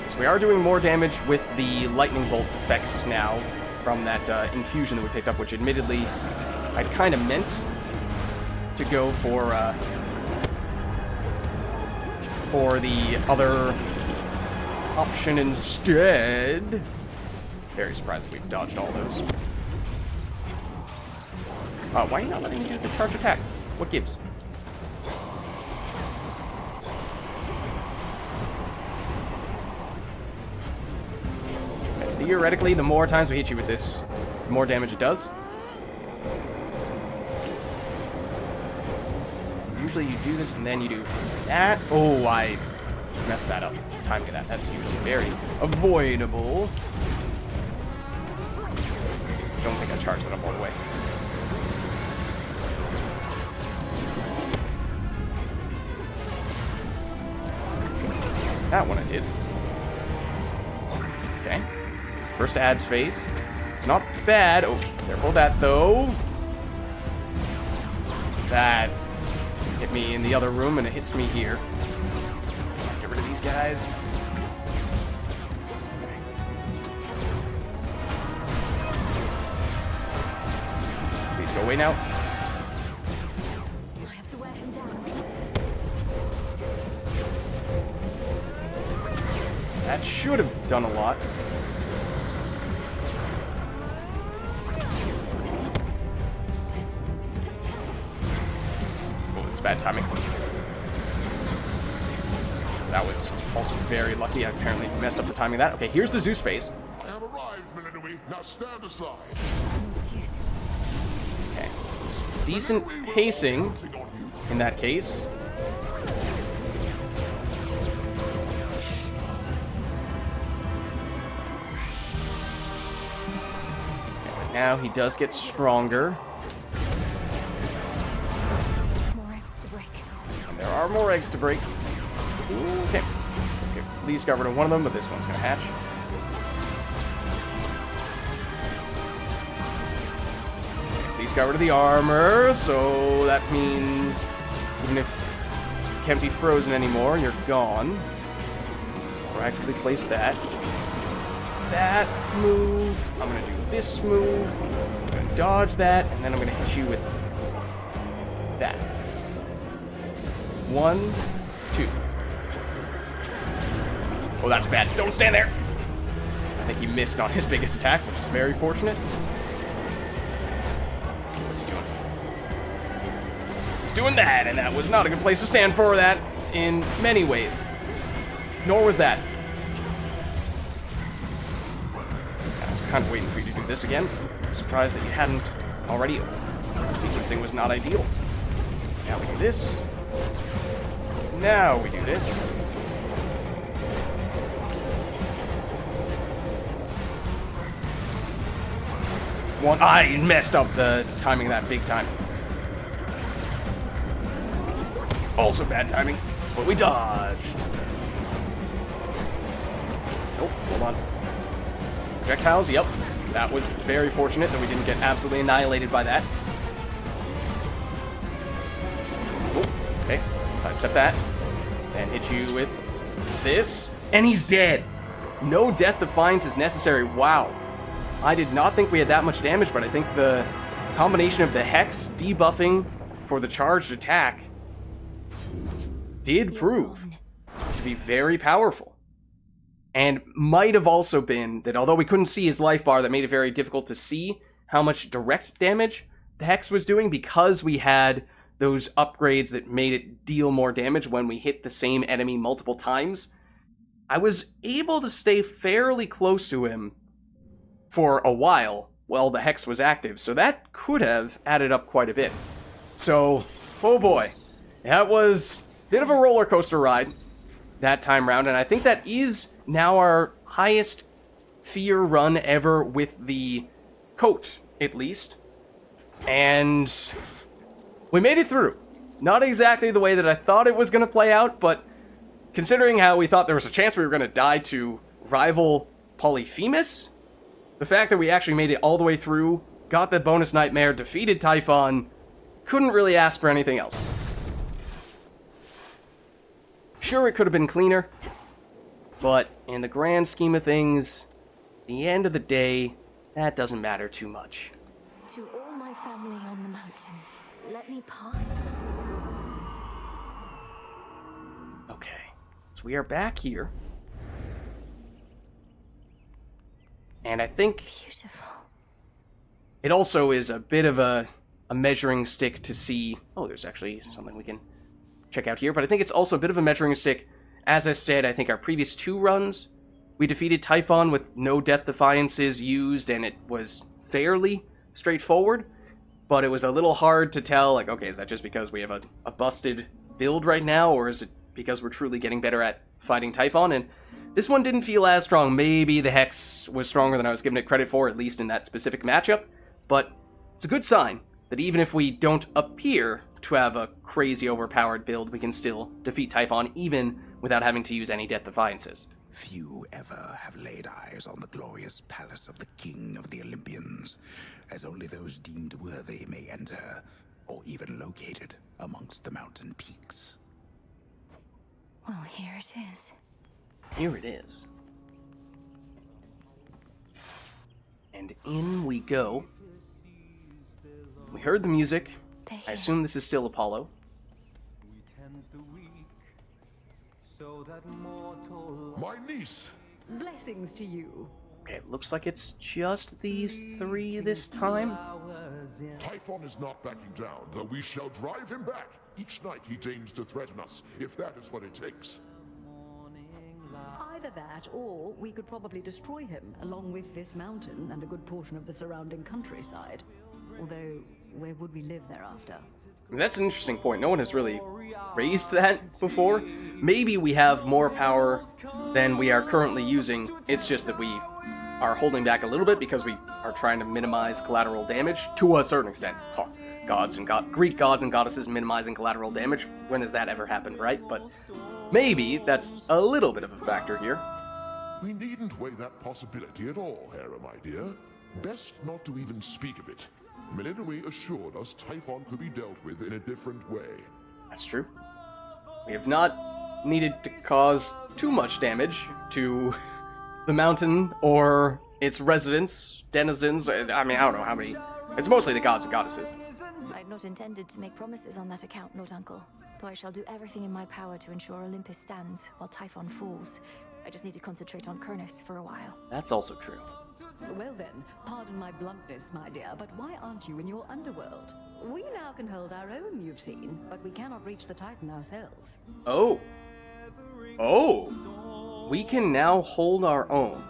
So we are doing more damage with the lightning bolt effects now from that infusion that we picked up, which admittedly I'd kind of meant to go for the other option instead. Very surprised that we've dodged all those. Why are you not letting me do the charge attack? What gives? Theoretically, the more times we hit you with this, the more damage it does. Usually you do this and then you do that. Oh, I messed that up. Timing of that. That's usually very avoidable. Don't think I charged that up all the way. That one I did. Okay. First adds phase. It's not bad. Oh, careful of that, though. That hit me in the other room, and it hits me here. Get rid of these guys. Please go away now. I have to wear him down. That should have done a lot. That's bad timing. That was also very lucky. I apparently messed up the timing of that. Okay, here's the Zeus phase. I have arrived, Millennium. Now stand aside. Okay. Decent pacing in that case. But now he does get stronger. More eggs to break. And there are more eggs to break. Okay. Okay. At least got rid of one of them, but this one's gonna hatch. At least got rid of the armor, so that means even if you can't be frozen anymore, you're gone. Proactively place that. That move. I'm gonna do this move. I'm gonna dodge that, and then I'm gonna hit you with that. 1, 2. Oh, that's bad. Don't stand there! I think he missed on his biggest attack, which is very fortunate. What's he doing? He's doing that, and that was not a good place to stand for that in many ways. Nor was that. I was kind of waiting for you to do this again. I'm surprised that you hadn't already. The sequencing was not ideal. Now we do this. Now we do this. One, I messed up the timing of that big time. Also bad timing, but we dodged. Nope, hold on. Projectiles, yep. That was very fortunate that we didn't get absolutely annihilated by that. Oh, okay, sidestep that. And hit you with this. And he's dead! No death defiance is necessary, wow. I did not think we had that much damage, but I think the combination of the Hex debuffing for the charged attack did prove to be very powerful. And might have also been that although we couldn't see his life bar, that made it very difficult to see how much direct damage the Hex was doing because we had those upgrades that made it deal more damage when we hit the same enemy multiple times. I was able to stay fairly close to him for a while the Hex was active, so that could have added up quite a bit. So, oh boy, that was a bit of a roller coaster ride that time round, and I think that is now our highest fear run ever with the coat, at least. And we made it through. Not exactly the way that I thought it was going to play out, but considering how we thought there was a chance we were going to die to rival Polyphemus, the fact that we actually made it all the way through, got the bonus nightmare, defeated Typhon, couldn't really ask for anything else. Sure, it could have been cleaner, but in the grand scheme of things, at the end of the day, that doesn't matter too much. To all my family on the mountain, let me pass. Okay, so we are back here. And I think it also is a bit of a measuring stick to see... Oh, there's actually something we can check out here. But I think it's also a bit of a measuring stick. As I said, I think our previous 2 runs, we defeated Typhon with no Death Defiances used, and it was fairly straightforward. But it was a little hard to tell, like, okay, is that just because we have a busted build right now, or is it because we're truly getting better at fighting Typhon? And this one didn't feel as strong. Maybe the Hex was stronger than I was giving it credit for, at least in that specific matchup. But it's a good sign that even if we don't appear to have a crazy overpowered build, we can still defeat Typhon even without having to use any Death Defiances. Few ever have laid eyes on the glorious palace of the King of the Olympians, as only those deemed worthy may enter, or even located amongst the mountain peaks. Well, here it is. Here it is. And in we go. We heard the music. I assume this is still Apollo. My niece. Blessings to you. Okay, looks like it's just these three this time. Typhon is not backing down, though we shall drive him back. Each night he deigns to threaten us, if that is what it takes. Either that, or we could probably destroy him, along with this mountain and a good portion of the surrounding countryside. Although, where would we live thereafter? That's an interesting point. No one has really raised that before. Maybe we have more power than we are currently using. It's just that we are holding back a little bit because we are trying to minimize collateral damage to a certain extent. Huh. Greek gods and goddesses minimizing collateral damage. When has that ever happened, right? But maybe that's a little bit of a factor here. We needn't weigh that possibility at all, Hera, my dear. Best not to even speak of it. Melinoi assured us Typhon could be dealt with in a different way. That's true. We have not needed to cause too much damage to the mountain or its residents, denizens. I mean, I don't know how many. It's mostly the gods and goddesses. I'd not intended to make promises on that account, Lord Uncle. Though I shall do everything in my power to ensure Olympus stands while Typhon falls. I just need to concentrate on Kronos for a while. That's also true. Well then, pardon my bluntness, my dear, but why aren't you in your underworld? We now can hold our own, you've seen, but we cannot reach the Titan ourselves. Oh. Oh. We can now hold our own.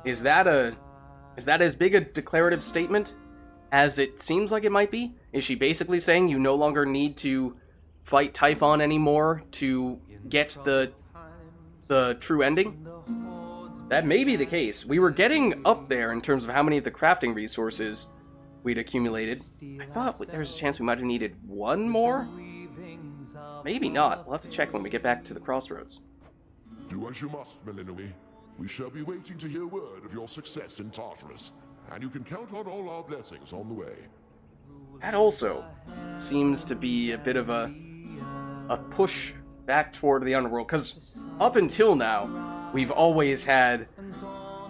Is that as big a declarative statement as it seems like it might be? Is she basically saying you no longer need to fight Typhon anymore to get the true ending? That may be the case. We were getting up there in terms of how many of the crafting resources we'd accumulated. I thought there was a chance we might have needed one more? Maybe not. We'll have to check when we get back to the crossroads. Do as you must, Melinoi. We shall be waiting to hear word of your success in Tartarus, and you can count on all our blessings on the way. That also seems to be a bit of a push back toward the underworld, because up until now, we've always had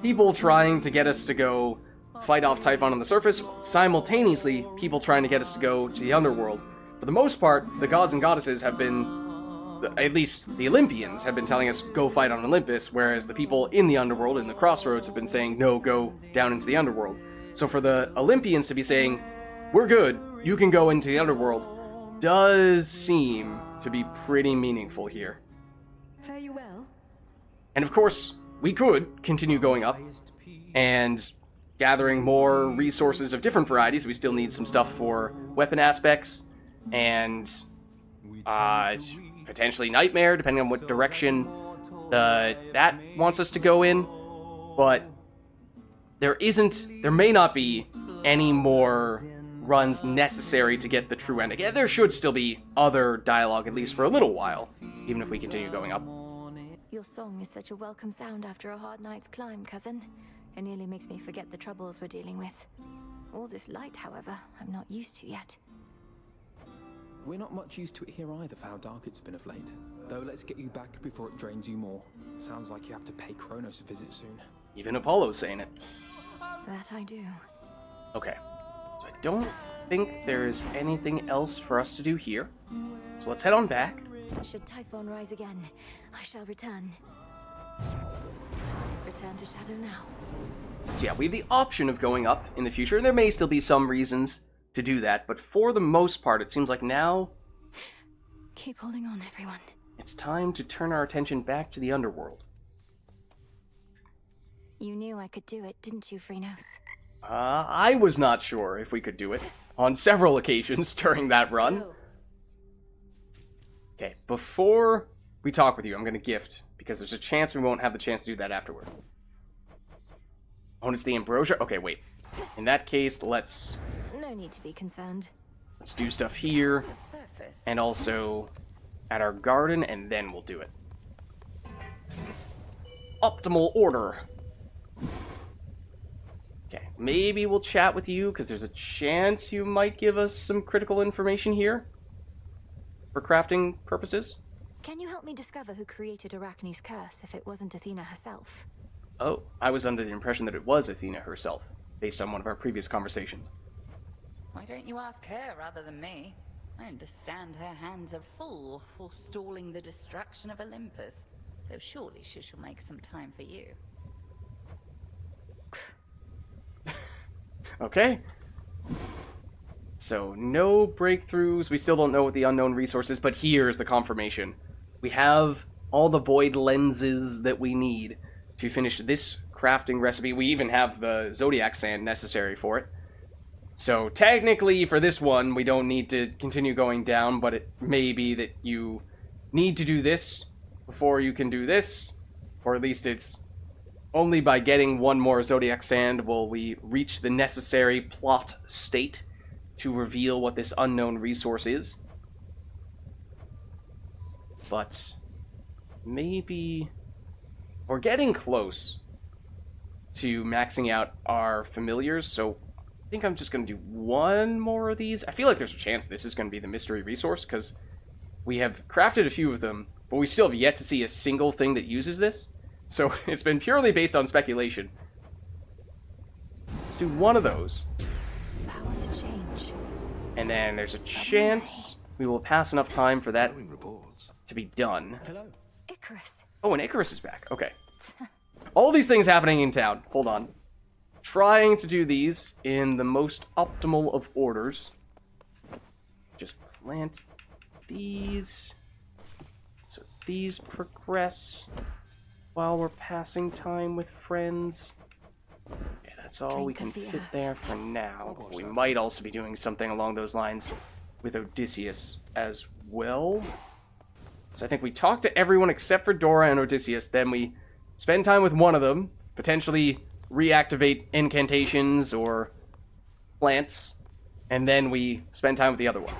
people trying to get us to go fight off Typhon on the surface, simultaneously people trying to get us to go to the underworld. For the most part, the gods and goddesses have been, at least the Olympians, have been telling us go fight on Olympus, whereas the people in the underworld, in the crossroads, have been saying no, go down into the underworld. So for the Olympians to be saying, we're good, you can go into the underworld, does seem to be pretty meaningful here. Fare you well. And of course, we could continue going up and gathering more resources of different varieties. We still need some stuff for weapon aspects and potentially Nightmare, depending on what direction that wants us to go in. But there may not be any more runs necessary to get the true ending. Yeah, there should still be other dialogue, at least for a little while, even if we continue going up. Your song is such a welcome sound after a hard night's climb, cousin. It nearly makes me forget the troubles we're dealing with. All this light, however, I'm not used to yet. We're not much used to it here either for how dark it's been of late. Though let's get you back before it drains you more. Sounds like you have to pay Kronos a visit soon. Even Apollo's saying it. That I do. Okay. So I don't think there is anything else for us to do here. So let's head on back. Should Typhon rise again, I shall return. Return to Shadow now. So yeah, we have the option of going up in the future, and there may still be some reasons to do that, but for the most part, it seems like now... Keep holding on, everyone. It's time to turn our attention back to the underworld. You knew I could do it, didn't you, Phrynos? I was not sure if we could do it on several occasions during that run. Okay, before we talk with you, I'm going to gift, because there's a chance we won't have the chance to do that afterward. Oh, and it's the ambrosia? Okay, wait. In that case, let's No need to be concerned. do stuff here, and also at our garden, and then we'll do it. Optimal order. Okay, maybe we'll chat with you, because there's a chance you might give us some critical information here for crafting purposes. Can you help me discover who created Arachne's curse if it wasn't Athena herself? Oh, I was under the impression that it was Athena herself, based on one of our previous conversations. Why don't you ask her rather than me? I understand her hands are full forestalling the destruction of Olympus, though surely she shall make some time for you. Okay. So, no breakthroughs. We still don't know what the unknown resource is, but here's the confirmation. We have all the void lenses that we need to finish this crafting recipe. We even have the zodiac sand necessary for it. So, technically, for this one, we don't need to continue going down, but it may be that you need to do this before you can do this, or at least it's only by getting one more zodiac sand will we reach the necessary plot state to reveal what this unknown resource is. But maybe we're getting close to maxing out our familiars, so I think I'm just going to do one more of these. I feel like there's a chance this is going to be the mystery resource, because we have crafted a few of them, but we still have yet to see a single thing that uses this. So it's been purely based on speculation. Let's do one of those. Power to change. And then there's a chance we will pass enough time for that to be done. Hello. Icarus. Oh, and Icarus is back. Okay. All these things happening in town. Hold on. Trying to do these in the most optimal of orders. Just plant these. So these progress while we're passing time with friends. Yeah, that's all we can fit there for now. We might also be doing something along those lines with Odysseus as well. So I think we talk to everyone except for Dora and Odysseus, then we spend time with one of them, potentially reactivate incantations or plants, and then we spend time with the other one.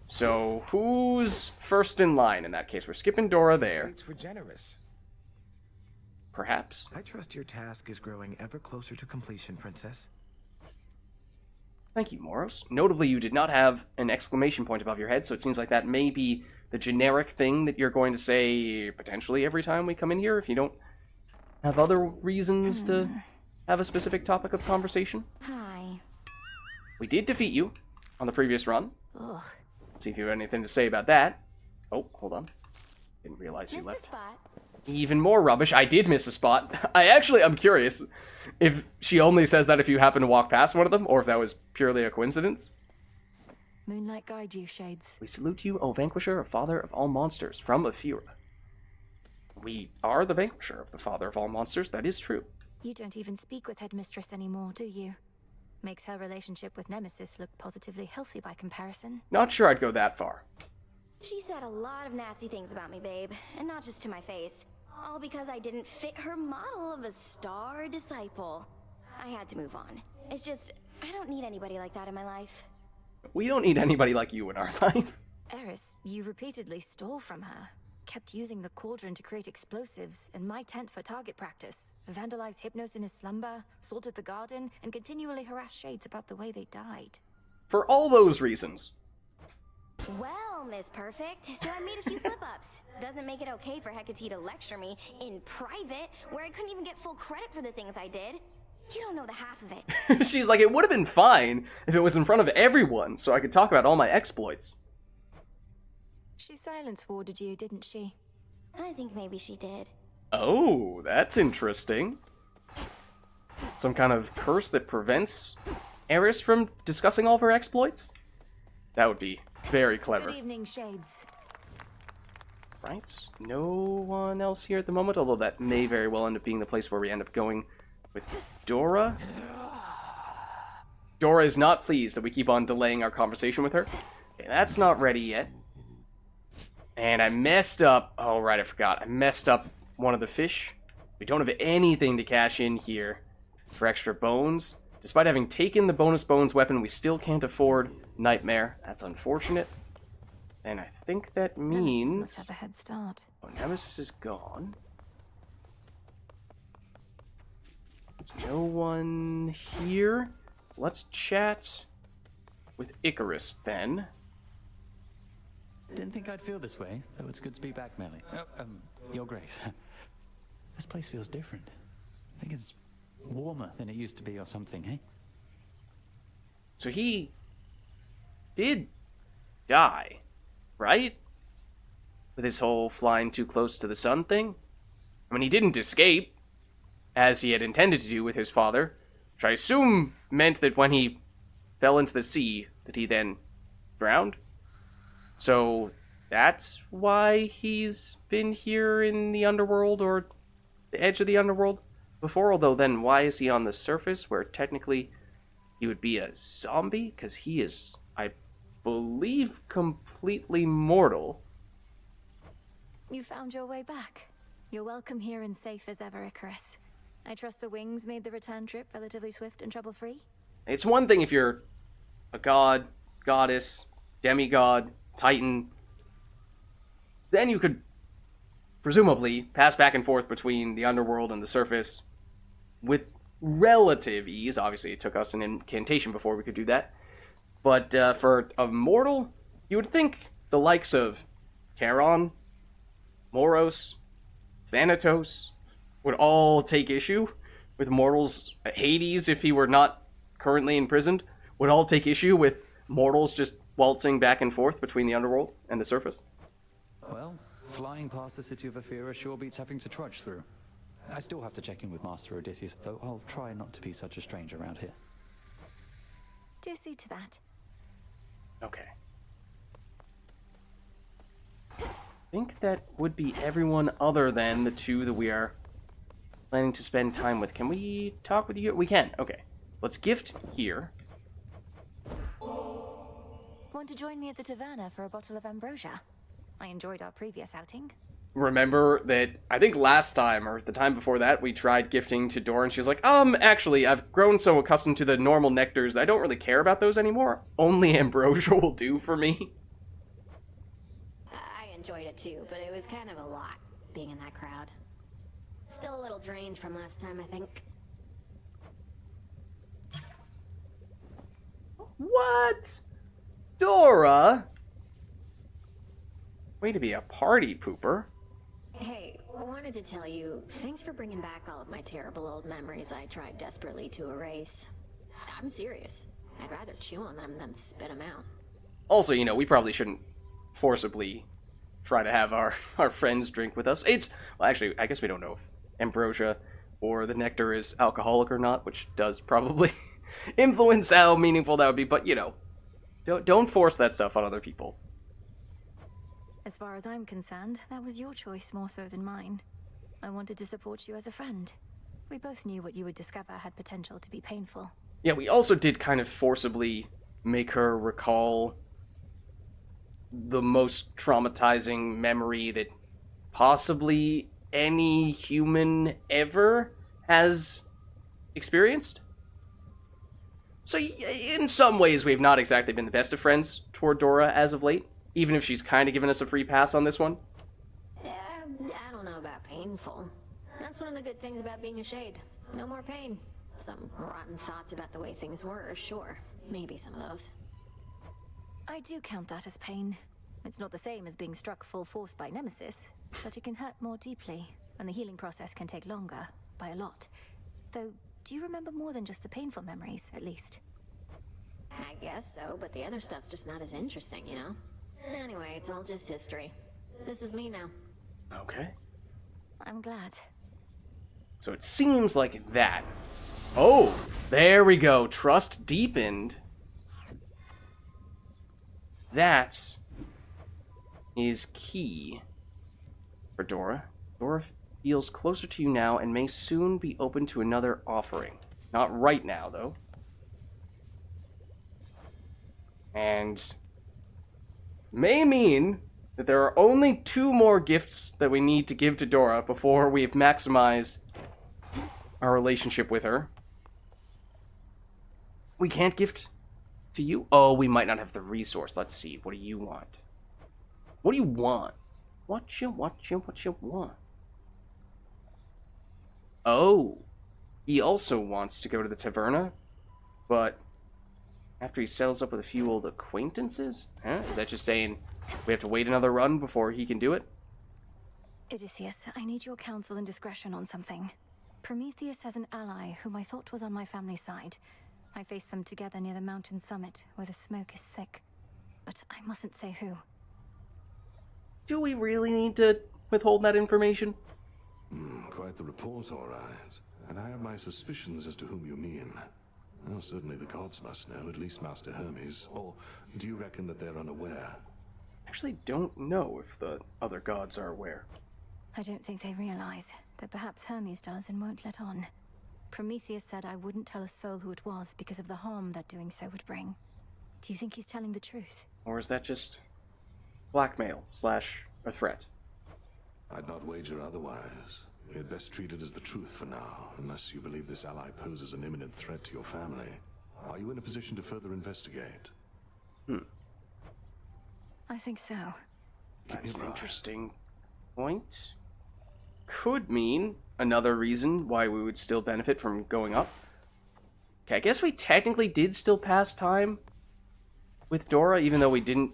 So who's first in line in that case? We're skipping Dora there. Fates were generous. Perhaps. I trust your task is growing ever closer to completion, Princess. Thank you, Moros. Notably, you did not have an exclamation point above your head, so it seems like that may be the generic thing that you're going to say potentially every time we come in here if you don't have other reasons to have a specific topic of conversation. Hi. We did defeat you on the previous run. Ugh. See if you have anything to say about that. Oh, hold on. Didn't realize you left. Even more rubbish. I did miss a spot. I'm curious if she only says that if you happen to walk past one of them, or if that was purely a coincidence. Moonlight guide you, Shades. We salute you, O Vanquisher, Father of all monsters, from Ephira. We are the Vanquisher of the Father of all monsters, that is true. You don't even speak with Headmistress anymore, do you? Makes her relationship with Nemesis look positively healthy by comparison. Not sure I'd go that far. She said a lot of nasty things about me, babe, and not just to my face. All because I didn't fit her model of a star disciple. I had to move on. It's just, I don't need anybody like that in my life. We don't need anybody like you in our life. Eris, you repeatedly stole from her. Kept using the cauldron to create explosives, in my tent for target practice. Vandalized Hypnos in his slumber, salted the garden, and continually harassed Shades about the way they died. For all those reasons. Well, Miss Perfect, so I made a few slip-ups. Doesn't make it okay for Hecate to lecture me in private, where I couldn't even get full credit for the things I did. You don't know the half of it. She's like, it would have been fine if it was in front of everyone, so I could talk about all my exploits. She silence-warded you, didn't she? I think maybe she did. Oh, that's interesting. Some kind of curse that prevents Eris from discussing all of her exploits? That would be very clever. Good evening, Shades. Right, no one else here at the moment, although that may very well end up being the place where we end up going with Dora. Dora is not pleased that we keep on delaying our conversation with her. Okay, that's not ready yet. And I messed up... Oh, right, I forgot. I messed up one of the fish. We don't have anything to cash in here for extra bones. Despite having taken the bonus bones weapon, we still can't afford Nightmare. That's unfortunate. And I think that means... Nemesis must have a head start. Oh, Nemesis is gone. There's no one here. So let's chat with Icarus, then. Didn't think I'd feel this way, though it's good to be back, Melly. Your Grace. This place feels different. I think it's warmer than it used to be or something, eh? So he did die, right? With his whole flying too close to the sun thing? I mean, he didn't escape, as he had intended to do with his father, Which I assume meant that when he fell into the sea, that he then drowned. So that's why he's been here in the underworld, or the edge of the underworld before. Although then why is he on the surface, where technically he would be a zombie? Because he is, I believe, completely mortal. You found your way back. You're welcome here and safe as ever, Icarus. I trust the wings made the return trip relatively swift and trouble-free? It's one thing if you're a god, goddess, demigod, titan. Then you could presumably pass back and forth between the underworld and the surface with relative ease. Obviously, it took us an incantation before we could do that. But for a mortal, you would think the likes of Charon, Moros, Thanatos would all take issue with mortals. Hades, if he were not currently imprisoned, would all take issue with mortals just waltzing back and forth between the underworld and the surface. Well, flying past the city of Ephyra sure beats having to trudge through. I still have to check in with Master Odysseus, though I'll try not to be such a stranger around here. Do see to that. Okay. I think that would be everyone other than the two that we are planning to spend time with. Can we talk with you? We can. Okay. Let's gift here. Want to join me at the taverna for a bottle of ambrosia? I enjoyed our previous outing. Remember that, I think last time, or the time before that, we tried gifting to Dora, and she was like, actually, I've grown so accustomed to the normal nectars that I don't really care about those anymore. Only ambrosia will do for me. I enjoyed it too, but it was kind of a lot, being in that crowd. Still a little drained from last time, I think. What? Dora? Way to be a party pooper. Hey, wanted to tell you, thanks for bringing back all of my terrible old memories I tried desperately to erase. I'm serious. I'd rather chew on them than spit them out. Also, you know, we probably shouldn't forcibly try to have our friends drink with us. Well, actually, I guess we don't know if ambrosia or the nectar is alcoholic or not, which does probably influence how meaningful that would be, but, you know, don't force that stuff on other people. As far as I'm concerned, that was your choice more so than mine. I wanted to support you as a friend. We both knew what you would discover had potential to be painful. Yeah, we also did kind of forcibly make her recall the most traumatizing memory that possibly any human ever has experienced. So in some ways, we've not exactly been the best of friends toward Dora as of late, even if she's kind of given us a free pass on this one. I don't know about painful. That's one of the good things about being a shade. No more pain. Some rotten thoughts about the way things were, sure. Maybe some of those. I do count that as pain. It's not the same as being struck full force by Nemesis, but it can hurt more deeply, and the healing process can take longer, by a lot. Though, do you remember more than just the painful memories, at least? I guess so, but the other stuff's just not as interesting, you know? Anyway, it's all just history. This is me now. Okay. I'm glad. So it seems like that. Oh, there we go. Trust deepened. That is key for Dora. Dora feels closer to you now and may soon be open to another offering. Not right now, though. And may mean that there are only 2 more gifts that we need to give to Dora before we've maximized our relationship with her. We can't gift to you? Oh, we might not have the resource. Let's see. What do you want? What do you want? What you want? Oh. He also wants to go to the taverna, but after he settles up with a few old acquaintances? Huh? Is that just saying we have to wait another run before he can do it? Odysseus, I need your counsel and discretion on something. Prometheus has an ally whom I thought was on my family's side. I faced them together near the mountain summit, where the smoke is thick. But I mustn't say who. Do we really need to withhold that information? Quite the report, all right. And I have my suspicions as to whom you mean. Well, certainly the gods must know, at least Master Hermes. Or do you reckon that they're unaware? Actually don't know if the other gods are aware. I don't think they realize that perhaps Hermes does and won't let on. Prometheus said I wouldn't tell a soul who it was because of the harm that doing so would bring. Do you think he's telling the truth? Or is that just blackmail / a threat? I'd not wager otherwise. We had best treat it as the truth for now, unless you believe this ally poses an imminent threat to your family. Are you in a position to further investigate? I think so. That's an interesting point. Could mean another reason why we would still benefit from going up. Okay, I guess we technically did still pass time with Dora, even though we didn't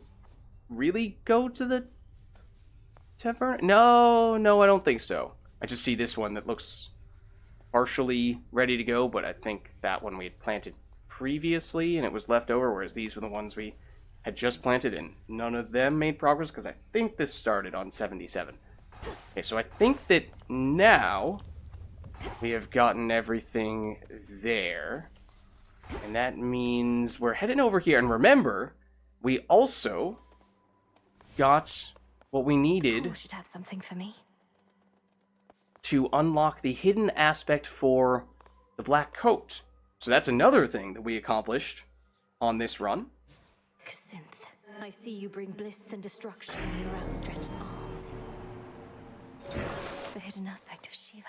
really go to the tavern. No, I don't think so. I just see this one that looks partially ready to go, but I think that one we had planted previously and it was left over, whereas these were the ones we had just planted and none of them made progress because I think this started on 77. Okay, so I think that now we have gotten everything there. And that means we're heading over here. And remember, we also got what we needed. Paul should have something for me. To unlock the hidden aspect for the black coat. So that's another thing that we accomplished on this run. Synth, I see you bring bliss and destruction in your outstretched arms. The hidden aspect of Shiva.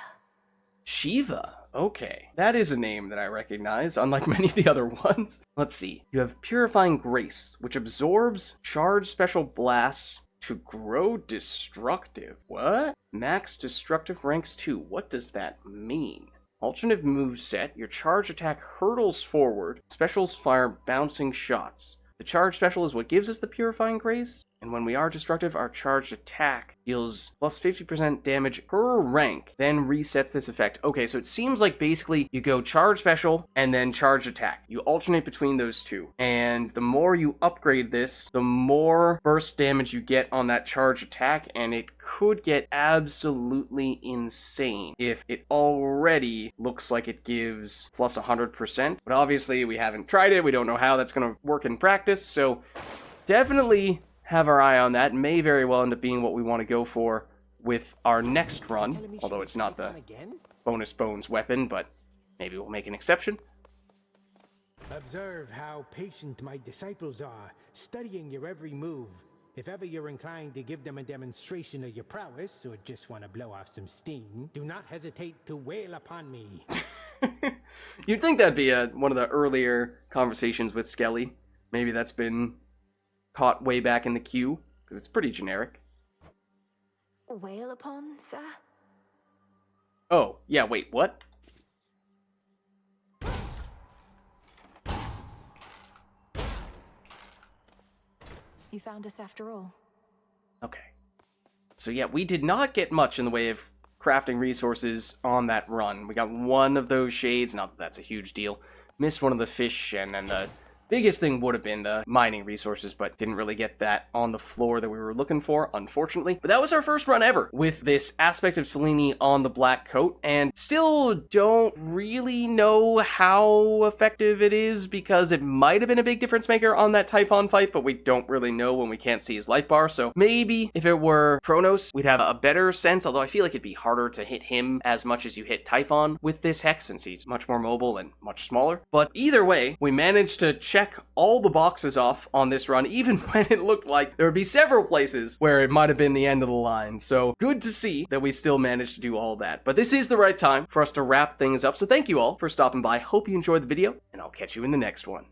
Shiva? Okay. That is a name that I recognize, unlike many of the other ones. Let's see. You have Purifying Grace, which absorbs charged special blasts to grow destructive. What? Max destructive ranks 2. What does that mean? Alternate moveset. Your charge attack hurtles forward. Specials fire bouncing shots. The charge special is what gives us the Purifying Grace. And when we are destructive, our charged attack deals plus 50% damage per rank, then resets this effect. Okay, so it seems like basically you go charge special and then charge attack. You alternate between those two. And the more you upgrade this, the more burst damage you get on that charge attack, and it could get absolutely insane if it already looks like it gives plus 100%. But obviously we haven't tried it. We don't know how that's going to work in practice, so definitely have our eye on that. May very well end up being what we want to go for with our next run, although it's not the bonus bones weapon, but maybe we'll make an exception. Observe how patient my disciples are, studying your every move. If ever you're inclined to give them a demonstration of your prowess, or just want to blow off some steam, do not hesitate to wail upon me. You'd think that'd be one of the earlier conversations with Skelly. Maybe that's been caught way back in the queue, because it's pretty generic. Wail upon, sir? Oh, yeah, wait, what? You found us after all. Okay. So yeah, we did not get much in the way of crafting resources on that run. We got one of those shades, not that that's a huge deal. Missed one of the fish, and then the biggest thing would have been the mining resources, but didn't really get that on the floor that we were looking for, unfortunately. But that was our first run ever with this aspect of Selene on the black coat, and still don't really know how effective it is, because it might have been a big difference maker on that Typhon fight, but we don't really know when we can't see his life bar. So maybe if it were Kronos, we'd have a better sense, although I feel like it'd be harder to hit him as much as you hit Typhon with this hex, since he's much more mobile and much smaller. But either way, we managed to check all the boxes off on this run, even when it looked like there would be several places where it might have been the end of the line. So good to see that we still managed to do all that. But this is the right time for us to wrap things up. So thank you all for stopping by. Hope you enjoyed the video, and I'll catch you in the next one.